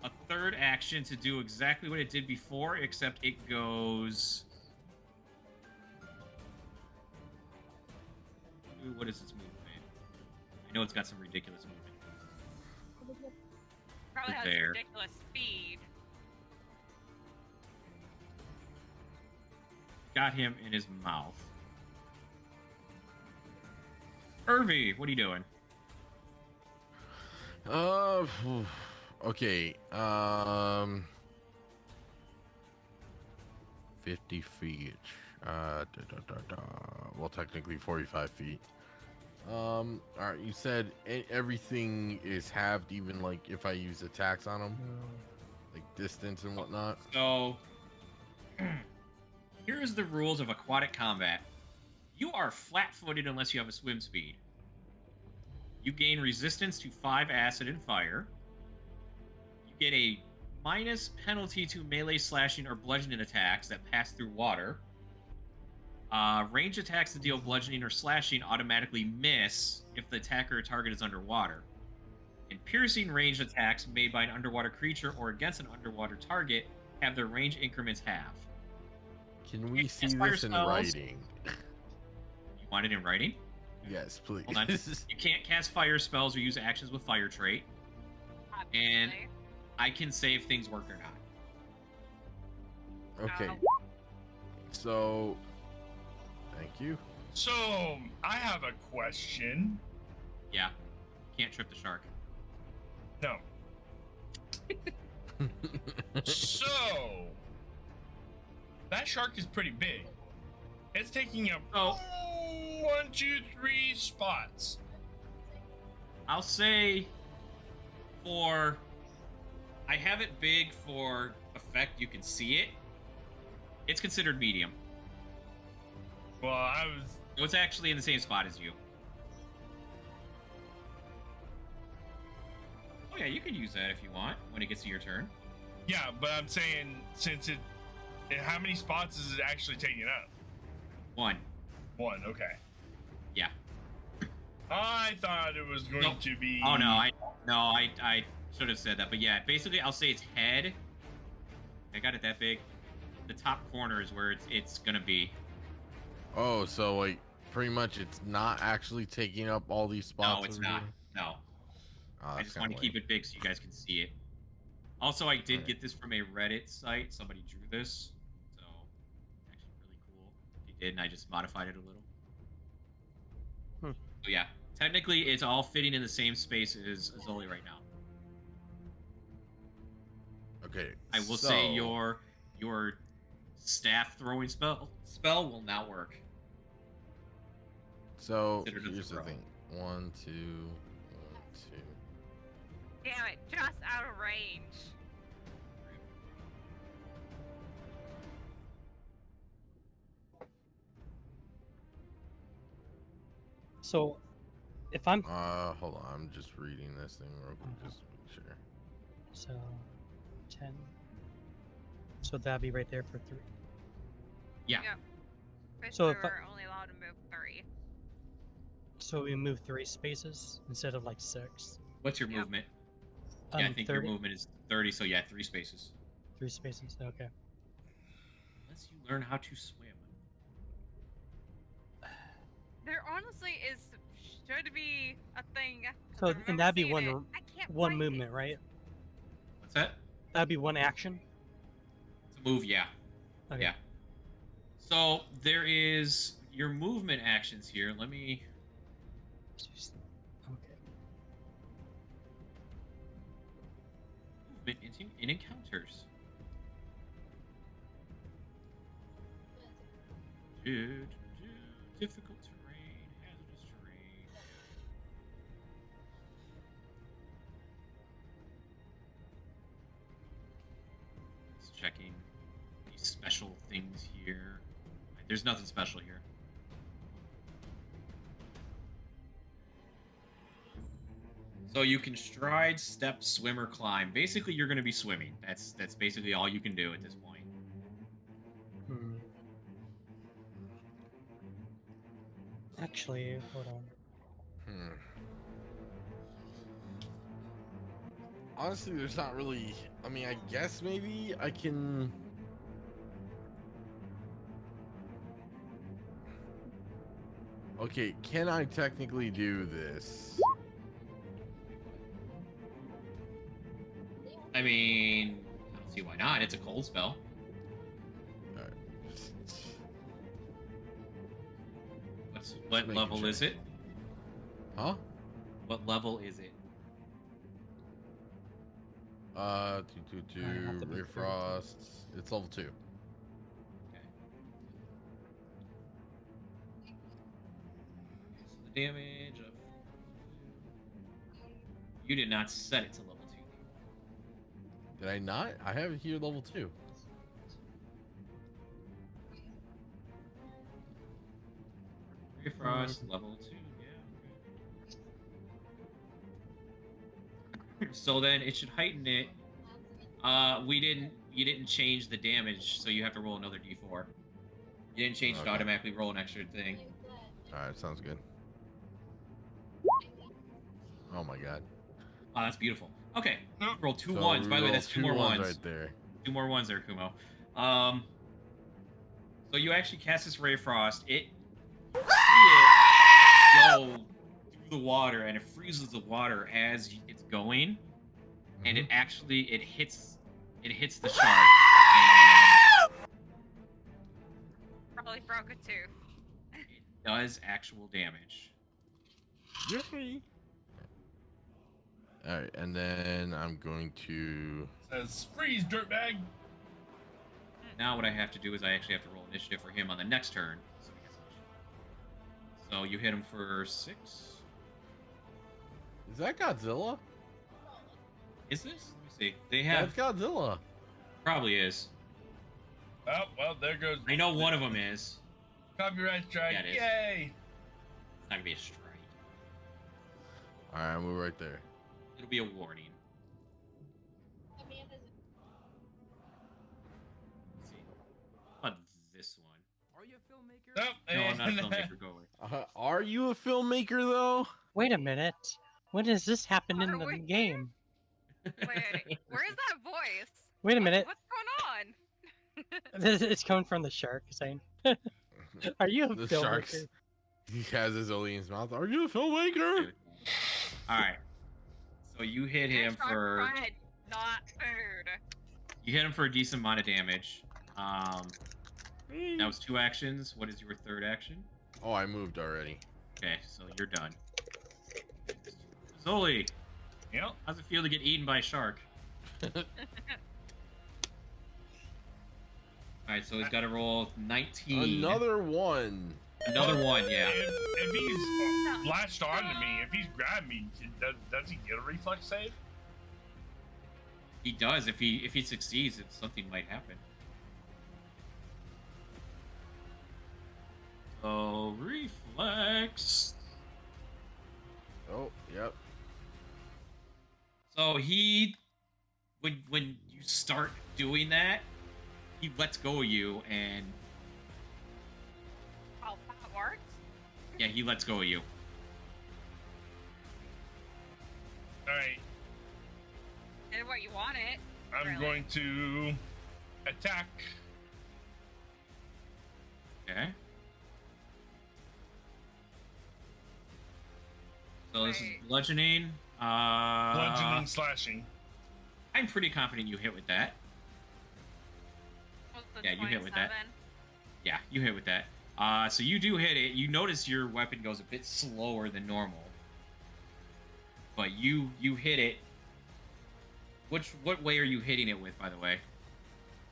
a third action to do exactly what it did before, except it goes. Ooh, what is its movement? I know it's got some ridiculous movement. Probably has There. ridiculous speed. Got him in his mouth. Irvii, what are you doing? Okay. 50 feet. Well, technically 45 feet. All right. You said everything is halved, even like if I use attacks on them, like distance and whatnot. So, here's the rules of aquatic combat. You are flat-footed unless you have a swim speed. You gain resistance to 5 acid and fire. You get a minus penalty to melee slashing or bludgeoning attacks that pass through water. Range attacks that deal bludgeoning or slashing automatically miss if the attacker or target is underwater. And piercing ranged attacks made by an underwater creature or against an underwater target have their range increments halved. Can we see Inspire this in spells. writing? You want it in writing? Yes, please. Hold on. You can't cast fire spells or use actions with fire trait. And Obviously. I can say if things work or not. Okay. So, thank you. So, I have a question. Yeah. Can't trip the shark. No. So, that shark is pretty big. It's taking up 1, 2, 3 spots. I'll say for... I have it big for effect, you can see it. It's considered medium. Well, I was... So it's actually in the same spot as you. Oh yeah, you can use that if you want, when it gets to your turn. Yeah, but I'm saying, since it... How many spots is it actually taking up? 1. 1, okay. Yeah. I thought it was going to be... Oh no, I should have said that, but yeah, basically I'll say its head. I got it that big. The top corner is where it's gonna be. Oh, so like pretty much it's not actually taking up all these spots. No, it's over not. here? No. Oh, I that's just kinda want to keep it big so you guys can see it. Also, I did Right. get this from a Reddit site. Somebody drew this, so actually really cool. He did, and I just modified it a little. So yeah, technically it's all fitting in the same space as Zoli right now. Okay. I will say your staff throwing spell will not work. So Considered as a here's the throw. thing. 1, 2, 1, 2. Damn it, just out of range. So, if I'm Hold on. I'm just reading this thing real quick, just to make sure. so 10. So that'd be right there for 3. Yeah. Yep. So So if I- we're only allowed to move 3. So we move 3 spaces instead of like 6. What's your Yep. movement? Yeah, I think 30, your movement is 30, so yeah, 3 spaces. 3 spaces. Okay. Unless you learn how to swim. There honestly should be a thing. 'cause So I and remember that'd be seeing one it. I can't one find it. movement, right? What's that? That'd be one action. It's a move, yeah. Okay. Yeah. So there is your movement actions here. Let me. Okay. Movement in encounters. Difficult terrain, hazardous terrain. Just checking these special things here. There's nothing special here. So you can stride, step, swim, or climb. Basically, you're going to be swimming. That's basically all you can do at this point. Hmm. Actually, hold on. Honestly, there's not really. I mean, I guess maybe I can. Okay, can I technically do this? I mean, I don't see why not. It's a cold spell. Alright. What making level sure. is it? Huh? What level is it? 2, have to be Ray Frost. It's level 2. Okay. So the damage of... You did not set it to level 2. Did I not? I have it here level 2. Ray Frost, level 2. Yeah. Okay. So then it should heighten it You didn't change the damage, so you have to roll another d4. You didn't change it to Okay. automatically roll an extra thing. Alright, sounds good. Oh my god. Oh, that's beautiful. Okay, Nope. roll two So ones. we By the way, roll that's two more ones ones. right there. 2 more ones there, Kumo. So you actually cast this Ray of Frost. It see it go through the water, and it freezes the water as it's going, and it actually hits the shark. And Probably broke a tooth. it does actual damage. Yay! Alright, and then I'm going to... Says freeze, dirtbag. Now what I have to do is I actually have to roll initiative for him on the next turn. So, he gets initiative. So you hit him for 6. Is that Godzilla? Is this? Let me see. They have That's Godzilla. probably is. Oh, well, there goes I know one of them is. copyright strike. Yeah, it is. Yay! It's not gonna be a strike. Alright, move right there. It'll be a warning. Let's see. How about this one? Are you a filmmaker? Nope. No, I'm not a filmmaker. Go away. Are you a filmmaker, though? Wait a minute. When does this happen in Are the we? game? Wait, where is that voice? Wait a minute. What's going on? It's coming from the shark saying, "Are you a The filmmaker?" sharks. He has his alien's mouth. Are you a filmmaker? All right. So you hit him Shark for bread, not food. you hit him for a decent amount of damage. That was 2 actions. What is your third action? Oh, I moved already. Okay, so you're done. Zoli, Yep. how's it feel to get eaten by a shark? Alright, so he's got to roll 19. Another one. Another one, yeah. If he's latched onto me, if he's grabbed me, does he get a reflex save? He does. If he succeeds, something might happen. So reflex. Oh, yep. So when you start doing that, he lets go of you, and How that works? yeah, he lets go of you. Alright, And what you want it. I'm Really? going to attack. Okay. So this is Wait. bludgeoning. Bludgeoning, slashing. I'm pretty confident you hit with that. What's the Yeah, you hit with that. 27? Yeah, you hit with that. So you do hit it. You notice your weapon goes a bit slower than normal, but you hit it. What way are you hitting it with, by the way?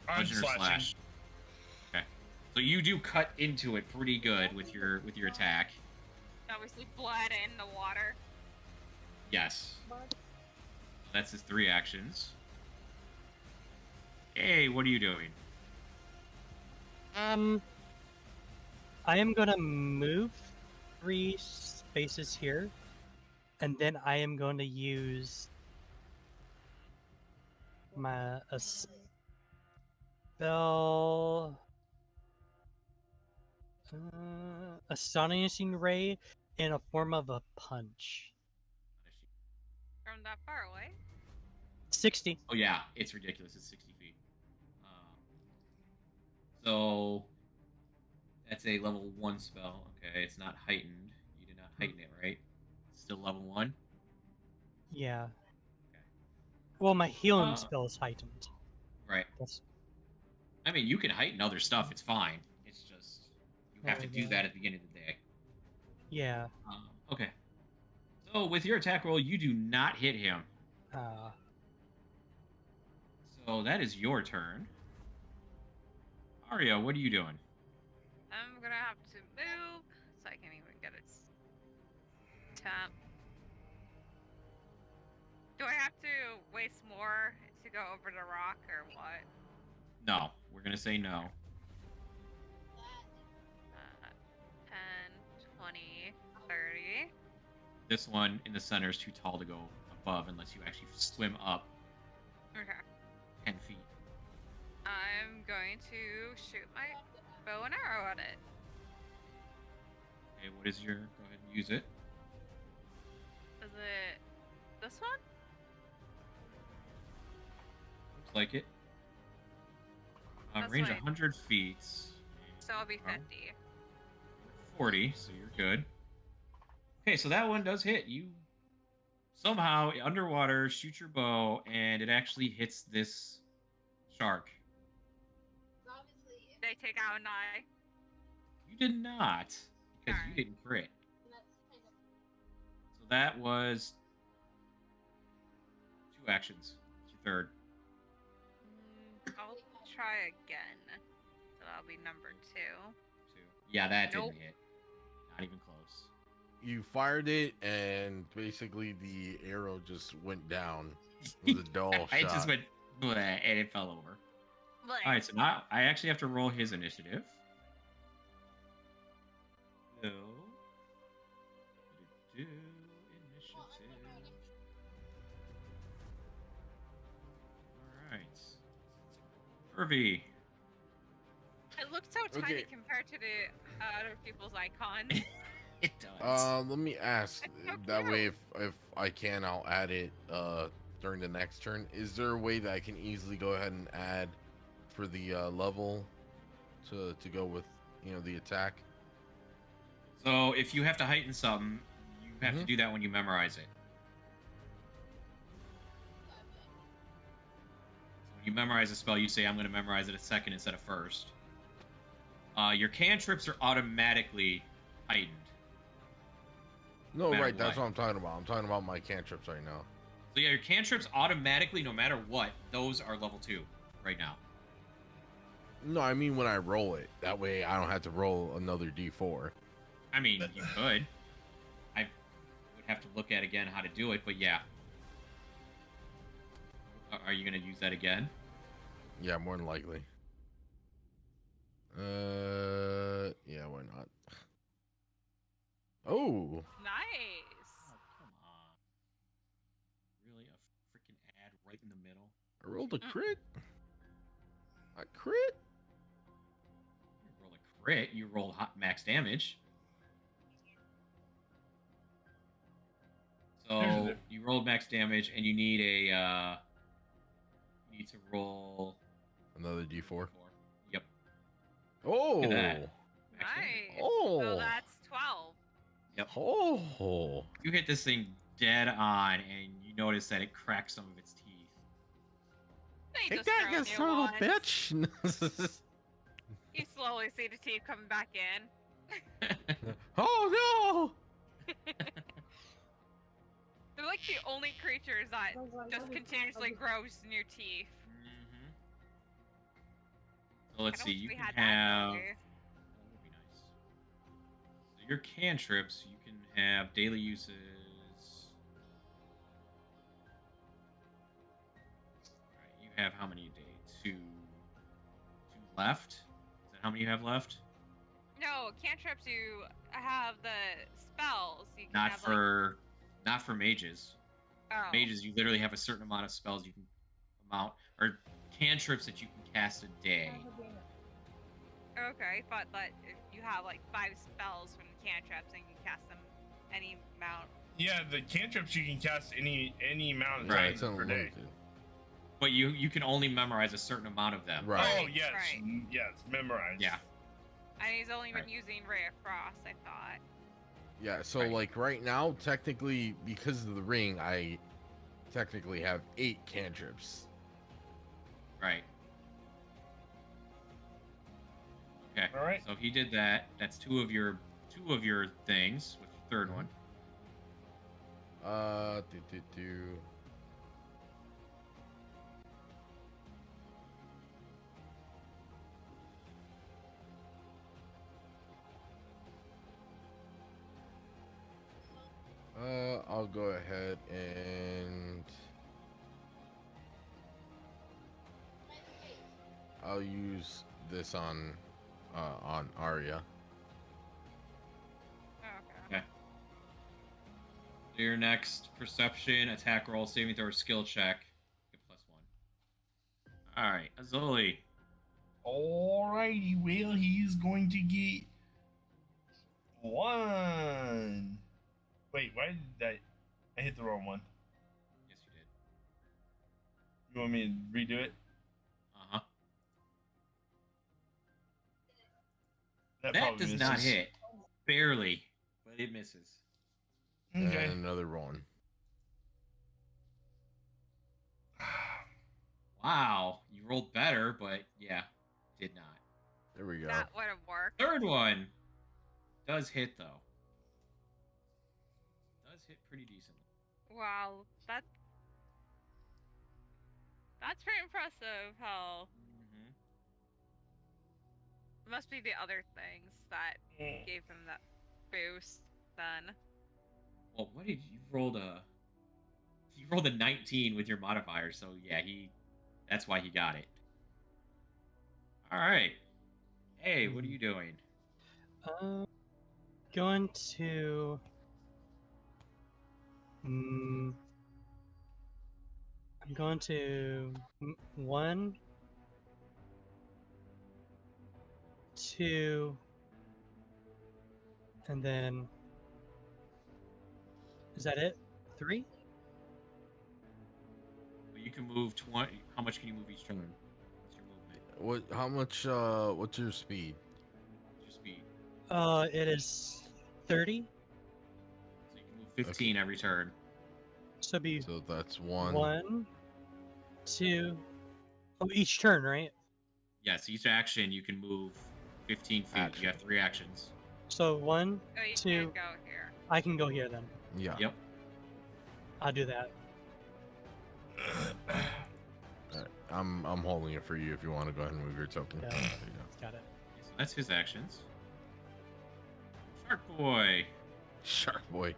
I'm Bludgeon or slashing. slash? Okay. So you do cut into it pretty good with your attack. Obviously, blood in the water. Yes. That's his 3 actions. Hey, what are you doing? I am gonna move 3 spaces here, and then I am going to use a spell, astonishing ray, in a form of a punch. From that far away. 60. Oh yeah, it's ridiculous. It's 60 feet. So that's a level 1 spell. Okay, it's not heightened. You did not heighten it, right? It's still level 1. Yeah. Okay. Well, my healing Uh, spell is heightened. Right. That's, I mean, you can heighten other stuff. It's fine. It's just you have Oh, to do yeah. that at the beginning of the day. yeah. Okay. So with your attack roll, you do not hit him. So that is your turn. Aria, what are you doing? I'm gonna have to move, so I can even get its temp. Do I have to waste more to go over the rock, or what? No, we're gonna say no. 10, 20, 30. This one in the center is too tall to go above unless you actually swim up. Okay. 10 feet. I'm going to shoot my bow and arrow at it. Okay, what is your... Go ahead and use it. Is it this one? Looks like it. That's Range right. 100 feet. So I'll be 50. 40, so you're good. Okay, so that one does hit. You somehow, underwater, shoot your bow, and it actually hits this shark. Obviously, Did I take out an eye? You did not, because you Alright. didn't crit. that's kind of So that was 2 actions. It's your third. I'll try again. So that'll be number 2. 2. Yeah, that Nope. didn't hit. Not even close. You fired it, and basically the arrow just went down. It was a dull shot. I just went, bleh, and it fell over. All right, so now I actually have to roll his initiative. So, initiative. All right, Irvii. It looks so tiny Okay. compared to the other people's icons. It does. Let me ask. It's so That way, cute. if I can, I'll add it during the next turn. Is there a way that I can easily go ahead and add for the level to go with, you know, the attack? So if you have to heighten something, you have to Mhm. do that when you memorize it. So when you memorize a spell, you say, I'm going to memorize it a second instead of first. Your cantrips are automatically heightened. No, matter right. That's what. what I'm talking about. I'm talking about my cantrips right now. So yeah, your cantrips automatically, no matter what, those are level 2 right now. No, I mean when I roll it. That way I don't have to roll another D4. I mean, you could. I would have to look at again how to do it, but yeah. Are you going to use that again? Yeah, more than likely. Yeah, why not? Oh, Nice. Oh, come on. Really? A freaking ad right in the middle? I rolled a crit. A crit? You roll a crit, you roll hot max damage. So you rolled max damage, and you need a you need to roll Another D4. 4. Yep. Oh. Look at that. Max damage. Nice. Oh. So that's 12. Yep. Oh. You hit this thing dead on, and you notice that it cracks some of its teeth. They Take just that, throw you new son of a ones. bitch! You slowly see the teeth coming back in. Oh They're like the only creatures that just continuously grows new teeth. Mm-hmm. So let's I see. wish You we can had that have. here. That would be nice. So your cantrips, you can have daily uses. Alright, you have how many a day? Two left? Is that how many you have left? No, cantrips you have the spells. You can Not have, for not for mages. Like, oh. Mages, you literally have a certain amount of spells you can or cantrips that you can cast a day. Okay, but if you have like 5 spells from the cantrips and you can cast them any amount. Yeah, the cantrips you can cast any amount of Right. time It's per day. unlimited. But you can only memorize a certain amount of them. Right. Oh yes, Right. yes, memorize. Yeah. And he's only been Right. using Ray of Frost, I thought. Yeah, so Right. like right now, technically, because of the ring, I technically have 8 cantrips. Right. Okay. All right. So he did that. That's two of your things. What's your third one? Do. I'll go ahead and I'll use this on Arya. Oh, okay. Okay. So your next perception, attack roll, saving throw, or skill check. Get +1. All right, Azuli. Alrighty, well, he's going to get 1. Wait, why did I hit the wrong one? Yes, you did. You want me to redo it? Uh-huh. That That probably does not misses. hit. Barely, but it misses. Okay. And another one. Wow, you rolled better, but yeah, did not. There we go. That would have worked. Third one does hit though. Does hit pretty decently. Wow, that's pretty impressive. How Mm-hmm. it must be the other things that gave him that boost. Then Well, what did you rolled a? You rolled a 19 with your modifier, so yeah, that's why he got it. All right. Hey, what are you doing? Going to. I'm going to 1, 2, and then. Is that it? 3? Well, you can move 20. How much can you move each turn? What's your movement? What? How much? What's your speed? What's your speed? It is 30. So you can move 15 every turn. So it'd be So that's 1. 1, 2. Oh, each turn, right? Yes, each action you can move 15 feet. Action. You have 3 actions. So 1, oh, you 2. can't go here. I can go here then. Yeah. Yep. I'll do that. Alright, I'm holding it for you if you want to go ahead and move your token. Yeah. There you go. Got it. So that's his actions. Shark Boy. Shark boy.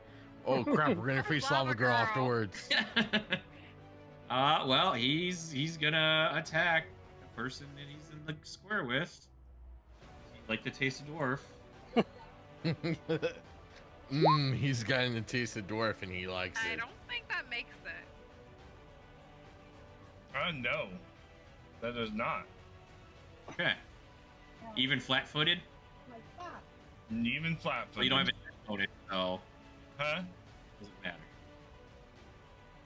Oh crap, we're gonna face Lava Lava Girl Girl. afterwards. Well, he's gonna attack the person that he's in the square with. He'd like to taste a dwarf. He's gotten to taste the dwarf and he likes I it. don't think that makes it. No. That does not. Okay. Even flat-footed. Even flat Well, you don't have it flat-footed, so Huh? doesn't matter.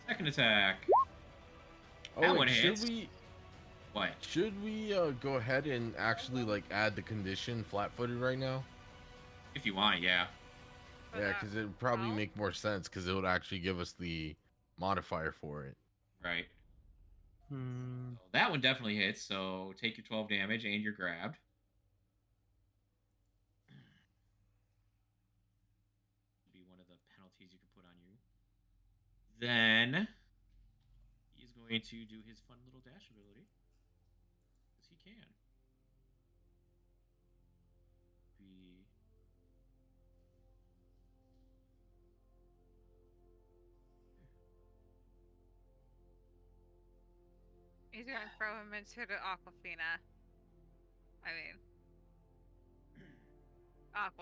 Second attack. Oh, That wait, one should hits. we What? go ahead and actually like add the condition flat-footed right now? If you want, yeah. But Yeah, that- because it would probably well, make more sense because it would actually give us the modifier for it. Right. Hmm. So that one definitely hits. So take your 12 damage and you're grabbed. Be one of the penalties you can put on you. Then he's going to do his fun little dash ability. Because he can. Be he's gonna throw him into the Aquafina. I mean,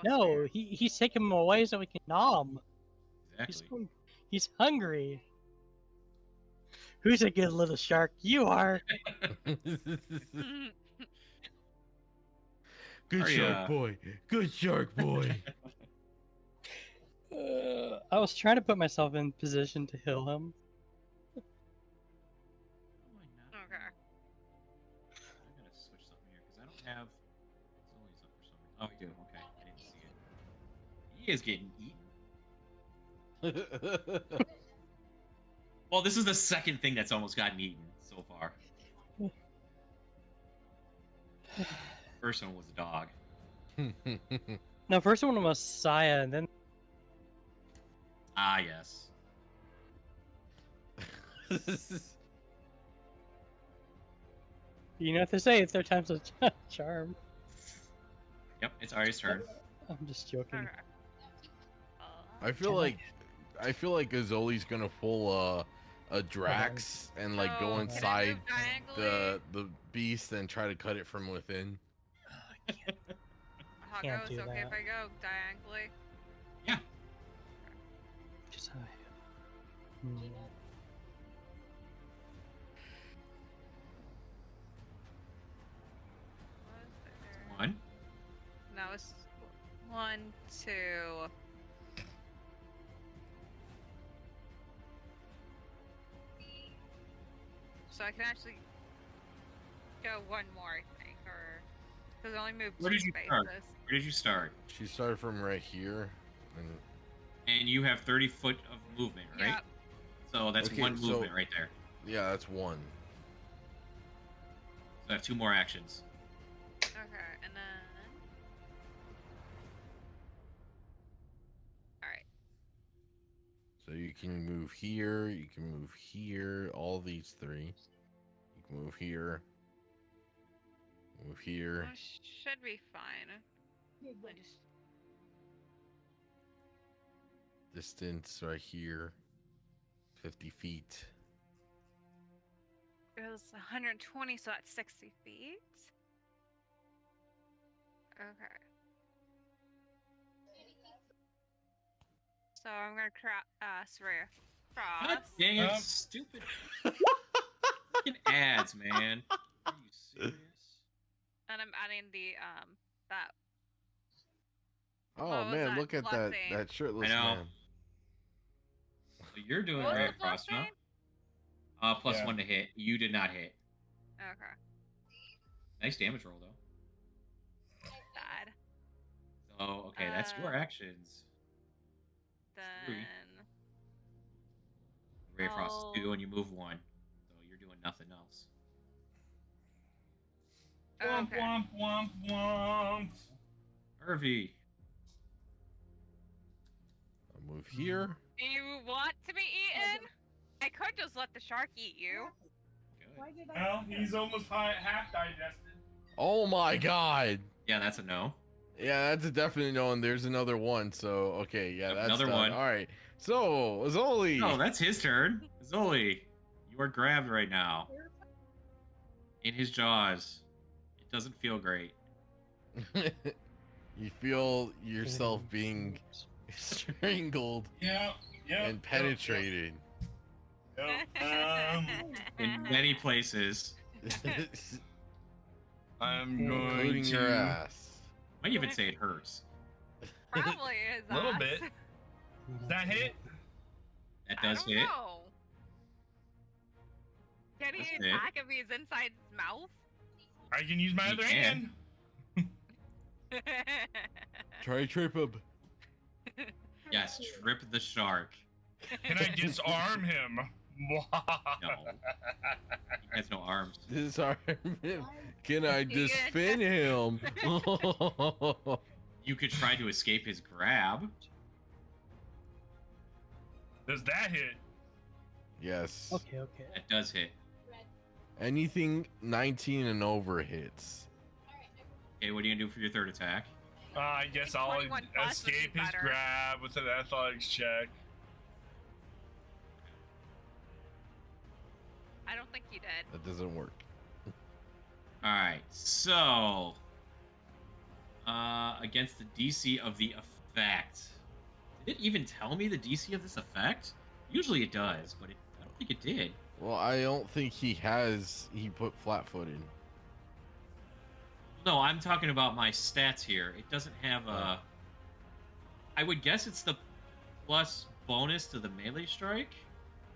No, Aquasphere. he's taking him away so we can gnaw him. exactly. He's hungry. Who's a good little shark? You are. Good Are shark ya? boy. Good shark boy. I was trying to put myself in position to heal him. Why not? Okay. I gotta switch something here because I don't have. It's always up for some reason. Oh, we do. Okay, I didn't see it. He is getting eaten. Well, this is the second thing that's almost gotten eaten so far. First one was a dog. No, first one was Saya, and then Ah, yes. you know what they say, it's their time's a charm. Yep, it's Ari's turn. I'm just joking. Okay. I feel like Azoli's gonna pull a Drax and like So, go can I inside move diagonally? the beast and try to cut it from within. How Can't goes? do Okay, if that. I go diagonally. Just it's 1, 2. So I can actually go one more, I think, or because I only moved Where 2 did you spaces. start? Where did you start? She started from right here, and And you have 30 foot of movement, right? Yep. So that's Okay, one so- movement right there. yeah, that's one. So I have 2 more actions. Okay, and then. Alright. So you can move here, you can move here, all these 3. You can move here, move here. Should be fine. I just. Distance right here, 50 feet. It was 120, so that's 60 feet. Okay. So I'm gonna cross. God dang it, stupid fucking ads, man. Are you serious? And I'm adding the that. Oh What was man, that look at that blessing? shirtless I know. man. So you're doing What was right the across, huh? blessing? Plus Yeah. 1 to hit. You did not hit. Okay. Nice damage roll though. Bad. So okay, that's your actions. Then. Ray Frost is 2 Oh. and you move 1. So you're doing nothing else. Womp Okay. womp womp womp. Irvii. I'll move here. Do you want to be eaten? I could just let the shark eat you. Good. Well, he's almost half digested. Oh my god. Yeah, that's a no. Yeah, that's a definite no, and there's another one. So okay, yeah, Yep, that's another done. one. All right. So Zoli. No, that's his turn. Zoli, you are grabbed right now. In his jaws. It doesn't feel great. You feel yourself being strangled Yeah, yeah. and penetrated. Yep. In many places. I'm going Including to. your ass. Might even say it hurts. Probably is. A little us. bit. That hit? That I does don't hit. know. Can he That's it. attack if he's inside his mouth? I can use my You other can. hand. Try trip him. Yes, trip the shark. Can I disarm him? No. He has no arms. Disarm him. Can I You dispin him? You could try to escape his grab. Does that hit? Yes. Okay, okay. That does hit. Anything 19 and over hits. Okay, what are you gonna do for your 3rd attack? I guess I'll 21 plus would be escape his better. grab with an athletics check. I don't think you did. That doesn't work. Alright, so against the DC of the effect. Did it even tell me the DC of this effect? Usually it does, but I don't think it did. Well, I don't think he put flat-footed. No, I'm talking about my stats here. It doesn't have a... I would guess it's the plus bonus to the melee strike,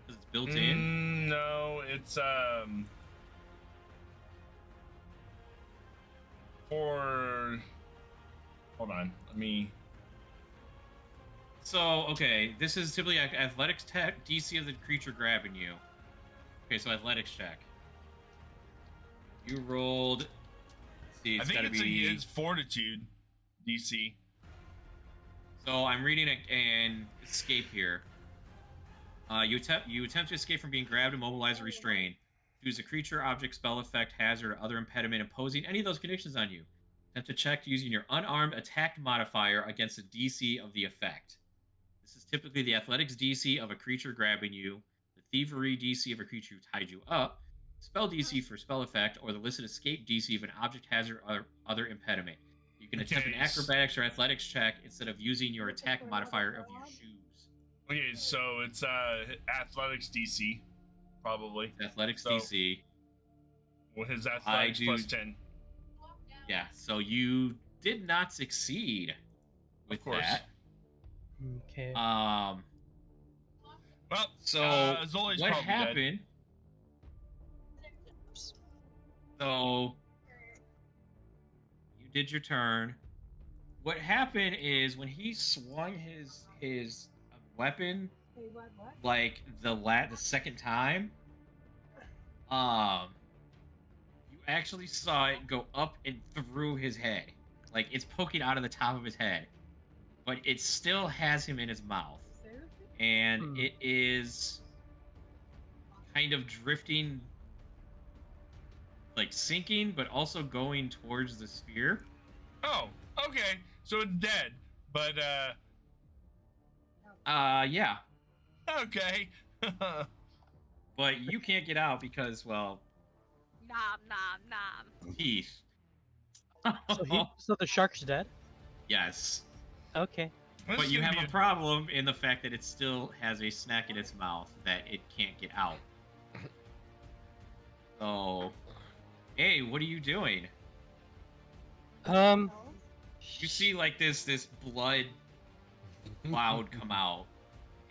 because it's built in. No, it's for. Hold on, let me. So, okay, this is typically athletics tech DC of the creature grabbing you. Okay, so athletics check. You rolled. Let's see, I it's think gotta it's be. it's fortitude, DC. So I'm reading an escape here. You attempt to escape from being grabbed, immobilized, or restrained. Choose a creature, object, spell effect, hazard, or other impediment imposing any of those conditions on you. Attempt to check using your unarmed attack modifier against the DC of the effect. This is typically the athletics DC of a creature grabbing you, the thievery DC of a creature who tied you up, spell DC for spell effect, or the listed escape DC of an object, hazard, or other impediment. You can attempt an Okay. acrobatics or athletics check instead of using your attack modifier of your shoes. Okay, so it's athletics DC, probably. Athletics So- DC. With his athletics do- plus 10. Yeah, so you did not succeed with Of course. that. Okay. Well, So Zoli's what probably happened? So you did your turn. What happened is when he swung his weapon, like the second time, you actually saw it go up and through his head, like it's poking out of the top of his head, but it still has him in his mouth, and it is kind of drifting, like sinking, but also going towards the sphere. Oh, okay. So it's dead, but Yeah, okay. but you can't get out because, well, Nom nom nom. teeth. So the shark's dead? Yes, Okay. but you have a problem in the fact that it still has a snack in its mouth that it can't get out. So, hey, what are you doing? You see, like this blood cloud come out,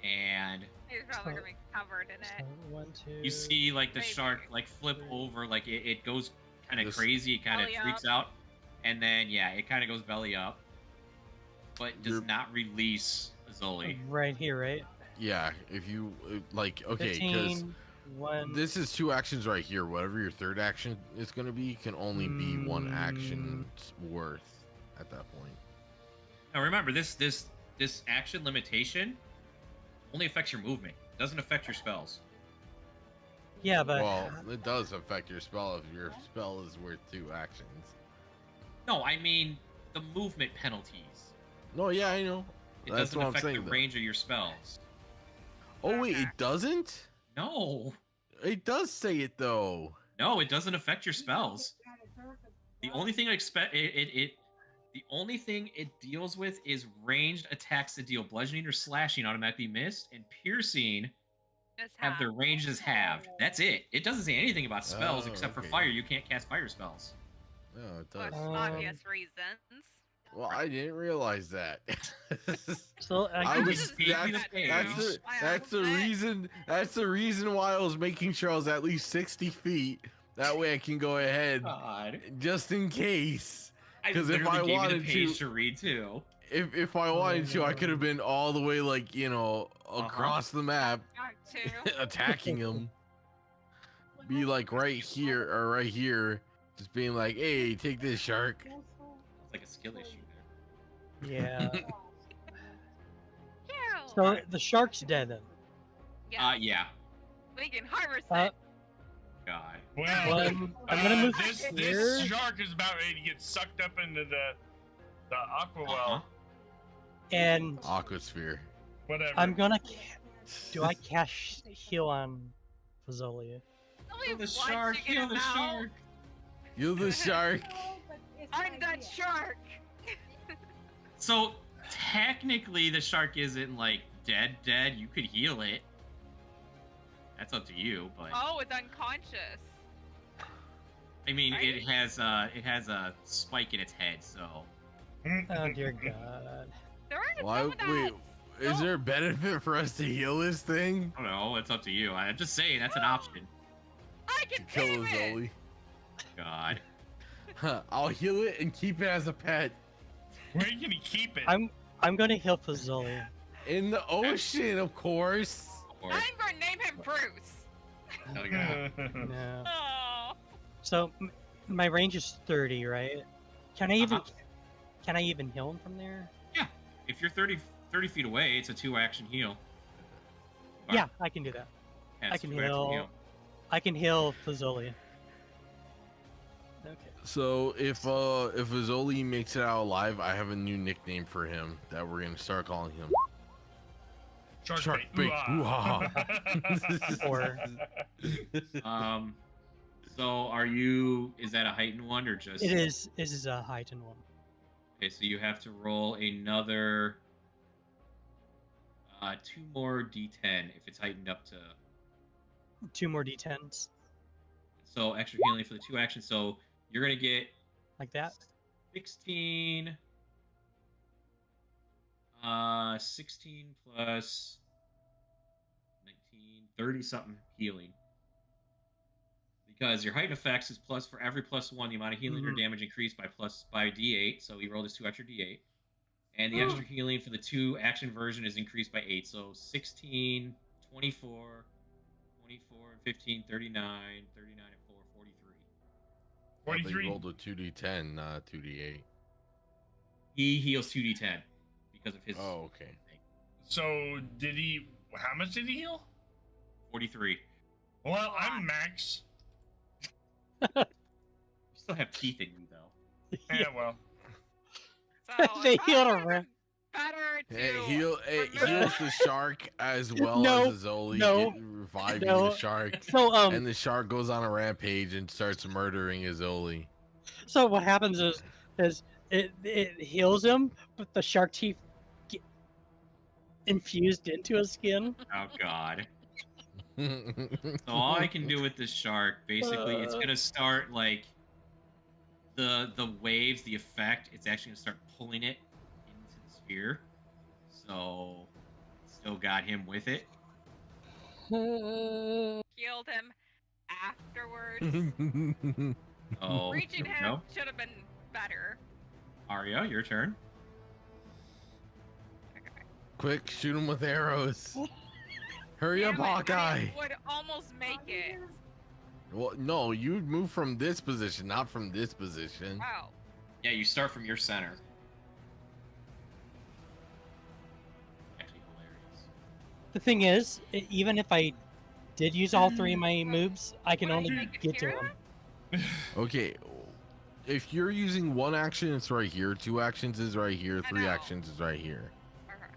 and He's probably gonna be covered in So it. 1, 2. you see like the Maybe. shark like flip over, like it goes kind of This- crazy, it kind of Belly freaks up. out, and then yeah, it kind of goes belly up, but does You're- not release Zoli. Right here, right? Yeah, if you like, okay, because 15, 1. this is 2 actions right here. Whatever your third action is going to be can only be 1 action's worth at that point. Now remember, this action limitation only affects your movement. It doesn't affect your spells. Yeah, but Well, it does affect your spell if your spell is worth 2 actions. No, I mean the movement penalties. No, yeah, I know. It That's doesn't what I'm affect saying, the though. range of your spells. Oh wait, Okay. it doesn't? No, It does say it though. no, it doesn't affect your spells. The only thing the only thing it deals with is ranged attacks that deal bludgeoning or slashing automatically missed, and piercing It's have their half. ranges halved. That's it. It doesn't say anything about spells Oh, except for okay. fire. You can't cast fire spells. No, it For does. obvious reasons. Well, I didn't realize that. so I I was was just thinking that's, that that's too. the Why that's the I was reason that's the reason why I was making sure I was at least 60 feet. That way I can go ahead God. just in case. I 'Cause if literally I gave you wanted the page to- to read too. If I wanted to, I could have been all the way like, across the map Shark too. attacking him. Be like right here or right here, just being like, "Hey, take this, shark." It's like a skill issue there. yeah. Ew. So the shark's dead then. Yeah. We can harvest Uh, it. God. Well, Well, I'm gonna move this here. shark is about ready to get sucked up into the aqua well. Uh-huh. And Aquasphere. Whatever. I'm gonna. Do I cast heal on Fazzolia? Only Kill the once shark. you get Kill him the out. shark. You're the shark. I'm that shark. So technically, the shark isn't like dead. You could heal it. That's up to you, but Oh, it's unconscious. I mean, right? it has a spike in its head, so Oh dear God. There are Why? some of that. Wait, is there a benefit for us to heal this thing? I don't know. It's up to you. I'm just saying that's an option. I can Kill tame us, it. Zoli. God. Huh, I'll heal it and keep it as a pet Where are you gonna keep it? I'm gonna heal Fazzolia. in the ocean, of course. Or, I'm gonna name him Bruce. hell yeah. No. Oh. So my range is 30, right? Can I even heal him from there? If you're 30 feet away, it's a 2-action heal. Yeah, I can do that. Yeah, I it's a can 2-action heal. I can heal Fazzolia. Okay. So if Azoli makes it out alive, I have a new nickname for him that we're gonna start calling him. Shark bait. Ooh-ah. Or So is that a heightened one or just? it is. This is a heightened one. Okay, so you have to roll another 2 more d10 if it's heightened up to. 2 more d10s, So extra healing for the 2 actions. So you're gonna get like that. 16. 16 plus 19, 30 something healing. Because your heightened effects is plus for every +1, the amount of healing or damage increased by D8. So he rolled his 2 extra D8. And the extra healing for the 2 action version is increased by 8. So 16, 24, 15, 39, 39 and 4, 43. 43. He rolled a 2d10, not 2d8. He heals 2d10 because of his. Oh, okay. Thing. So did he? How much did he heal? 43. Well, I'm max. You still have teeth in you, though. Yeah, well. So They it's healed probably him. better to Heals the shark as well No, as Zoli no, reviving no. the shark. So And the shark goes on a rampage and starts murdering Izoli. so what happens is it heals him, but the shark teeth get infused into his skin. Oh, God. So all I can do with this shark, basically, it's gonna start like the waves, the effect. It's actually gonna start pulling it into the sphere. So still got him with it. healed him afterwards. Oh, Reaching here we him go. should have been better. Aria, your turn. Okay. Quick, shoot him with arrows. Hurry up, Damn it, Hawkeye. I would almost make it. Well, no, you move from this position, not from this position. Oh. Yeah, you start from your center. Actually, hilarious. The thing is, even if I did use all 3 of my moves, I can What, only you make get to Akira? him. Okay, if you're using 1 action, it's right here. 2 actions is right here. I 3 know. actions is right here. Okay.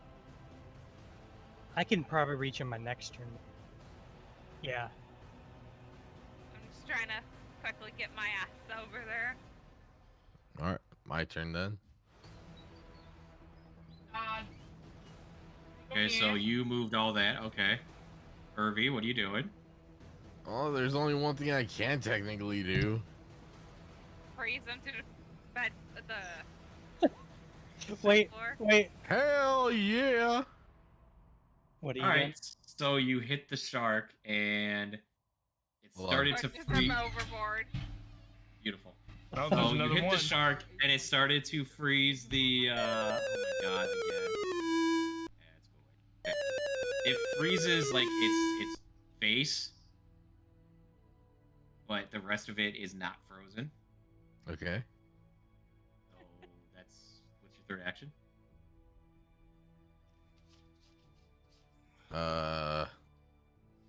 I can probably reach him my next turn. Yeah. I'm just trying to quickly get my ass over there. All right, my turn then. Okay, so you moved all that. Okay. Irvii, what are you doing? Oh, there's only one thing I can technically do. Freeze him to the bed, the Wait, floor. wait. Hell yeah! What are you All doing? right, so you hit the shark and it Hold on. started to Pushes freeze. him overboard. Beautiful. Oh, So there's you another hit one. the shark and it started to freeze the. Oh my god! Again. Yeah, it's going. Okay. It freezes like its face, but the rest of it is not frozen. Okay. So that's what's your third action?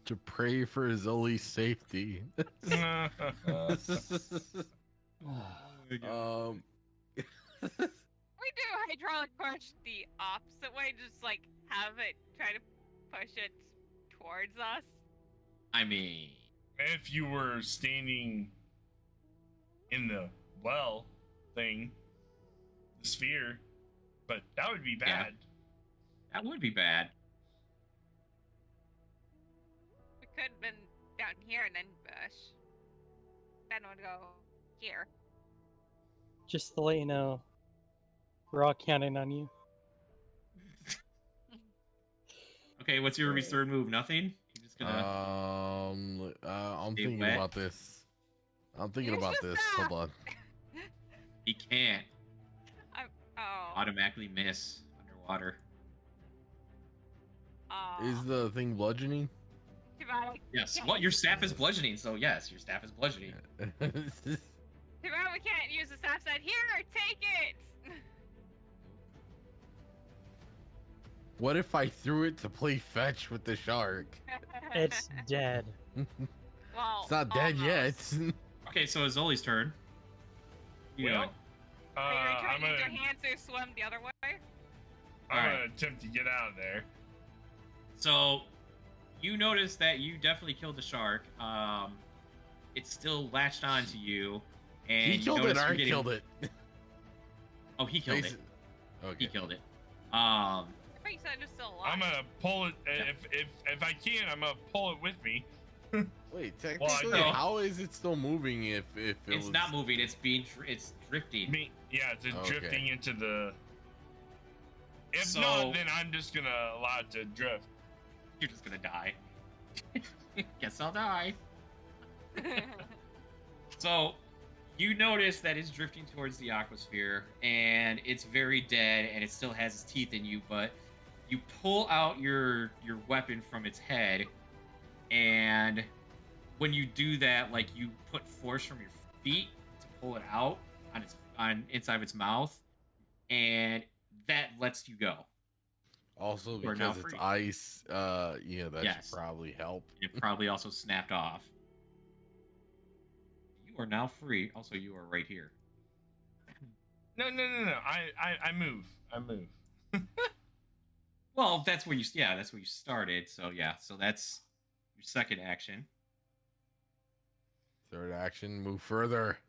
To pray for Zoli's safety. We do hydraulic push the opposite way, just like have it try to push it towards us. I mean, If you were standing in the well thing, the sphere, but that would be Yeah. bad. that would be bad. We could have been down here and then push. Then would go here. Just to let you know, we're all counting on you. Okay, what's your Irvii's third move? Nothing. You're just gonna. I'm Stay thinking wet? about this. I'm thinking Use about the this. staff. Hold on. He can't Oh. automatically miss underwater. Is the thing bludgeoning? Too bad, Yes. What? Your staff is bludgeoning, so yes, your staff is bludgeoning. too bad we can't use the staff side. Here, take it! What if I threw it to play fetch with the shark? It's dead. well, It's not dead yet. almost. Okay, so it's Zoli's turn. You know, Well, Are you I'm trying to use gonna, your hands to swim the other way? I'm Alright. gonna attempt to get out of there. so you notice that you definitely killed the shark. It's still latched onto you, and He you killed it. notice I you're getting... killed it. Oh, he killed it. Basi- He Okay. killed it. I thought you said it's still alive. I'm gonna pull it if I can. I'm gonna pull it with me. Wait, technically, no. how is it still moving if it It's was... not moving. It's drifting. Yeah, it's Okay. drifting into the. If So- not, then I'm just gonna allow it to drift. You're just gonna die. Guess I'll die. So, you notice that it's drifting towards the aquasphere, and it's very dead, and it still has its teeth in you. But you pull out your weapon from its head, and when you do that, like you put force from your feet to pull it out on inside of its mouth, and that lets you go. Also, You are now because it's free. ice, that Yes. should probably help. It probably also snapped off. You are now free. Also, you are right here. No. I move. I move. Well, that's where you started. So yeah, so that's your second action. Third action, move further.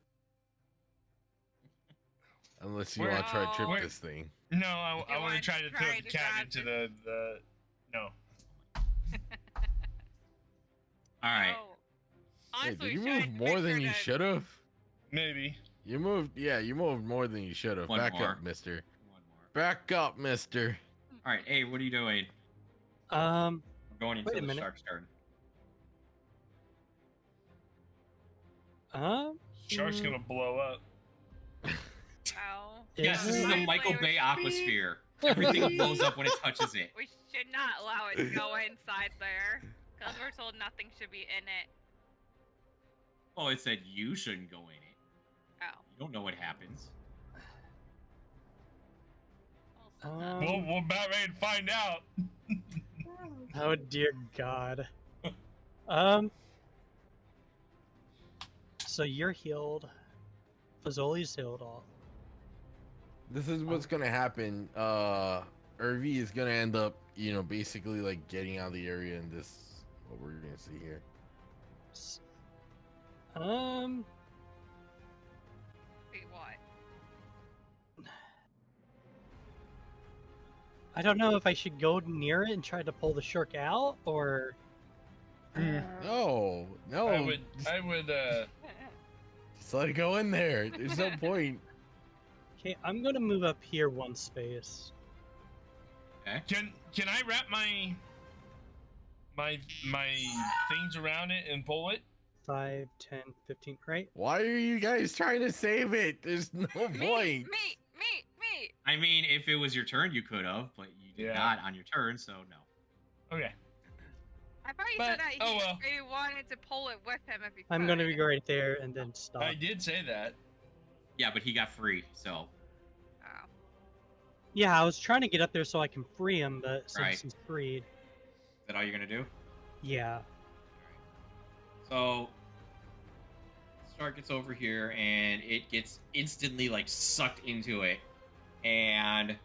Unless you Where- want to try to trip Oh. this thing. No, I want to want try to throw the cat grab into it. the. No. All right. Oh. Hey, Honestly, did you we move should more make than sure you to- should have? Maybe. You moved more than you should have. One Back more. up, mister. One more. Back up, mister. All right. Hey, what are you doing? Um, I'm going Wait into a the minute. shark's turn. Shark's mm, gonna blow up. Oh. Yes, this is Honestly, the Michael we Bay should- aquasphere. Everything blows up when it touches it. We should not allow it to go inside there, because we're told nothing should be in it. Oh, it said you shouldn't go in it. Oh. You don't know what happens. Also, We're about ready to find out. Oh dear God. So you're healed. Fazoli's healed all. This is what's gonna happen. Irvii is gonna end up, basically like getting out of the area, and this is what we're gonna see here. S- wait, what? I don't know if I should go near it and try to pull the shark out, or No, I would. just let it go in there. There's no point. okay, I'm gonna move up here one space. Can I wrap my things around it and pull it? 5, 10, 15, right? Why are you guys trying to save it? There's no point. Me! I mean, if it was your turn, you could have, but you did Yeah. not on your turn, so no. Okay. I thought you But- said that oh well. he wanted to pull it with him if he I'm could. gonna be right there and then stop. I did say that. Yeah, but he got free, so Oh. Yeah, I was trying to get up there so I can free him, but since Right. he's freed, is that all you're gonna do? yeah. So Stark gets over here and it gets instantly like sucked into it. And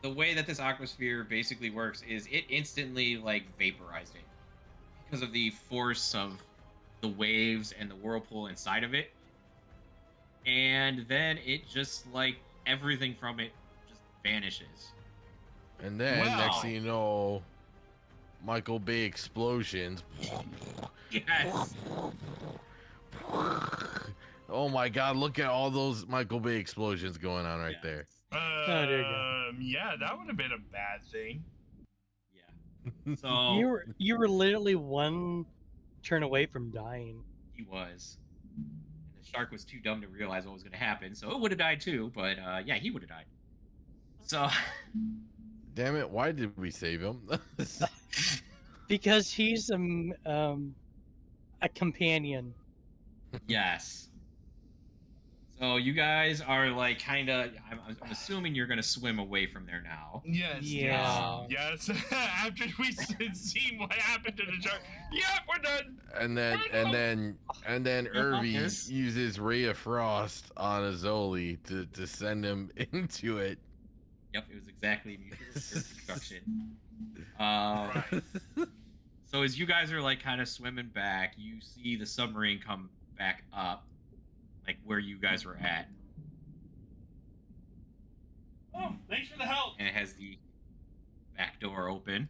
the way that this aquasphere basically works is it instantly like vaporized it because of the force of the waves and the whirlpool inside of it. And then it just like everything from it just vanishes. And then Wow. next thing you know, Michael Bay explosions. Yes. Oh my God! Look at all those Michael Bay explosions going on right there. there you go. Yeah, that would have been a bad thing. Yeah. So You were literally one turn away from dying. he was. And the shark was too dumb to realize what was going to happen, so it would have died too. But yeah, he would have died. So Damn it! Why did we save him? Because he's a companion. yes. So you guys are like kind of. I'm assuming you're going to swim away from there now. Yes. Yeah. Yes. After we see what happened to the shark. Yep, we're done. and then Irvii Yes. uses Ray of Frost on Azoli to send him into it. Yep, it was exactly mutual construction. Right. So as you guys are like kind of swimming back, you see the submarine come back up, like where you guys were at, Oh, thanks for the help. and it has the back door open.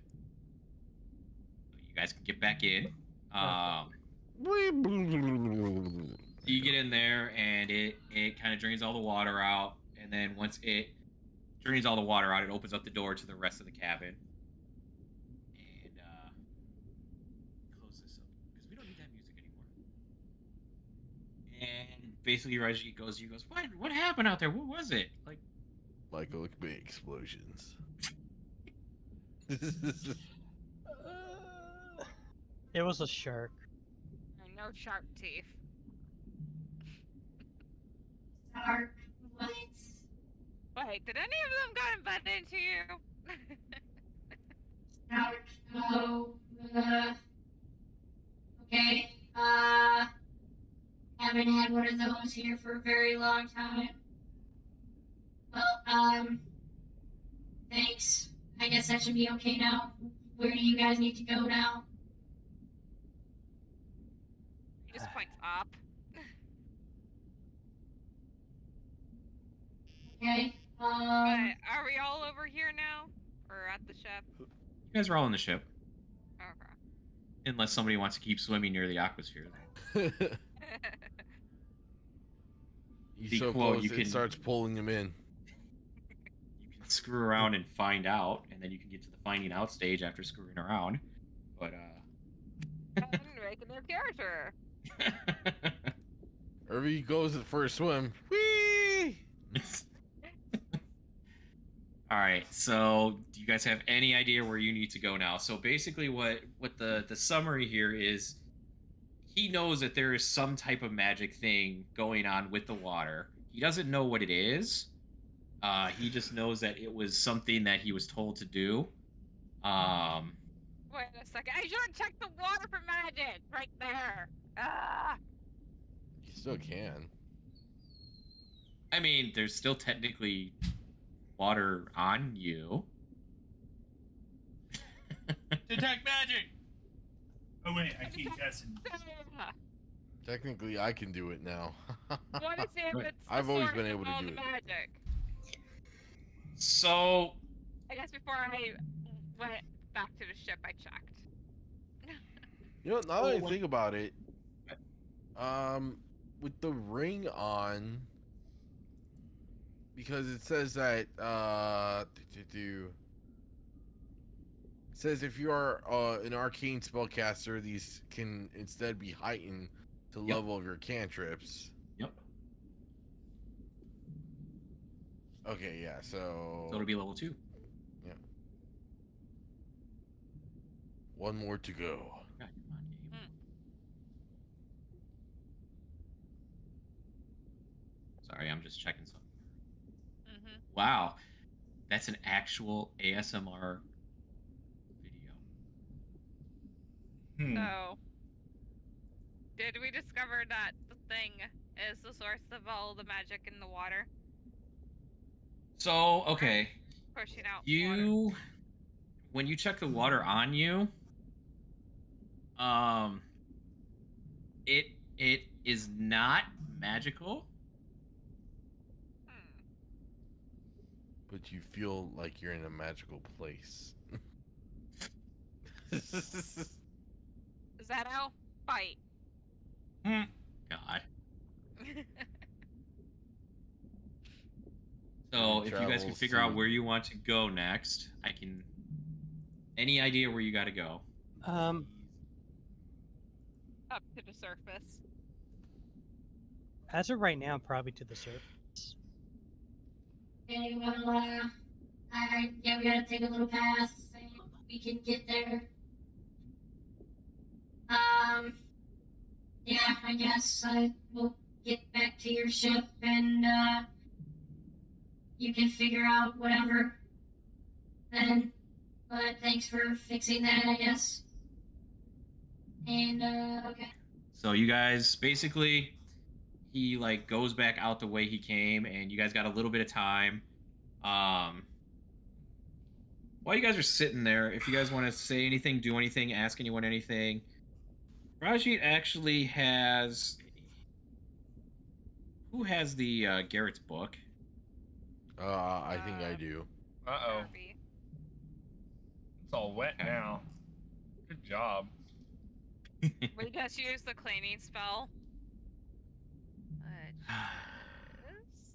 So you guys can get back in. You get in there and it kind of drains all the water out, and then once it drains all the water out, it opens up the door to the rest of the cabin. And close this up because we don't need that music anymore. And basically, Raji goes, what happened out there? What was it? Like big explosions. It was a shark. No shark teeth. Dark. What? Wait, did any of them got embedded into you? Dark. Oh. Okay. Haven't had one of those here for a very long time. Well, thanks. I guess that should be okay now. Where do you guys need to go now? He just points up. Okay. Are we all over here now? Or at the ship? you guys are all in the ship, Okay. unless somebody wants to keep swimming near the aquasphere. He's Be so cool, close, you it can- starts pulling him in. You can screw around and find out, and then you can get to the finding out stage after screwing around. But Make a new character. Irvii goes for a swim. Whee! All right, so do you guys have any idea where you need to go now? So basically what the summary here is, he knows that there is some type of magic thing going on with the water. He doesn't know what it is. He just knows that it was something that he was told to do. Wait a second. I should have checked the water for magic right there. Ah. You still can. I mean, there's still technically water on you. Detect magic! Oh wait, I keep guessing. Technically, I can do it now. What is it that's the I've always source been of able to all do the it. magic? So I guess before I went back to the ship, I checked. You know, now that I think about it, with the ring on, because it says that it says if you are an arcane spellcaster, these can instead be heightened to Yep. level of your cantrips. Yep. Okay, yeah, so So it'll be level 2. one more to go. God, come on, game. Sorry, I'm just checking something. Mm-hmm. Wow, that's an actual ASMR video. So, did we discover that the thing is the source of all the magic in the water? So, okay, Pushing out water. you when you check the water on you, it is not magical. But you feel like you're in a magical place. Is that how? Fight. God. So if you guys can Travels figure out to- where you want to go next, I can. Any idea where you got to go? Up to the surface. As of right now, probably to the surface. Okay, well, yeah, we gotta take a little path. And we can get there. Yeah, I guess we'll get back to your ship and, you can figure out whatever then. But thanks for fixing that, I guess. And, okay. So you guys basically, he like goes back out the way he came, and you guys got a little bit of time. While you guys are sitting there, if you guys want to say anything, do anything, ask anyone anything, Rajit actually has. Who has the Garrett's book? I think I do. Uh-oh. Irvii. It's all wet now. Good job. We just use the cleaning spell. Which is...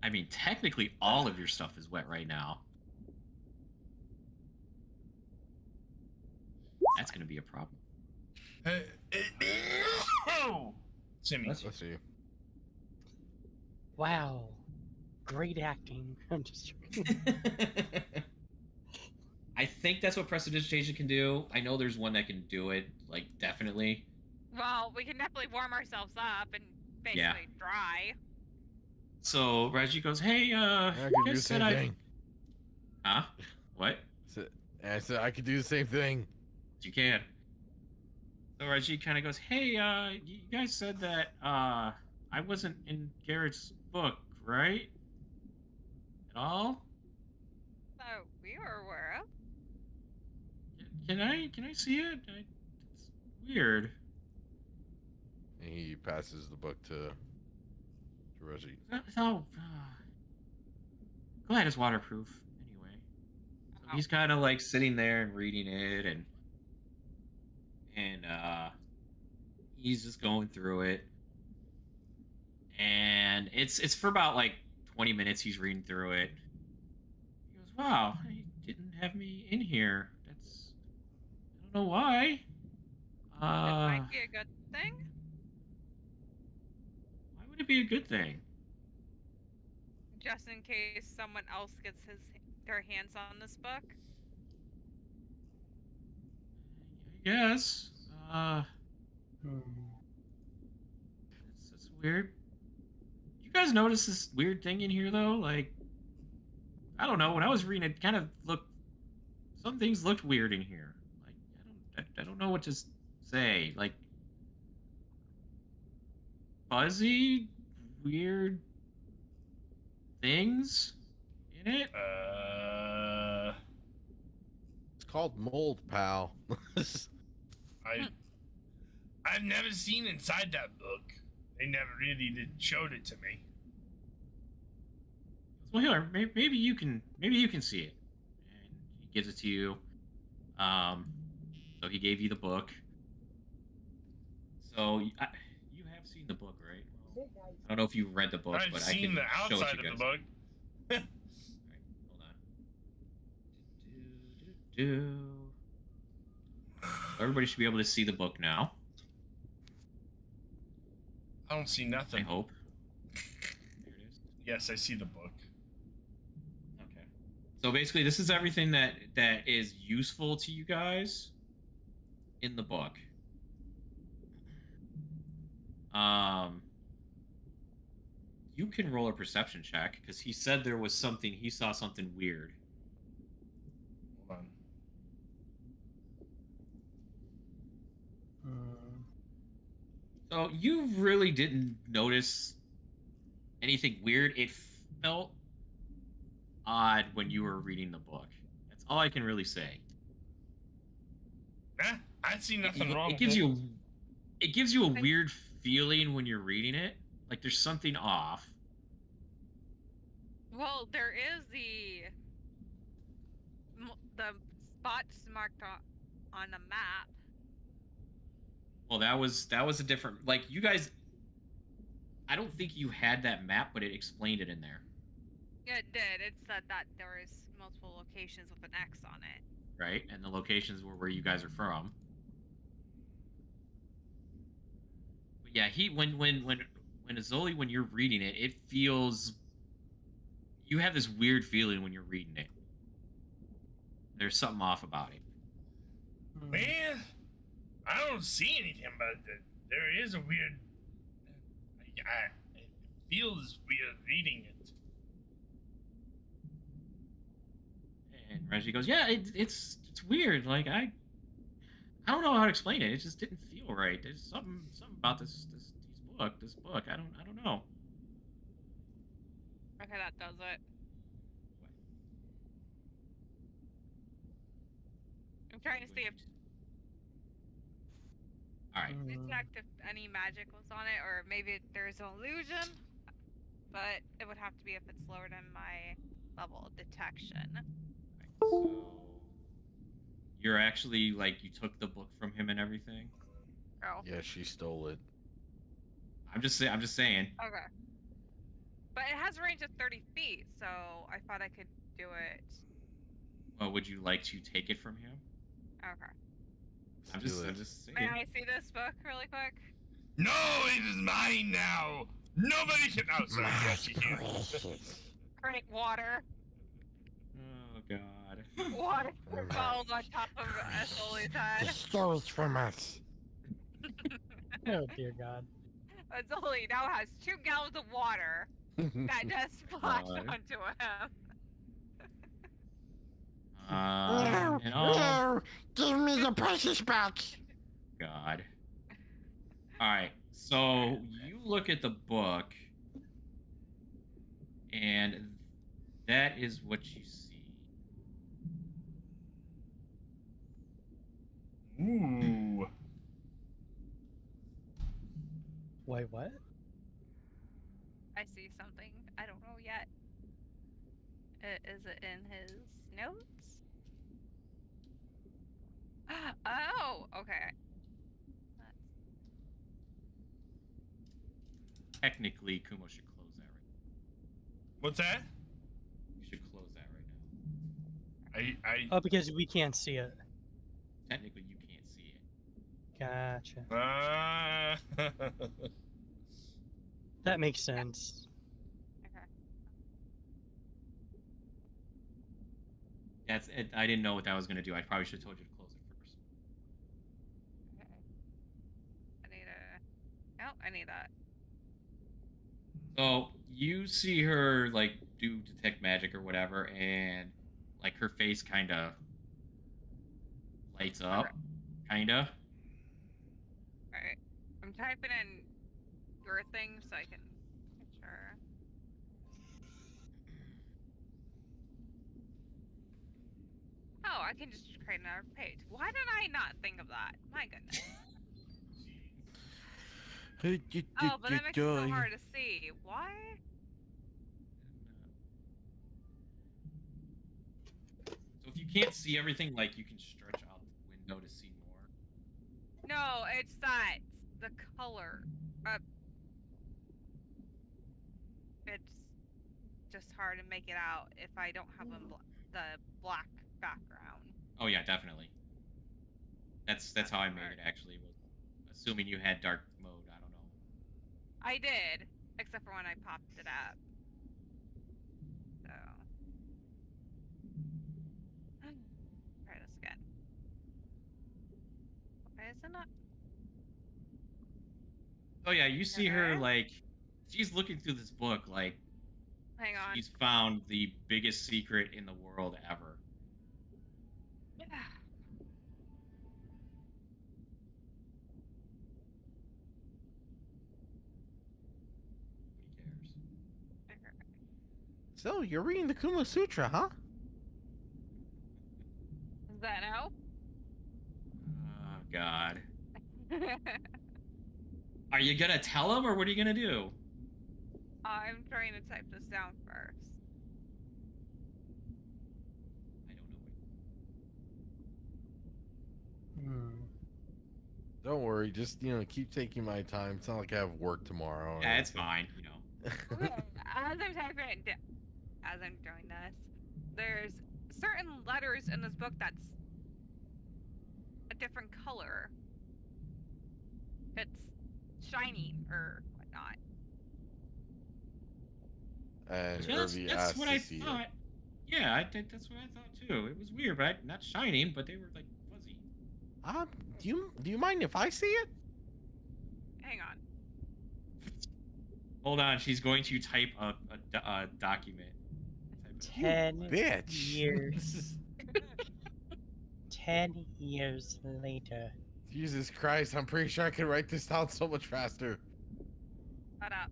I mean, technically, all of your stuff is wet right now. That's gonna be a problem. Simmy. Let's see. Wow. Great acting. I'm just joking. I think that's what prestidigitation can do. I know there's one that can do it, like, definitely. Well, we can definitely warm ourselves up and basically dry. So Reggie goes, "Hey, I you could do the guys same said thing. Huh? What? I said I could do the same thing. You can." So Reggie kind of goes, "Hey, you guys said that I wasn't in Garrett's book, right? At all? So we were aware of. Can I see it? It's weird." And he passes the book to Reggie. So, glad it's waterproof. Anyway, so he's kind of like sitting there and reading it, and he's just going through it, and it's for about like 20 minutes. He's reading through it. He goes, "Wow, he didn't have me in here. That's I don't know why. It might be a good thing. Why would it be a good thing?" Just in case someone else gets their hands on this book. Yes. It's weird. You guys notice this weird thing in here though? Like, I don't know. When I was reading it, kind of some things looked weird in here. Like, I don't know what to say. Like, fuzzy, weird things in it. It's called mold, pal. I've never seen inside that book. They never really showed it to me. Well, here, maybe you can see it. And he gives it to you. So he gave you the book. So you have seen the book, right? Well, I don't know if you read the book, I've but seen the I can show it outside to you of guys. the book. Alright, hold on. Everybody should be able to see the book now. I don't see nothing. I hope. There it is. Yes, I see the book. Okay. So basically, this is everything that is useful to you guys in the book. You can roll a perception check because he said there was something. He saw something weird. Hold on. So you really didn't notice anything weird. It felt odd when you were reading the book. That's all I can really say. Nah, I see nothing wrong. It gives you a weird feeling when you're reading it. Like there's something off. Well, there is the spots marked on a map. Well, that was a different. Like you guys, I don't think you had that map, but it explained it in there. Yeah, it did. It said that there was multiple locations with an X on it. Right, and the locations were where you guys are from. But yeah, when Azoli, when you're reading it, it feels. You have this weird feeling when you're reading it. There's something off about it. Man, I don't see anything, but there is a weird. It feels weird reading it. And Reggie goes, "Yeah, it's weird. Like I don't know how to explain it. It just didn't feel right. There's something about this book. I don't know." Okay, that does it. I'm trying to see if All right. detect if any magic was on it, or maybe there's an illusion. But it would have to be if it's lower than my level of detection. So You're actually like you took the book from him and everything. Oh. Yeah, she stole it. I'm just saying. Okay. But it has a range of 30 feet, so I thought I could do it. Well, would you like to take it from him? Okay. I'm just saying. May I see this book really quick? No, it is mine now. Nobody can. Oh, sorry. Yes, you can. Drink water. Oh God. Water falls on top of Azoli's head. Steal it from us. Oh dear God. Azoli now has 2 gallons of water that just splashed God. onto him. And oh Give me the precious box. God. All right. So you look at the book, and that is what you see. Ooh. Wait, what? I see something. I don't know yet. Is it in his notes? Oh, okay. Technically, Kumo should close that right What's that? now. You should close that right now. Oh, because we can't see it. Technically, you can't see it. Gotcha. That makes sense. Okay. That's it. I didn't know what that was going to do. I probably should have told you to close it first. Okay. I need a. Oh, I need that. So you see her like do detect magic or whatever, and like her face kind of lights up, Okay. kinda. Alright. I'm typing in your thing so I can make sure. Oh, I can just create another page. Why did I not think of that? My goodness. Oh, but that makes it so hard to see. Why? So if you can't see everything, like you can stretch out the window to see more. No, it's that. The color. It's just hard to make it out if I don't have the black background. Oh yeah, definitely. That's how I made it actually. Was assuming you had dark mode. I don't know. I did, except for when I popped it up. So. Try this again. Why is it not? Oh yeah, you see her Okay. like she's looking through this book like Hang on. she's found the biggest secret in the world ever. Nobody cares. So, you're reading the Kuma Sutra, huh? Is that no? Oh God. Are you gonna tell him or what are you gonna do? I'm trying to type this down first. I don't know. Don't worry, just keep taking my time. It's not like I have work tomorrow. or Yeah, it's anything. fine, you know. Okay, as I'm typing it as I'm doing this, there's certain letters in this book that's a different color. It's shining or whatnot. And That's Irvii asked what to I see thought. Yeah, that's what I thought too. It was weird, but not shining, but they were like fuzzy. Do you mind if I see it? Hang on. Hold on, she's going to type a document. Type 10 Bitch. years. 10 years later. Jesus Christ, I'm pretty sure I can write this down so much faster. Shut up.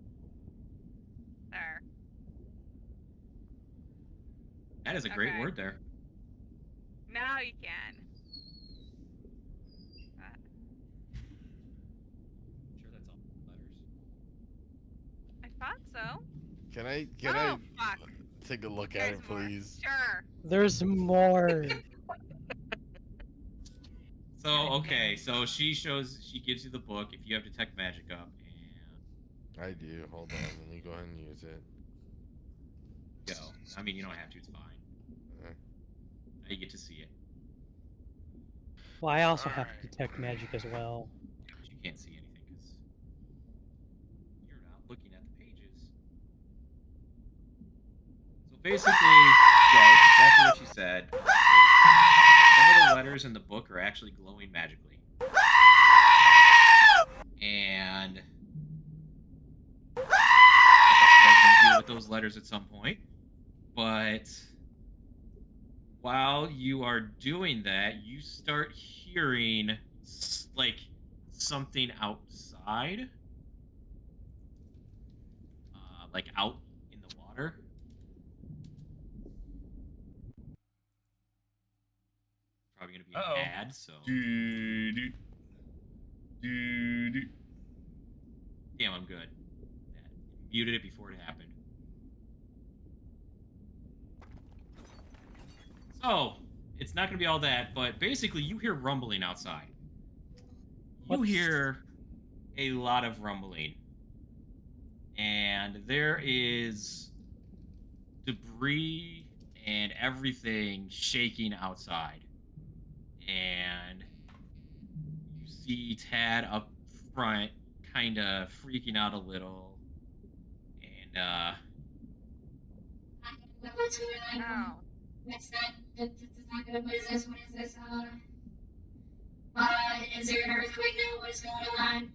There. That is a great Okay. word there. Now you can. Sure, that's all letters. I thought so. Can I Oh, fuck. take a look at There's it, more. please? Sure. There's more. So okay, so she gives you the book if you have detect magic up, and I do. Hold on. Let me go ahead and use it. go. I mean, you don't have to. It's fine. Alright. Now you get to see it. Well, I also have to detect magic as well. But you can't see anything because you're not looking at the pages. So basically, yeah, it's exactly what she said. Some of the letters in the book are actually glowing magically. And I guess you guys are going to deal with those letters at some point. But while you are doing that, you start hearing like something outside, like out in the water. Probably gonna be an ad, so. Damn, I'm good. Muted it before it happened. So, it's not gonna be all that, but basically you hear rumbling outside. You hear a lot of rumbling. And there is debris and everything shaking outside. And you see Tad up front kind of freaking out a little. And, What's going on? That's not good. What is this? Is there an earthquake now? What is going on?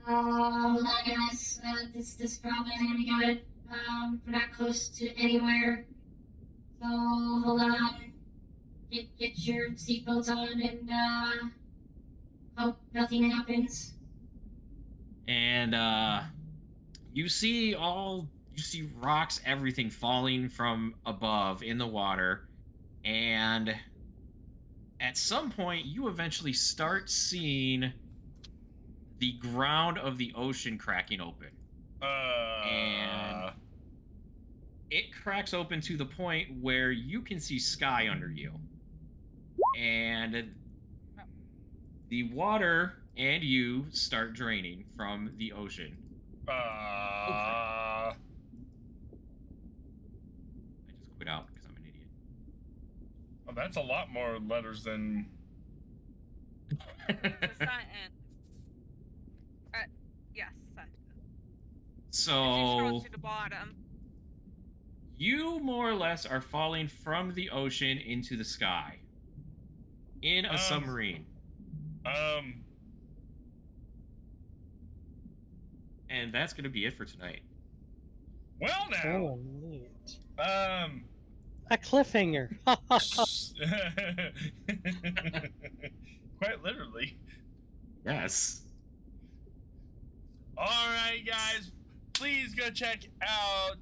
Hold on, guys. This probably isn't gonna be good. We're not close to anywhere. So, hold on. Get your seatbelts on and, hope nothing happens. And, you see rocks, everything falling from above in the water. And at some point, you eventually start seeing the ground of the ocean cracking open. And it cracks open to the point where you can see sky under you. And the water and you start draining from the ocean. I just quit out because I'm an idiot. Well, that's a lot more letters than. It's a sentence. Yes, sentence. So Scroll to the bottom. you more or less are falling from the ocean into the sky in a submarine. And that's gonna be it for tonight. Well now. Oh, neat. A cliffhanger. Quite literally. Yes. Alright, guys. Please go check out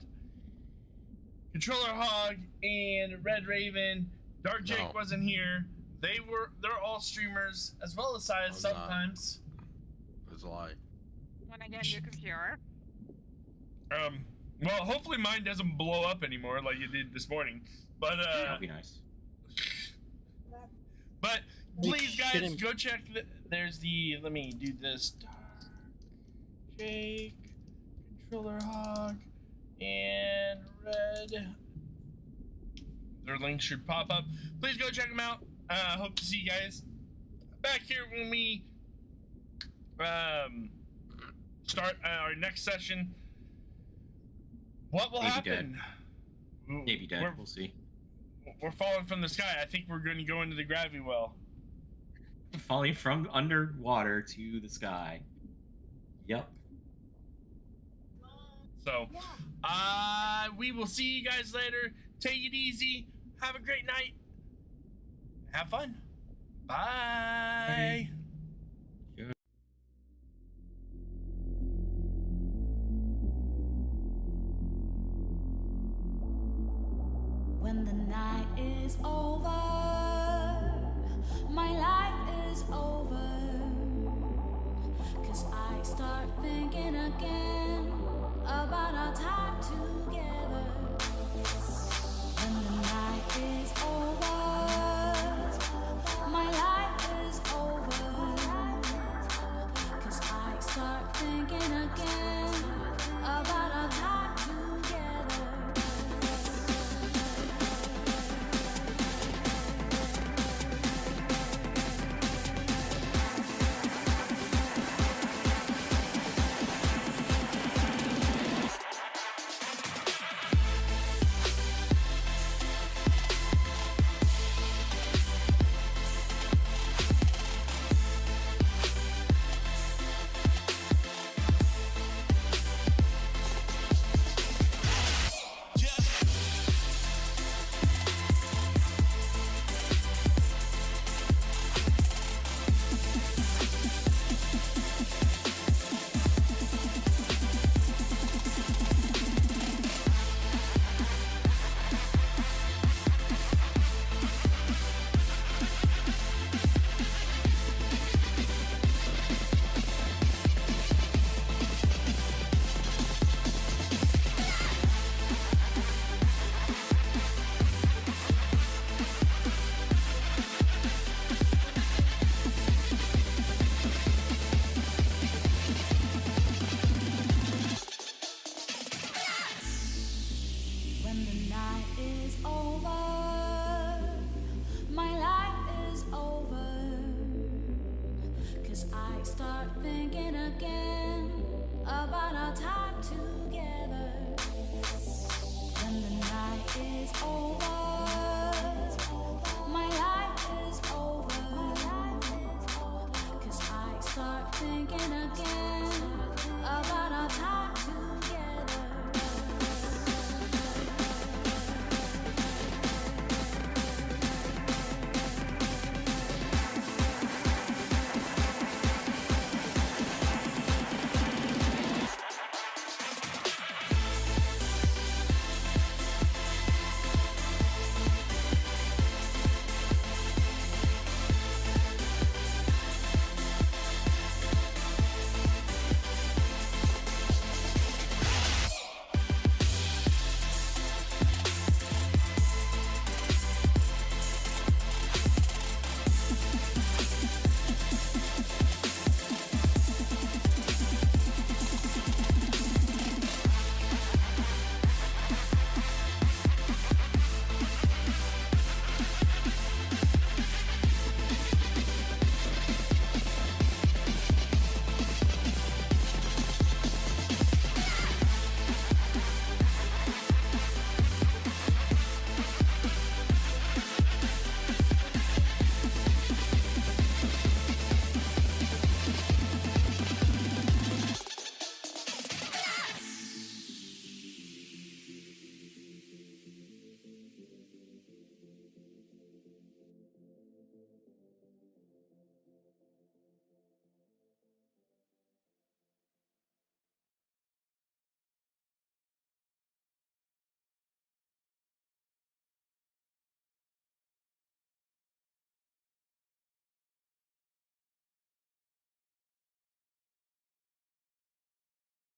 Controller Hog and Red Raven. Dark Jake wasn't here. They're all streamers, as well as Size sometimes. That's a lie. When I get your computer. Well, hopefully mine doesn't blow up anymore like it did this morning. But that'd be nice. But please, guys, go check. There's the. Let me do this. Dark Jake, Controller Hog, and Red. Their links should pop up. Please go check them out. Hope to see you guys back here when we start our next session. What will happen? Maybe dead. We'll see. We're falling from the sky. I think we're going to go into the gravity well. Falling from underwater to the sky. Yep. So, we will see you guys later. Take it easy. Have a great night. Have fun. Bye. When the night is over, my life is over. 'Cause I start thinking again about our time together. When the night is over, my life is night is over, my life is over. 'Cause I start thinking again about our time together.